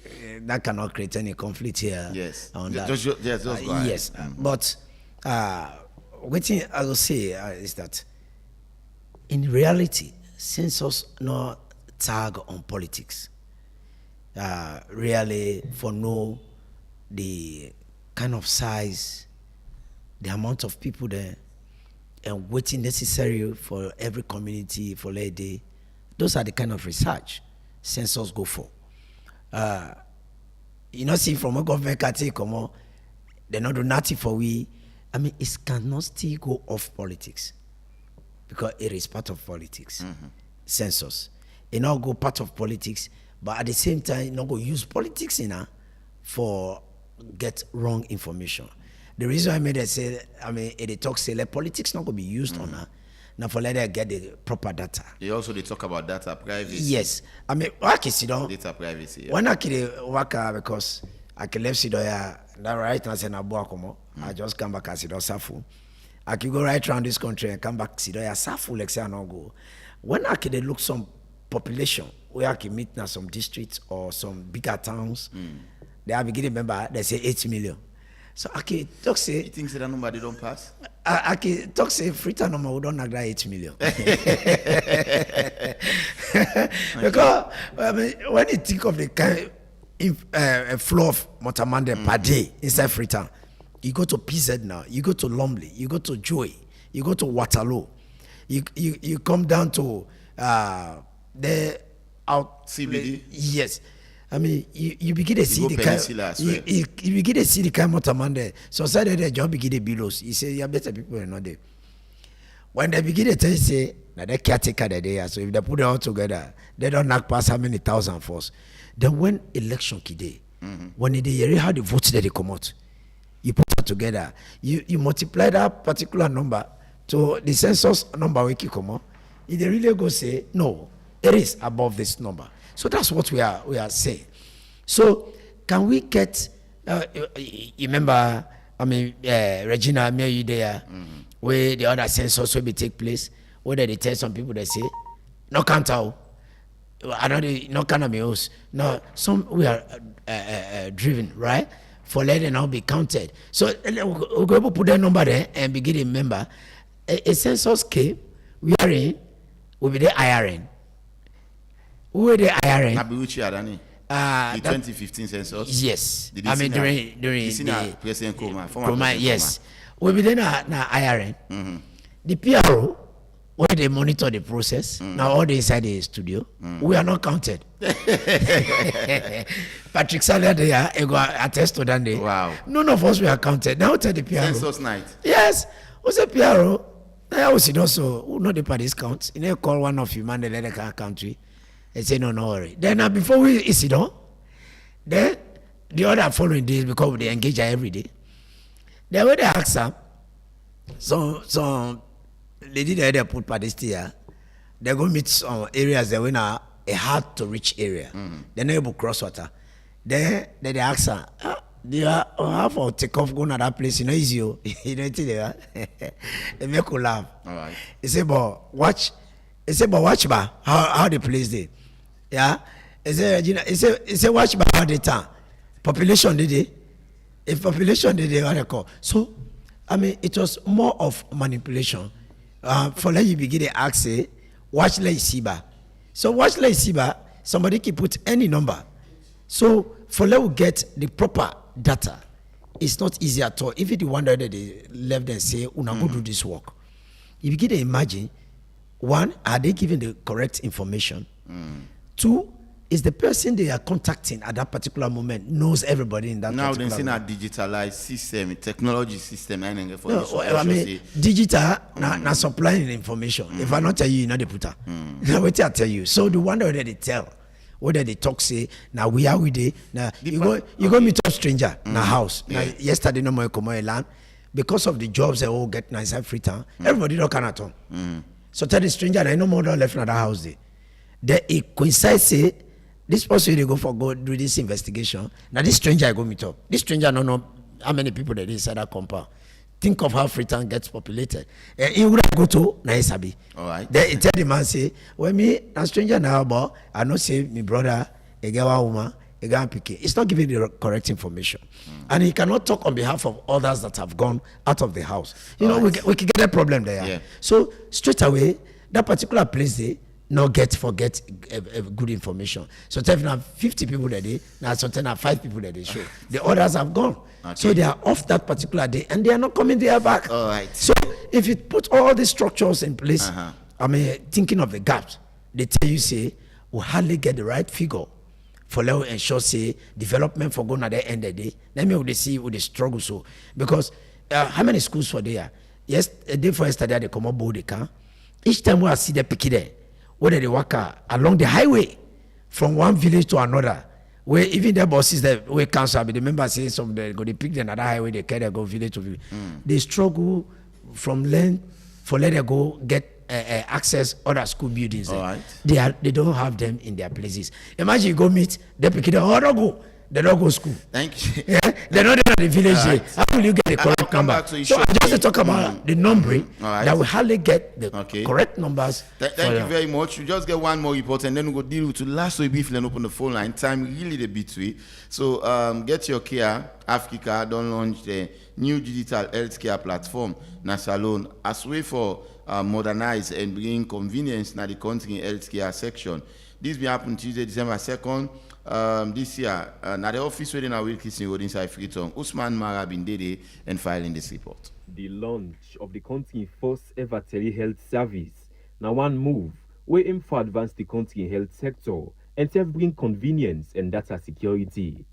that cannot create any conflict here. Yes. On that. Yes. But what I will say is that in reality, census no tag on politics. Really for know the kind of size, the amount of people there, and waiting necessary for every community for a day. Those are the kind of research census go for. You know, see from a government can take come on, they not do nothing for we. I mean, it cannot still go off politics because it is part of politics. Census, it not go part of politics, but at the same time, it not go use politics in for get wrong information. The reason I made it say, I mean, it talks say like politics not gonna be used on her. Now for let her get the proper data. They also they talk about data privacy. Yes, I mean, I can sit down. Data privacy. Yeah. When I can work because I can left sit down. That right now say na boakomo. I just come back and sit down Safu. I can go right around this country and come back sit down Safu like say I no go. When I can look some population where I can meet now some districts or some bigger towns, they are beginning remember they say 8 million. So I can talk say. You think that number they don't pass? I can talk say Freetown number we don't have that 8 million. Because I mean, when you think of the kind flow of Motamande per day inside Freetown, you go to PZ now, you go to Lumley, you go to Joy, you go to Waterloo, you come down to the out CBD. Yes. I mean, you begin to see the kind. You begin to see the kind of Motamande. So side of the job begin to belows. You say you better people are not there. When they begin to tell you say now they caretaker the day, so if they put it all together, they don't knock past how many thousand force. Then when election kid when they hear how the votes that they come out, you put that together, you multiply that particular number to the census number we come out, if they really go say no, it is above this number. So that's what we are saying. So can we get? You remember? I mean, Regina, me you there? Where the other census will be take place? Where they tell some people they say, no count out. I don't no kind of meals. No, some we are driven right for letting now be counted. So we're going to put that number there and begin to remember. A census came. We are in. We'll be there IRN. Who are the IRN? The 2015 census. Yes. I mean during the President Koma. Yes. We be there na IRN. The PRO where they monitor the process. Now all the inside the studio. We are not counted. Patrick Salah there, I go attest to that day. Wow. None of us were counted. Now tell the PRO. Census night. Yes. What's a PRO? I was also who know the parties count. You know, call one of you man the other country. They say no worry. Then before we sit down, then the other following days because they engage her every day. Then when they ask her, so lady they put parties here, they go meet some areas that were a hard to reach area. Then they able cross water. Then they ask her, they are how for take off going to that place, you know easy. You know they make you laugh. All right. He say, but watch. He say, but watch ba how the place dey. Yeah. He say watch by how the town. Population did it. If population did it, what they call. So, I mean, it was more of manipulation. For let you begin to ask, say, watch like Siba. So watch like Siba, somebody can put any number. So for let you get the proper data, it's not easy at all. Even the one that they left and say, "Una go do this work." You begin to imagine. One, are they giving the correct information? Two, is the person they are contacting at that particular moment knows everybody in that now particular moment? Now they say a digitalized system, technology system. No, I mean, digital, na supplying information. If I not tell you, you know the putter. Now wait till I tell you. So the one that they tell, whether they talk say, now we are with it. Now you go meet a stranger in a house. Now yesterday no more come land because of the jobs they all get now inside Freetown. Everybody don't can at home. So tell the stranger that no more left in that house there. Then it coincides say this person they go do this investigation. Now this stranger I go meet up. This stranger don't know how many people that inside that compound. Think of how Freetown gets populated. He would go to Naisabi. All right. Then he tell the man say, well me a stranger now but I know say my brother a girl woman a guy picky. It's not giving the correct information. And he cannot talk on behalf of others that have gone out of the house. You know, we can get a problem there. Yeah. So straight away, that particular place there, not forget good information. So if you have 50 people a day, now sometimes have 5 people a day show. The others have gone. Okay. So they are off that particular day and they are not coming there back. All right. So if you put all these structures in place, thinking of the gaps, they tell you say we hardly get the right figure for let ensure say development for going at the end of the day. Let me would see with the struggle so because how many schools for there? Yes, a day for yesterday they come up board they can. Each time we see the picky there, whether they walk along the highway from one village to another, where even the bosses that we council, the members say some they go they pick another highway, they carry go village to village. They struggle from land for let them go get access other school buildings. Right. They don't have them in their places. Imagine you go meet the picky there, they don't go school. Thank you. Yeah? They're not in the village. Right. How will you get the correct number? So I just talk about the numbering that we hardly get the correct numbers. Thank you very much. We just get one more report and then we'll go deal with the last way briefly and open the phone line. Time really the bit way. So get your care. Africa don't launch the new digital healthcare platform Nasalone as way for modernize and bring convenience na the country healthcare section. This will happen Tuesday, December 2nd. This year, now the office within our Wilkinson Road inside Freetown, Usman Mara Bindede and filing this report. The launch of the country's first ever telehealth service. Now one move, we aim for advance the country health sector and to bring convenience and data security.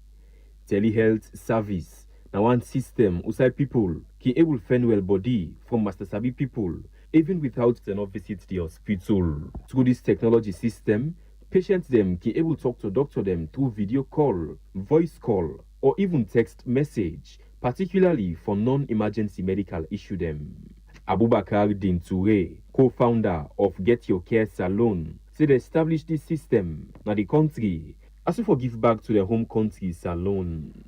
Telehealth service. Now one system usai people can able fend well body from Master Sabi people even without them visit the hospital. Through this technology system, patients them can able talk to doctor them through video call, voice call, or even text message, particularly for non-emergency medical issue them. Abubakar Din Toure, co-founder of Get Your Care Salon, said they established this system in the country as we give back to their home country Salon.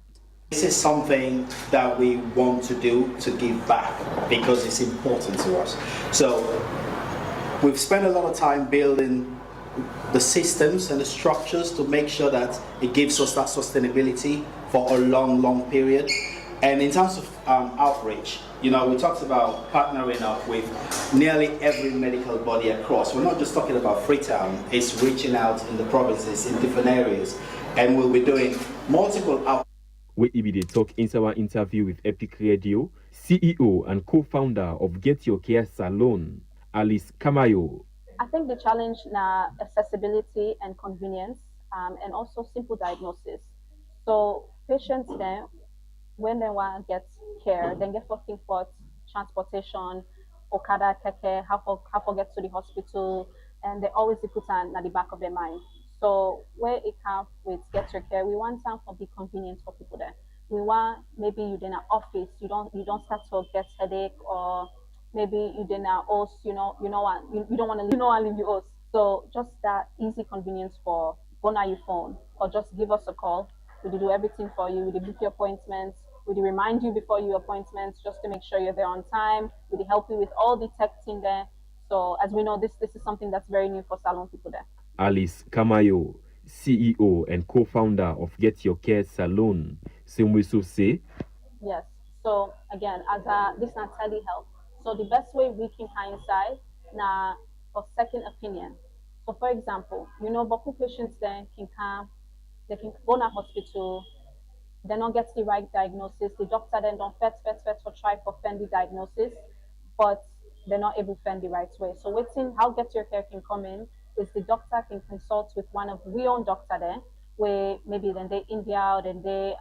This is something that we want to do to give back because it's important to us. So we've spent a lot of time building the systems and the structures to make sure that it gives us that sustainability for a long period. And in terms of outreach, we talked about partnering up with nearly every medical body across. We're not just talking about Freetown, it's reaching out in the provinces, in different areas. And we'll be doing multiple outreach. We immediately talk in our interview with Epic Radio, CEO and co-founder of Get Your Care Salon, Alice Kamayo. I think the challenge now accessibility and convenience, and also simple diagnosis. So patients then, when they want to get care, then get first thing first, transportation, Okada, Keke, how to get to the hospital, and they always put on at the back of their mind. So where it comes with Get Your Care, we want time for big convenience for people there. We want maybe you're in an office, you don't start to get headache, or maybe you in an house, you don't want to leave your house. So just that easy convenience for going on your phone, or just give us a call. We do everything for you. We book your appointments. We remind you before your appointments just to make sure you're there on time. We help you with all the tech team there. So as we know, this is something that's very new for salon people there. Alice Kamayo, CEO and co-founder of Get Your Care Salon, same way so say. Yes. So again, as this is not telehealth. So the best way we can coincide now for second opinion. So for example, Boku patients then can come, they can go to a hospital, they don't get the right diagnosis. The doctor then don't fet for try for find the diagnosis, but they're not able to find the right way. So how Get Your Care can come in is the doctor can consult with one of we own doctor there, where maybe then they India or then they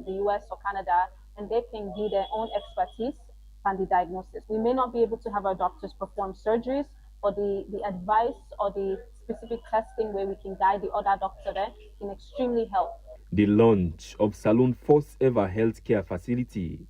the US or Canada, and they can give their own expertise on the diagnosis. We may not be able to have our doctors perform surgeries, but the advice or the specific testing where we can guide the other doctor there can extremely help. The launch of Salon first ever healthcare facility.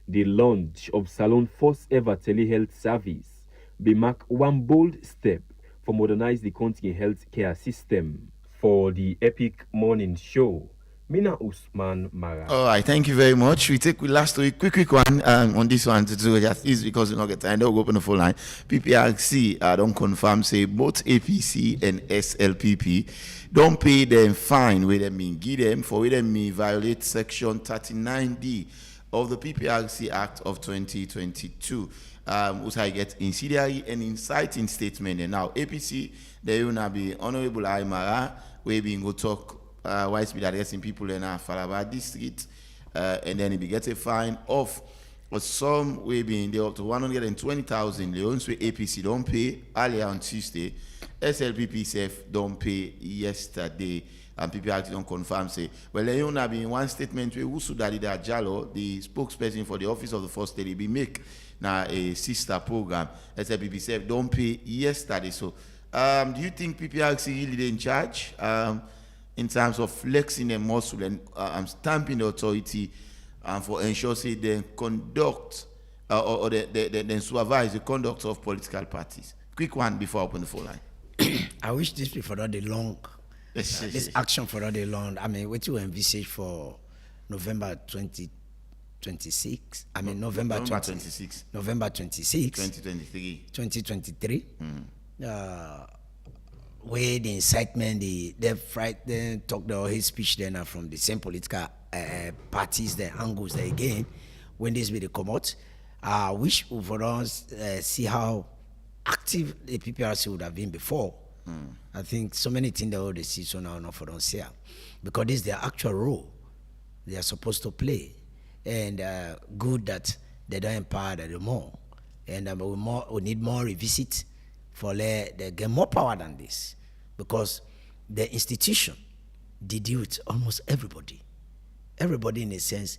The launch of Salon first ever telehealth service be mark one bold step for modernize the country healthcare system. For the Epic Morning Show, Mina Usman Mara. All right, thank you very much. We take last week quick one on this one to do just is because we don't get time. They'll go open the phone line. PPRC don't confirm say both APC and SLPP don't pay them fine where them mean give them for where them mean violate section 39D of the PPRC Act of 2022. also get incendiary and inciting statement. And now APC, there will be Honorable Aymara, we been go talk why speed addressing people in Falaba district, and then he be get a fine of some way being there up to 120,000 leons where APC don't pay earlier on Tuesday. SLPP self don't pay yesterday, and people actually don't confirm say. Well, there have been one statement where Usudalida Jallo, the spokesperson for the Office of the First Lady, be make now a sister program. SLPP self don't pay yesterday. So, do you think PPRC really in charge in terms of flexing their muscle and stamping the authority for ensure say they conduct or they supervise the conduct of political parties? Quick one before I open the phone line. I wish this for all day long. This action for all day long. I mean, what you envisage for November 2026? I mean, November 26. November 26. 2023. Where the incitement, the fright, then talk the hate speech then from the same political parties, the angles there again. When this will come out, I wish for us see how active the PPRC would have been before. I think so many things they already see so now not for us here, because this is their actual role they are supposed to play, and good that they don't empower them more, and we need more revisit for they get more power than this, because the institution they deal with almost everybody in a sense.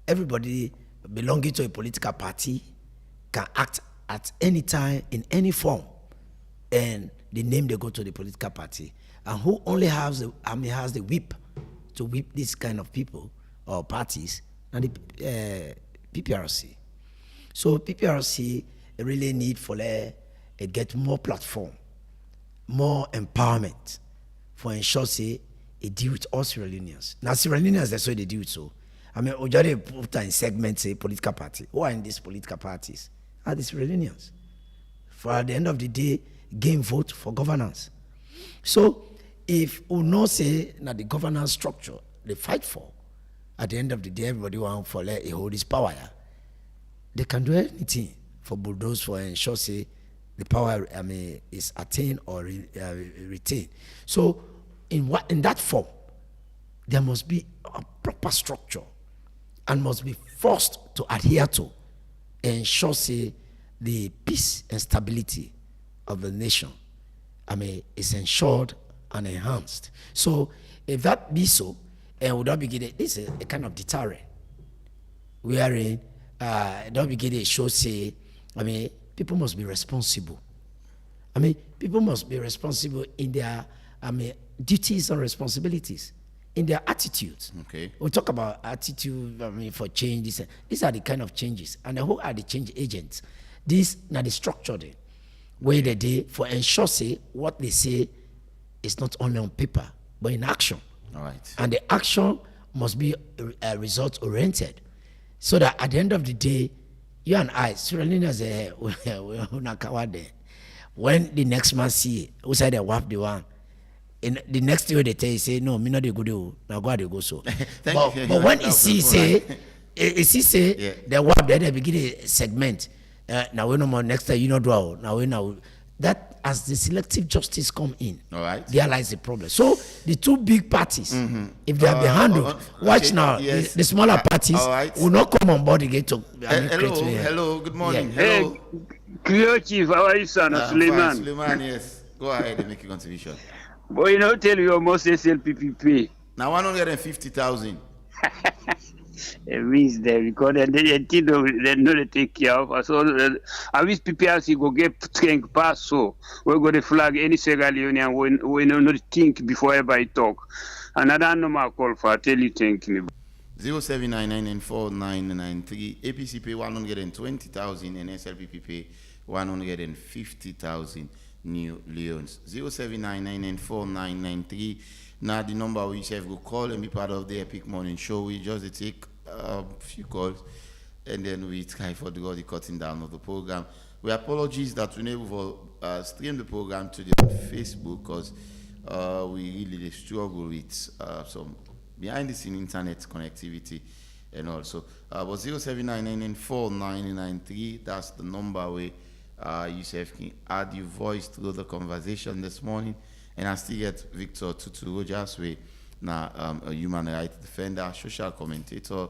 Everybody belonging to a political party can act at any time in any form, and the name they go to the political party, and who only has the whip to whip this kind of people or parties, and the PPRC. So PPRC really need for get more platform, more empowerment for ensure say it deal with all Sierra Leoneans. Now Sierra Leoneans, that's why they do it so. I mean, we just put in segments say political party. Who are in these political parties? Are the Sierra Leoneans. For at the end of the day, gain vote for governance. So if we not say that the governance structure they fight for, at the end of the day, everybody want for a hold this power. They can do anything for bulldoze for ensure say the power is attained or retained. So in that form, there must be a proper structure and must be forced to adhere to ensure say the peace and stability of the nation is ensured and enhanced. So if that be so, and we don't begin this is a kind of deterrent. Wherein don't begin to show say, people must be responsible. People must be responsible in their duties and responsibilities, in their attitudes. Okay. We talk about attitude for change. These are the kind of changes. And who are the change agents? These are the structure there, where they do for ensure say what they say is not only on paper, but in action. All right. And the action must be result oriented, so that at the end of the day, you and I, Sierra Leoneans, when the next man see who said they wap the one, in the next day they tell you say no, me not the good now go they go so. but when he see say, they wap there they begin a segment. Now we no more next time you know draw. Now that as the selective justice come in, all right, there lies the problem. So the two big parties, if they have been handled, watch now, yes. the smaller parties will not come on board again to. Hello, good morning. Yeah. Hello. Hey, Creole Chief, how are you, son? Suleiman. Suleiman, yes. Go ahead and make your contribution. Boy, you know, tell you almost SLPP. Now 150,000. It means that because they know they take care of us. So I wish PPRC go get strength pass so we're going to flag any Sierra Leonean when not think before everybody talk. Another number call for tell you thank you. 0799949993 APC pay 120,000 and SLPP pay 150,000 new leons. 0799949993. Now the number we have go call and be part of the Epic Morning Show. We just take a few calls and then we try for the cutting down of the program. We apologize that we never stream the program today on Facebook because we really struggle with some behind the scene internet connectivity and also. But 079949993, that's the number where you can add your voice to the conversation this morning. And I still get Victor Tutu Rogers, now a human rights defender, social commentator,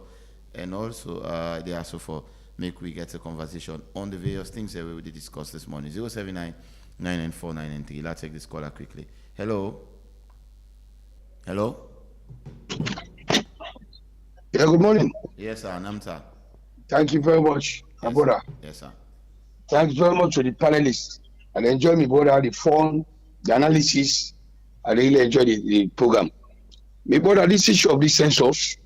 and also they also for make we get a conversation on the various things that we will discuss this morning. 079994993. Let's take this caller quickly. Hello. Hello. Yeah, good morning. Yes, sir. Namta. Thank you very much, my brother. Yes, sir. Thanks very much to the panelists. I enjoy my brother, the fun, the analysis. I really enjoy the program. My brother, this issue of the census,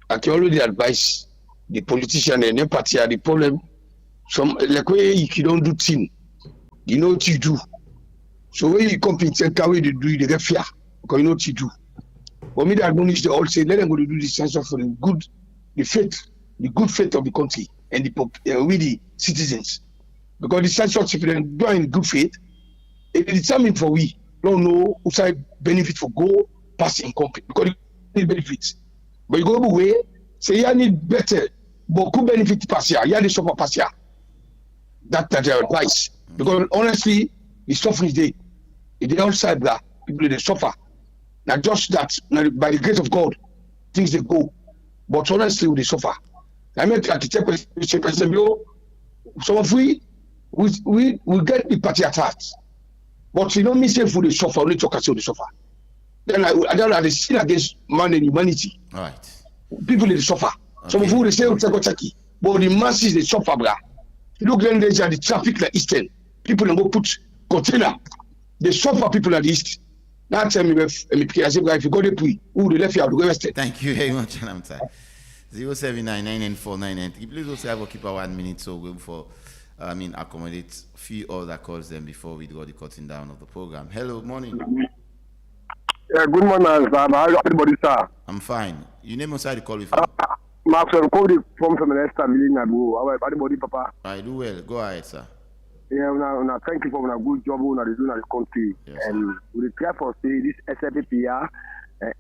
I can already advise the politician and the party are the problem. Some like way you don't do thing, you know what you do. So when you compete and carry the do, they get fear because you know what you do. But me, the admonish they all say, let them go to do the census for the good faith of the country and with the citizens. Because the census, if they do in good faith, it determines for we don't know who side benefit for go passing company because it need benefits. But you go away, say you need better, but could benefit pass here, you need suffer pass here. That's their advice. Because honestly, the suffering is there. If they outside that, people they suffer. Now just that, by the grace of God, things they go. But honestly, they suffer. I mean, at the some of we get the party attacked. But you know, me say for the suffer, only talk they suffer. Then I don't have the sin against man and humanity. All right. People they suffer. Okay. Some of you they say Turkey, but the masses they suffer, blah. You look then there's the traffic like Eastern. People they go put container. They suffer people at the East. Now tell me if you go to Pui, who they left you out the West. Thank you very much, Anamta. 079994993. Please also have a keep 1 minute so go for accommodate few other calls then before we go the cutting down of the program. Hello, morning. Yeah, good morning, sir. How are everybody, sir? I'm fine. You name inside the call with me. Maxwell Cody from Feminista Milina. How are everybody, Papa? I do well. Go ahead, sir. Yeah, thank you for a good job on the doing the country. Yes, and we try for say this SFPR,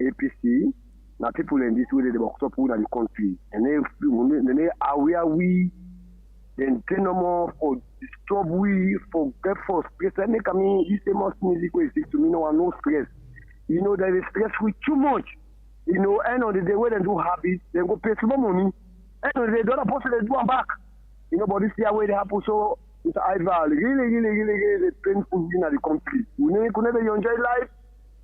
APC, now people in this way they box up in the country. And then where we then no more for disturb we for get for stress. I make this famous music way to me no stress. You know, there is stress with too much. You know, end of the day, when they do habit, they go pay some money. End of the day, the other person, they do them back. You know, but this year, where they happen, so it's either really painful in the country. You know, you could never enjoy life.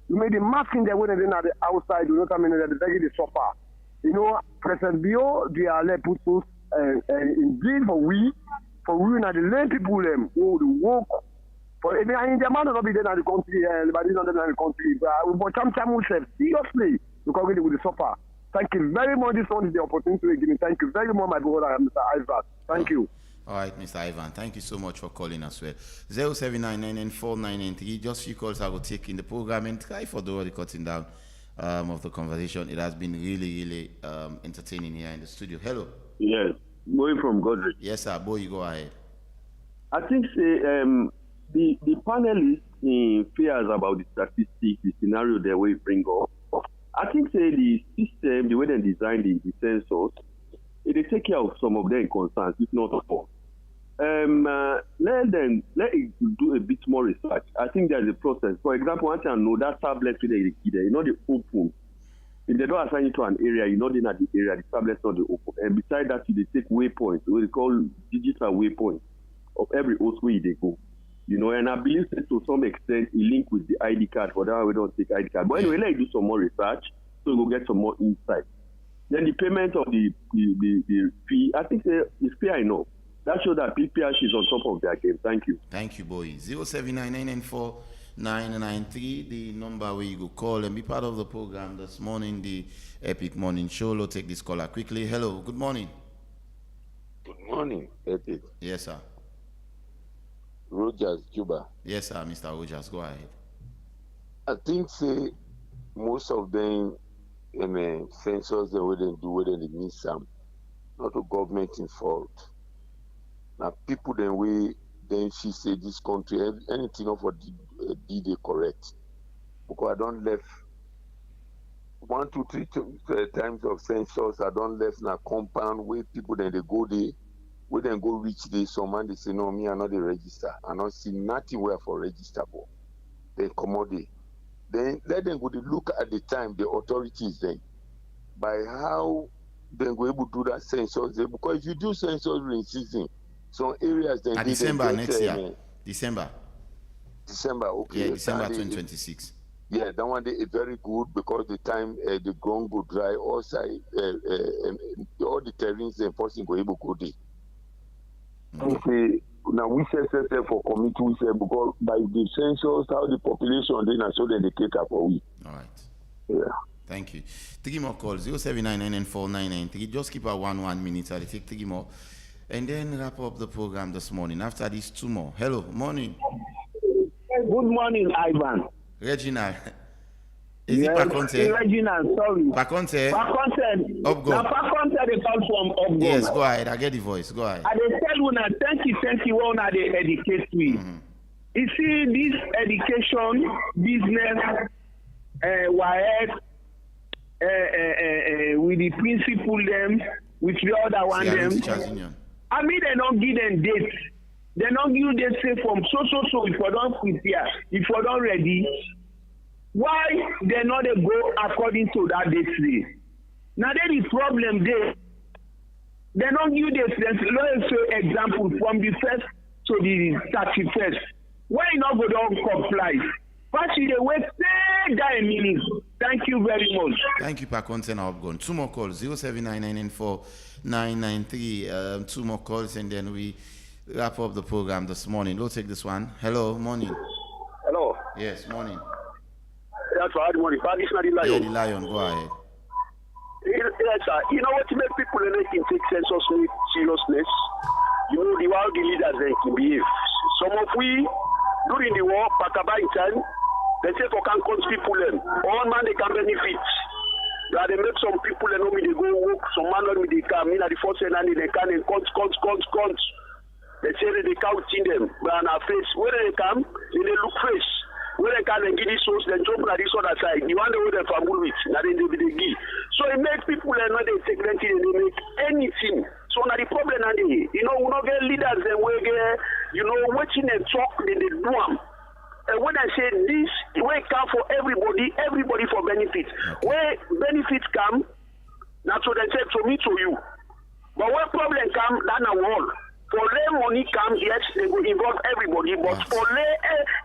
You made the mask in there when they're at the outside. You know what I mean? They're very suffer. You know, President Bio, they are let put us in deal for we now the lay people, them who the work. For in the man not be there in the country, but not there in the country. But sometimes we say seriously because we will suffer. Thank you very much. This one is the opportunity to give me. Thank you very much, my brother, Mr. Ivan. Thank you. All right, Mr. Ivan. Thank you so much for calling as well. 079994993. Just few calls I will take in the program and try for the cutting down of the conversation. It has been really entertaining here in the studio. Hello. Yes, Boy from Godric. Yes, sir. Boy, you go ahead. I think the panelists in fears about the statistics, the scenario they will bring up. I think the system, the way they design the census, they take care of some of their concerns, if not all. Let it do a bit more research. I think there's a process. For example, once I know that tablet with the kid, you know the open. If they don't assign it to an area, you know they're not the area, the tablet's not the open. And beside that, they take waypoints, what they call digital waypoints of every host where they go. You know, and I believe that to some extent, it link with the ID card. For that, we don't take ID card. But anyway, let's do some more research so we'll get some more insight. Then the payment of the fee, I think it's fair enough. That shows that PPRC is on top of their game. Thank you. Thank you, boy. 079994993, the number where you go call and be part of the program this morning, the Epic Morning Show. Let's take this caller quickly. Hello, good morning. Good morning, Epic. Yes, sir. Rogers, Juba. Yes, sir, Mr. Rogers. Go ahead. I think most of them census they wouldn't do whether they miss some. Not the government in fault. Now people then she say this country anything of what did they correct. Because I don't left 1, 2, 3 times of census. I don't left na compound where people then they go there. We then go reach there. Some man they say no, me I not the register. I not see nothing where for register for. Then come out there. Then let them go to look at the time the authorities then by how they go able to do that census there. Because if you do census during season, some areas then December next year. December, okay. Yeah, December 2026. Yeah, that one day is very good because the time the ground go dry, also all the terrains and person go able to go there. Okay. Now we say for committee, we say because by the census, how the population then so then they cater for we. All right. Yeah. Thank you. 3 more calls, 079994993. Just keep at 1 minute. I'll take 3 more. And then wrap up the program this morning. After these 2 more. Hello, morning. Good morning, Ivan. Reginald. Is yes, it Paconte? Reginald, sorry. Paconte? Paconte. Upgo. Now, Paconte, they come from Upgo. Yes, go ahead. I get the voice. Go ahead. I dey tell you now, thank you, now they educate me. Mm-hmm. You see, this education, business, with the principal them, with the other one them. I mean, they don't give them dates. They don't give them say from so, if you don't prepare, if you don't ready, why they not they go according to that date? Now there is problem there. They don't give this. Let's say example from the 1st to the 31st. Why not go down comply? Actually, they wait a minute. Thank you very much. Thank you, Paconte. Now I've gone 2 more calls, 079994993. 2 more calls, and then we wrap up the program this morning. We'll take this one. Hello, morning. Hello. Yes, morning. That's right, morning. This is the Lion. Yeah, the Lion. Go ahead. Yes, sir. You know what make people can take census with seriousness? You know the how the leaders they can behave. Some of we during the war, Pakaba in time, they say for can count people in. All man they can benefit. They make some people and me they go work, some man on me they come in at the first and they can and count. They say that they counting them, but on our face, where they come, they look fresh. When they can give this source, then jump on this other side. You want to go there for with, now they give. So it makes people and when they take anything and they make anything. So now the problem now we not get leaders and we get, watching and talk, they do them. And when I say this, we come for everybody for benefits. Where benefits come, now so they say to me to you. But when problem come, that's a wall. For lay money come, yes, they will involve everybody, but for lay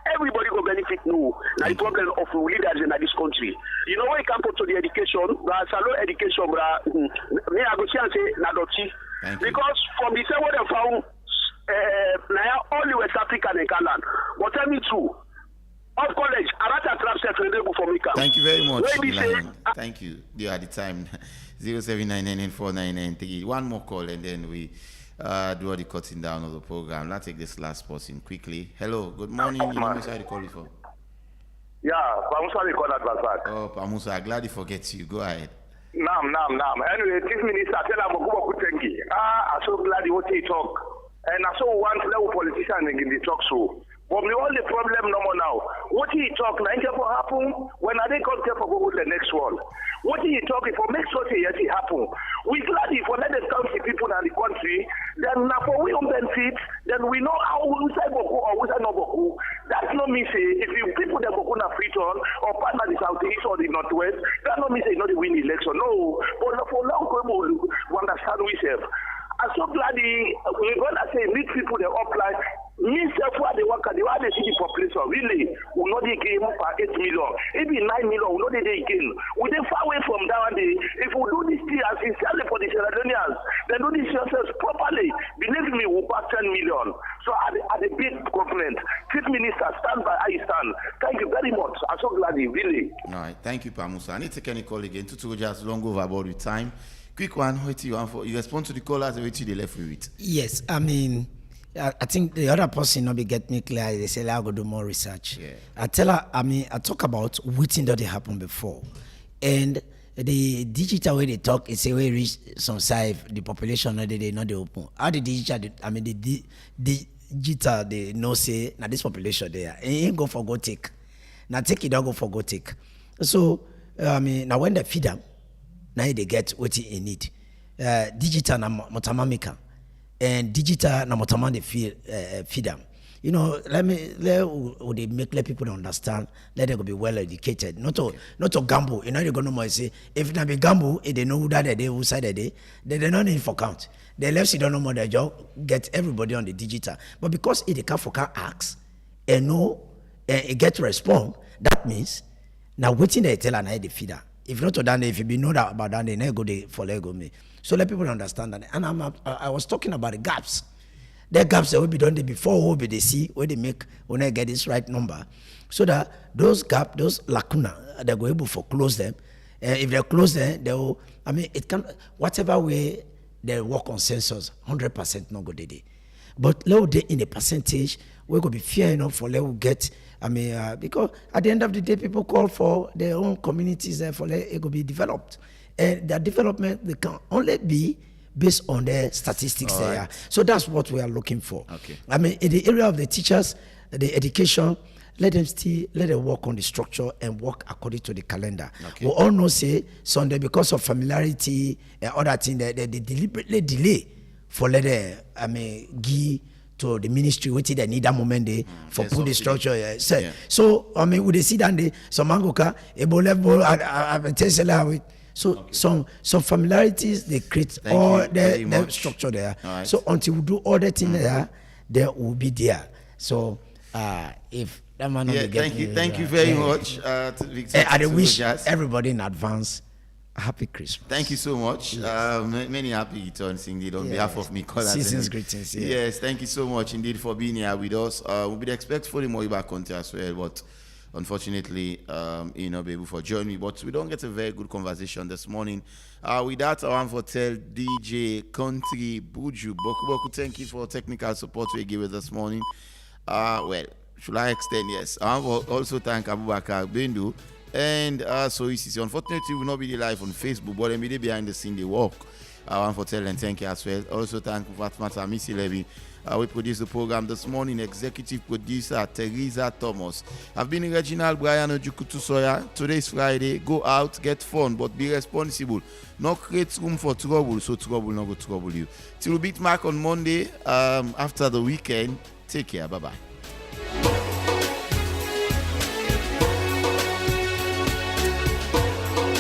everybody will benefit. No, the problem of leaders in this country. You know when it comes to the education, salo education, me I go say nadoti because from the same way they found now only West Africa and Canada. But tell me true. Of college, Arata Trap for me. Thank you very much, Lion. Thank you. You are the time 079994993. 1 more call and then we do all the cutting down of the program. Let's take this last person quickly. Hello, good morning. You know which side you call before? Yeah, Pamusa they call that back. Oh, Pamusa, glad he forgets you. Go ahead. Nam. Anyway, Chief Minister, tell him go kutengi. I'm so glad you want to talk. And I saw one level politician in the talk show. But me all the problem no more now. What he talk, now it will happen when I didn't come for go the next one. What he talk if for make sure it happen. We glad if we let the country people in the country, then now for we on benefit, then we know how we say Boku or we say no Boku. That's not me say if you people that Boku na free turn or partner the southeast or the northwest, that not me say not the win election. No, but for long time we understand we say. I'm so glad we're going to say meet people they apply. Me self where they work, they want to see the population. Really, we know they gain for 8 million. Maybe 9 million, we know they gain. We they far away from that one day. If we do this thing as sincerely for the Sierra Leoneans, then do this yourselves properly. Believe me, we'll pass 10 million. So at the big government, Chief Minister, stand by I stand. Thank you very much. I'm so glad really. All right, thank you, Pamusa. I need to take any call again. To just long over about the time. Quick one, what you want for? You respond to the callers, what you left with it? Yes, I mean, I think the other person not be get me clear. They say I go do more research. Yeah. I tell her, I talk about what thing that they happened before, and the digital way they talk is a way reach some side the population not they not they open. How the digital, the digital they know say now this population there ain't go for go take. Now take it don't go for go take. So now when they feed them, now they get what you need. Digital na motamamika, and digital na motaman they feed them. You know, let people understand. Let them be well educated. Not to gamble. You know, they're gonna say if they be gamble, if they know who that they who side they don't need for count. The left don't know more their job. Get everybody on the digital. But because if they can't for count ask and know and get respond, that means now waiting they tell and I the feeder. If not to that, if you be know that about that, they never go they for Lego me. So let people understand that. And I was talking about the gaps. The gaps that will be done before will be they see where they make when I get this right number. So that those gaps, those lacuna, they're going able to close them. If they close them, they will, I mean, it can, whatever way they work on sensors, 100% not go day. But let they in a percentage, we're going to be fair enough for let get, I mean, because at the end of the day, people call for their own communities for let it go be developed. And that development, they can only be based on the statistics there. Right. So that's what we are looking for. Okay. I mean, in the area of the teachers, the education, let them work on the structure and work according to the calendar. Okay. We all know say Sunday because of familiarity and other things they deliberately delay for give to the ministry what they need that moment they for put the structure. Yeah. So I mean, would they see that they some mangoka so some familiarities they create all the structure there. Right. So until we do all the things there will be there. So if that man thank you very much, Victor. I wish everybody in advance happy Christmas. Thank you so much. Yes. Many happy returns indeed on behalf of me. Season's greetings. Yeah. Yes, thank you so much indeed for being here with us. We'll be expecting more back content as well, but unfortunately, not be able to join me. But we don't get a very good conversation this morning. With that, I want to tell DJ Country Buju Boku, thank you for technical support we gave us this morning. Well, should I extend? Yes. I want to also thank Abubakar Bendu. And so it's unfortunately we will not be live on Facebook, but immediately behind the scene they work. I want to tell and thank you as well. Also thank Fatmata Missy Levy. We produced the program this morning. Executive producer Teresa Thomas. I've been Reginald Brian Ojukutu Soya. Today is Friday. Go out, get fun, but be responsible. Not create room for trouble, so trouble not go trouble you. Till we beat Mark on Monday after the weekend. Take care. Bye bye.